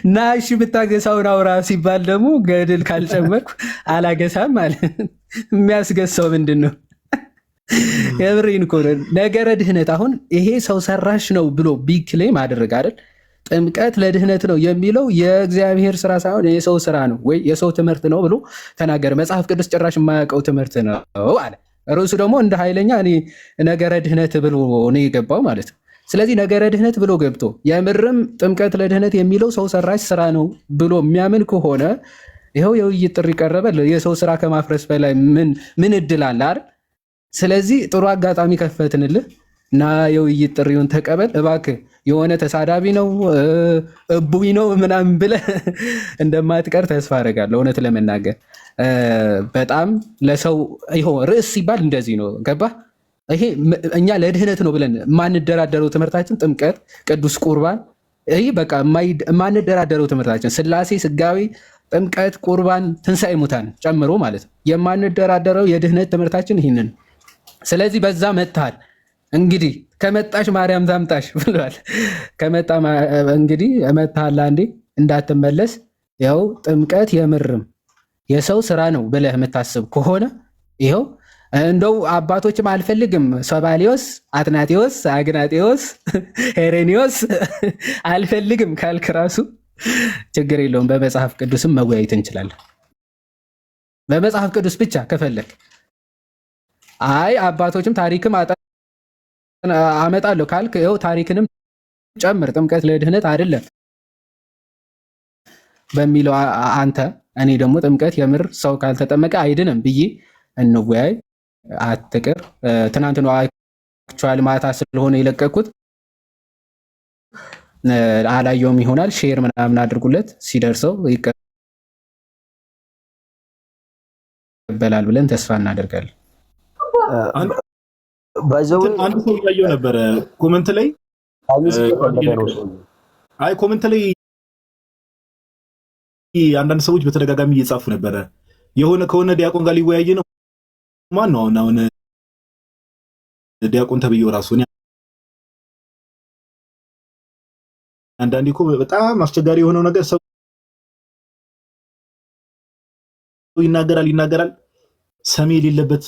እና እሺ ብታገሳውን አውራ ሲባል ደግሞ ገድል ካልጨመርኩ አላገሳም አለ። የሚያስገሳው ምንድን ነው? የብሬን እኮ ነገረ ድህነት አሁን ይሄ ሰው ሰራሽ ነው ብሎ ቢግ ክሌም አደረገ አይደል? ጥምቀት ለድህነት ነው የሚለው የእግዚአብሔር ስራ ሳይሆን የሰው ስራ ነው ወይ የሰው ትምህርት ነው ብሎ ተናገረ። መጽሐፍ ቅዱስ ጭራሽ የማያውቀው ትምህርት ነው አለ። ርዕሱ ደግሞ እንደ ኃይለኛ እኔ ነገረ ድህነት ብሎ ነው የገባው ማለት ነው። ስለዚህ ነገረ ድህነት ብሎ ገብቶ የምርም ጥምቀት ለድህነት የሚለው ሰው ሰራሽ ስራ ነው ብሎ የሚያምን ከሆነ ይኸው የውይይት ጥሪ ቀረበ። የሰው ስራ ከማፍረስ በላይ ምን እድል አለ አይደል? ስለዚህ ጥሩ አጋጣሚ ከፈትንልህ እና የውይይት ጥሪውን ተቀበል እባክህ። የሆነ ተሳዳቢ ነው እቡይ ነው ምናምን ብለህ እንደማትቀር ተስፋ አደርጋለሁ። እውነት ለመናገር በጣም ለሰው ይኸው ርዕስ ሲባል እንደዚህ ነው ገባህ? ይሄ እኛ ለድህነት ነው ብለን የማንደራደረው ትምህርታችን ጥምቀት፣ ቅዱስ ቁርባን፣ ይህ በቃ የማንደራደረው ትምህርታችን ስላሴ፣ ስጋዊ፣ ጥምቀት፣ ቁርባን፣ ትንሣኤ ሙታን ጨምሮ ማለት ነው። የማንደራደረው የድህነት ትምህርታችን ይህንን። ስለዚህ በዛ መጥተሃል እንግዲህ ከመጣሽ ማርያም ታምጣሽ ብሏል። ከመጣ እንግዲህ መጥተሃል አንዴ እንዳትመለስ። ያው ጥምቀት የምርም የሰው ስራ ነው ብለህ የምታስብ ከሆነ ይኸው እንደው አባቶችም አልፈልግም ሰባሊዮስ፣ አትናቴዎስ፣ አግናጤዎስ፣ ሄሬኒዮስ አልፈልግም ካልክ ራሱ ችግር የለውም። በመጽሐፍ ቅዱስም መወያየት እንችላለን። በመጽሐፍ ቅዱስ ብቻ ከፈለግ አይ አባቶችም ታሪክም አመጣለሁ ካልክ ይኸው ታሪክንም ጨምር። ጥምቀት ለድህነት አይደለም በሚለው አንተ እኔ ደግሞ ጥምቀት የምር ሰው ካልተጠመቀ አይድንም ብዬ እንወያይ። አትቅር። ትናንት ነው አክቹዋሊ ማታ ስለሆነ የለቀኩት አላየውም ይሆናል። ሼር ምናምን አድርጉለት፣ ሲደርሰው ይቀበላል ብለን ተስፋ እናደርጋለን።
አንድ ሰው እያየው ነበረ ኮመንት ላይ ኮመንት ላይ አንዳንድ ሰዎች በተደጋጋሚ እየጻፉ ነበረ። ከሆነ ዲያቆን ጋር ሊወያይ ነው። ማን ነው አሁን ዲያቆን ተብዬው ራሱ? አንዳንዴ እኮ በጣም አስቸጋሪ የሆነው ነገር ሰው ይናገራል ሰሚ የሌለበት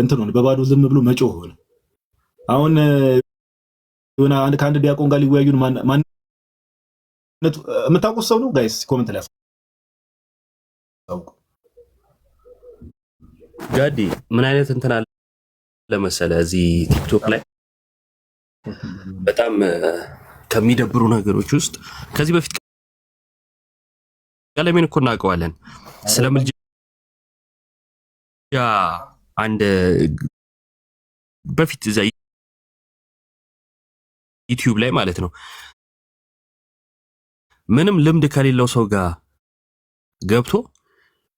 እንትን ሆነ፣ በባዶ ዝም ብሎ መጮህ ሆነ። አሁን ከአንድ ዲያቆን ጋር ሊወያዩን የምታውቁት ሰው ነው ጋይስ? ኮመንት ላይ
ጋዲ ምን አይነት እንትን አለ መሰለህ እዚህ ቲክቶክ ላይ በጣም ከሚደብሩ ነገሮች ውስጥ ከዚህ በፊት ቀለሜን እኮ እናውቀዋለን ስለ ምልጃ አንድ በፊት እዛ ዩቲዩብ ላይ ማለት ነው ምንም ልምድ ከሌለው ሰው ጋር ገብቶ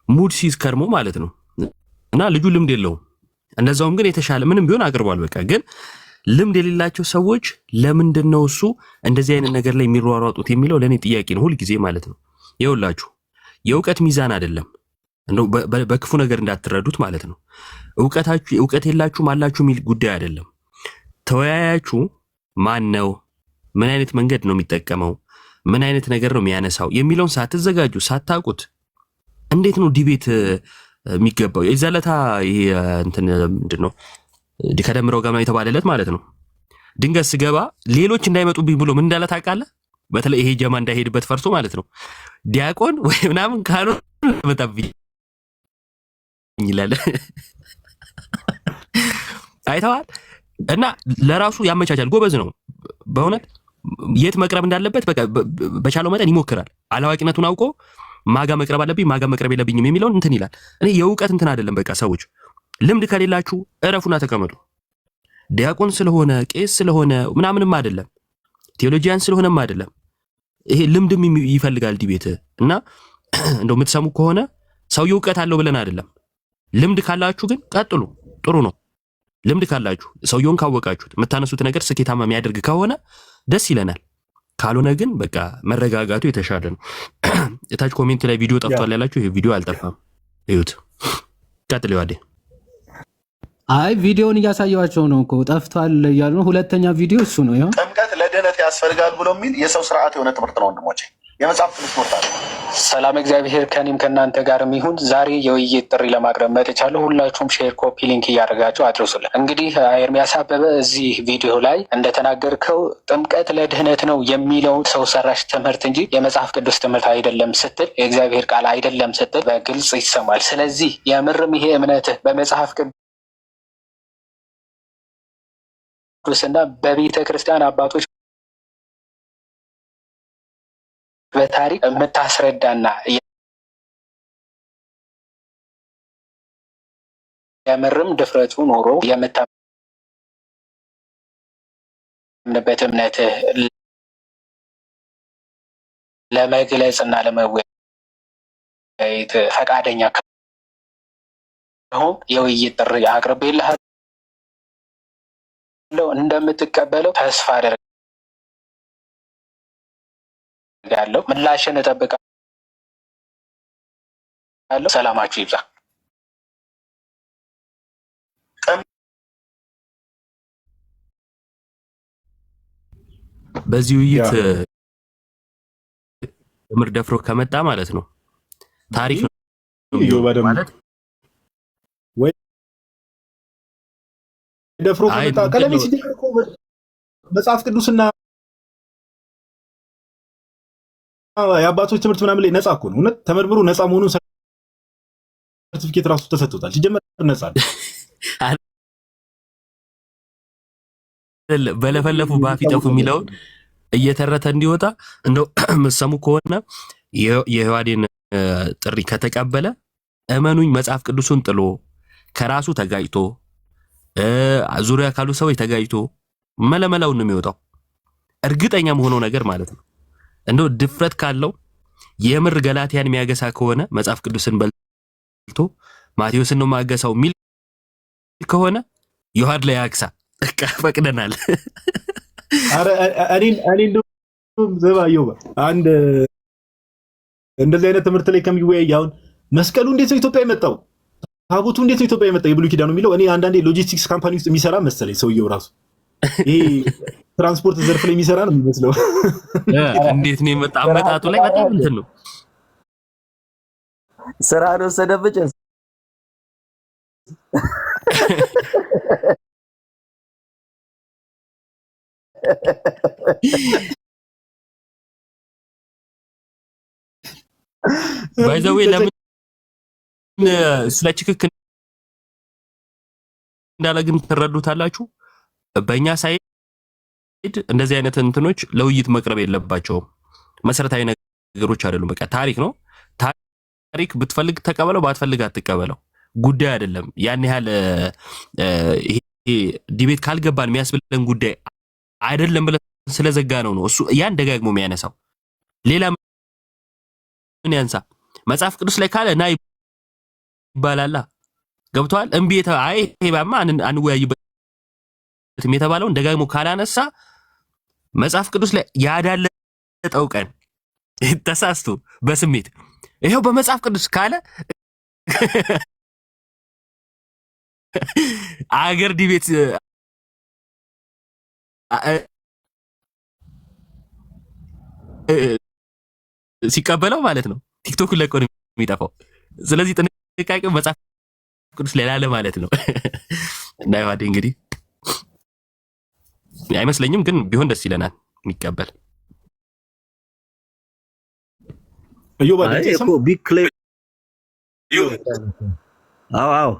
ሙድ ሲዝ ከርሞ ማለት ነው። እና ልጁ ልምድ የለውም፣ እንደዛውም ግን የተሻለ ምንም ቢሆን አቅርቧል። በቃ ግን ልምድ የሌላቸው ሰዎች ለምንድን ነው እሱ እንደዚህ አይነት ነገር ላይ የሚሯሯጡት የሚለው ለእኔ ጥያቄ ነው ሁልጊዜ ማለት ነው። ይኸውላችሁ የእውቀት ሚዛን አይደለም፣ እንደው በክፉ ነገር እንዳትረዱት ማለት ነው። እውቀት የላችሁም አላችሁ የሚል ጉዳይ አይደለም። ተወያያችሁ ማን ነው፣ ምን አይነት መንገድ ነው የሚጠቀመው፣ ምን አይነት ነገር ነው የሚያነሳው የሚለውን ሳትዘጋጁ ሳታውቁት እንዴት ነው ዲቤት የሚገባው? የዛለታ ይሄ እንትን ምንድነው ከደምረው ጋር የተባለለት ማለት ነው። ድንገት ስገባ ሌሎች እንዳይመጡብኝ ብሎ ምን እንዳለ ታውቃለህ? በተለይ ይሄ ጀማ እንዳይሄድበት ፈርሶ ማለት ነው። ዲያቆን ወይ ምናምን ካሉ መጣብኝ ይላል። አይተዋል። እና ለራሱ ያመቻቻል። ጎበዝ ነው በእውነት። የት መቅረብ እንዳለበት በቃ በቻለው መጠን ይሞክራል። አላዋቂነቱን አውቆ ማጋ መቅረብ አለብኝ ማጋ መቅረብ የለብኝም የሚለውን እንትን ይላል። እኔ የእውቀት እንትን አይደለም። በቃ ሰዎች ልምድ ከሌላችሁ እረፉና ተቀመጡ። ዲያቆን ስለሆነ ቄስ ስለሆነ ምናምንም አይደለም፣ ቴዎሎጂያን ስለሆነም አይደለም። ይሄ ልምድም ይፈልጋል ዲቤት። እና እንደው የምትሰሙ ከሆነ ሰውየው እውቀት አለው ብለን አይደለም። ልምድ ካላችሁ ግን ቀጥሉ፣ ጥሩ ነው። ልምድ ካላችሁ ሰውየውን ካወቃችሁት የምታነሱት ነገር ስኬታማ የሚያደርግ ከሆነ ደስ ይለናል። ካልሆነ ግን በቃ መረጋጋቱ የተሻለ ነው። እታች ኮሜንት ላይ ቪዲዮ ጠፍቷል ያላችሁ፣ ይሄ ቪዲዮ አልጠፋም፣ እዩት። ቀጥል ይዋዴ።
አይ ቪዲዮውን እያሳየዋቸው ነው እኮ ጠፍቷል እያሉ ነው። ሁለተኛ ቪዲዮ እሱ ነው። ይኸው
ጥምቀት ለድህነት ያስፈልጋል ብሎ የሚል የሰው ስርዓት የሆነ ትምህርት ነው ወንድሞቼ፣ የመጽሐፍ ቅዱስ ትምህርት አለ።
ሰላም እግዚአብሔር ከኔም ከእናንተ ጋርም ይሁን። ዛሬ የውይይት ጥሪ ለማቅረብ መጥቻለሁ። ሁላችሁም ሼር፣ ኮፒ ሊንክ እያደረጋችሁ አድርሱልን። እንግዲህ ኤርሚያስ አበበ እዚህ ቪዲዮ ላይ እንደተናገርከው ጥምቀት ለድህነት ነው የሚለው ሰው ሰራሽ ትምህርት እንጂ የመጽሐፍ ቅዱስ ትምህርት አይደለም ስትል፣ የእግዚአብሔር ቃል አይደለም ስትል በግልጽ ይሰማል። ስለዚህ የምርም ይሄ እምነትህ በመጽሐፍ ቅዱስና በቤተ ክርስቲያን አባቶች በታሪክ የምታስረዳና የምርም ድፍረቱ ኖሮ የምታምንበት እምነትህ ለመግለጽና ለመወያየት ፈቃደኛ ከሆንክ የውይይት ጥሪ አቅርቤልሃለሁ። እንደምትቀበለው ተስፋ አደርጋለሁ። ምላሽን እጠብቃለሁ። ሰላማችሁ ይብዛ።
በዚህ ውይይት ምር ደፍሮ ከመጣ ማለት ነው ታሪክ ነው ማለት
ወይ ደፍሮ ከመጣ ቀለሜ ሲደርኮ መጽሐፍ ቅዱስና የአባቶች ትምህርት ምናምን ላይ ነፃ እኮ ነው። እውነት ተመርምሮ ነፃ መሆኑን ሰርቲፊኬት ራሱ ተሰጥቶታል። ሲጀመር ነፃ ነው።
በለፈለፉ ባፍ ይጠፉ የሚለውን እየተረተ እንዲወጣ እንደው መሰሙ ከሆነ የህዋዴን ጥሪ ከተቀበለ እመኑኝ መጽሐፍ ቅዱሱን ጥሎ ከራሱ ተጋጭቶ ዙሪያ ካሉ ሰዎች ተጋጭቶ መለመላውን ነው የሚወጣው። እርግጠኛ መሆነው ነገር ማለት ነው። እንደው ድፍረት ካለው የምር ገላትያን የሚያገሳ ከሆነ መጽሐፍ ቅዱስን በልቶ ማቴዎስን ነው ማገሳው የሚል ከሆነ ዮሐድ ላይ ያክሳ ፈቅደናል።
አረ እኔ እንደውም ዘባየው አንድ እንደዚህ አይነት ትምህርት ላይ ከሚወያይ አሁን መስቀሉ እንዴት ነው ኢትዮጵያ የመጣው? ታቦቱ እንዴት ነው ኢትዮጵያ የመጣው? የብሉይ ኪዳኑ የሚለው እኔ አንዳንዴ ሎጂስቲክስ ካምፓኒ ውስጥ የሚሰራ መሰለኝ ሰውየው ራሱ ይሄ ትራንስፖርት ዘርፍ ላይ የሚሰራ ነው የሚመስለው።
እንዴት ነው የመጣ አመጣጡ ላይ በጣም እንትን ነው።
ስራ ነው ሰደብጭ
ባይዘዌ ለምን ስለ ችክክ እንዳለ ግን ትረዱታላችሁ። በእኛ ሳይድ እንደዚህ አይነት እንትኖች ለውይይት መቅረብ የለባቸውም። መሰረታዊ ነገሮች አይደሉም። በቃ ታሪክ ነው። ታሪክ ብትፈልግ ተቀበለው፣ ባትፈልግ አትቀበለው ጉዳይ አይደለም። ያን ያህል ይሄ ዲቤት ካልገባን የሚያስብለን ጉዳይ አይደለም ብለን ስለዘጋ ነው እሱ ያን ደጋግሞ የሚያነሳው። ሌላ ምን ያንሳ? መጽሐፍ ቅዱስ ላይ ካለ ና ይባላል። ገብቷል? እምቢታ አይ ሄባማ አንወያይበትም የተባለውን ደጋግሞ ካላነሳ መጽሐፍ ቅዱስ ላይ ያዳለጠው ቀን ተሳስቶ በስሜት ይሄው በመጽሐፍ ቅዱስ ካለ አገር ዲቤት ሲቀበለው ማለት ነው ቲክቶክ ለቆ ነው የሚጠፋው። ስለዚህ ጥንቃቄው መጽሐፍ ቅዱስ ላይ ላለ ማለት ነው። እና ይዋዴ እንግዲህ አይመስለኝም፣ ግን ቢሆን ደስ ይለናል የሚቀበል
አዎ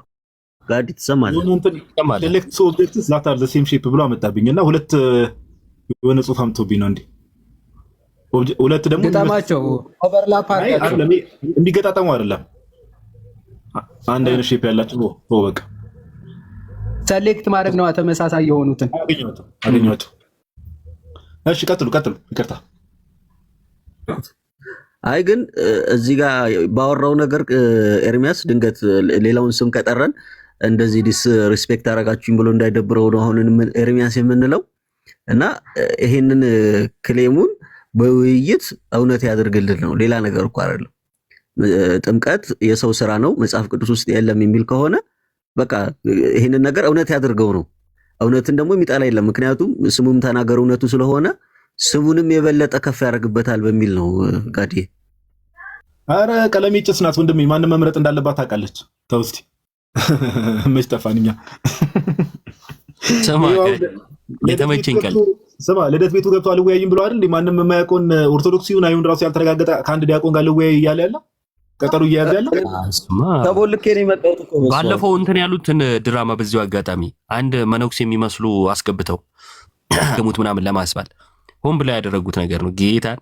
ጋዲ ትሰማለህ?
ሴሌክት ኦብጀክትስ ዛት አር ዘ ሴም ሼፕ ብሎ አመጣብኝና ሁለት የሆነ ጽሁፍ አምጥቶብኝ ነው እንዴ። ሁለት ደግሞ
ገጣማቸው ኦቨርላፕ አድርጋቸው
የሚገጣጠሙ አይደለም፣ አንድ አይነት ሼፕ ያላቸው ነው። በቃ
ሰሌክት ማድረግ ነው ተመሳሳይ የሆኑትን
አገኘኋቸው። እሺ ቀጥሉ። ይቅርታ።
አይ ግን እዚህ ጋር ባወራው ነገር ኤርሚያስ ድንገት ሌላውን ስም ከጠረን እንደዚህ ዲስ ሪስፔክት አደረጋችሁኝ ብሎ እንዳይደብረው ነው አሁን ኤርሚያስ የምንለው እና ይሄንን ክሌሙን በውይይት እውነት ያደርግልን ነው። ሌላ ነገር እኮ አይደለም። ጥምቀት የሰው ስራ ነው መጽሐፍ ቅዱስ ውስጥ የለም የሚል ከሆነ በቃ ይሄንን ነገር እውነት ያደርገው ነው። እውነትን ደግሞ የሚጣላ የለም። ምክንያቱም ስሙም ተናገር እውነቱ ስለሆነ ስሙንም የበለጠ ከፍ ያደርግበታል በሚል ነው። ጋዲ
አረ ቀለሜ ጭስ ናት ወንድሜ፣ ማንም መምረጥ እንዳለባት ታውቃለች። ተው እስቲ መች ጠፋንኛ።
ስማ የተመቸኝ ቃል
ስማ፣ ልደት ቤቱ ገብቶ አልወያይም ብሎ አይደል? ማንም የማያውቀውን ኦርቶዶክሲውን አይሁን ራሱ ያልተረጋገጠ ከአንድ ዲያቆን ጋር ልወያይ እያለ ያለ ቀጠሩ እየያዘ ያለ
ተቦልኬ ነው የመጣሁት እኮ።
ባለፈው እንትን ያሉትን ድራማ በዚሁ አጋጣሚ አንድ መነኩስ የሚመስሉ አስገብተው ገሙት ምናምን ለማስባል ሆን ብላ ያደረጉት ነገር ነው ጌታን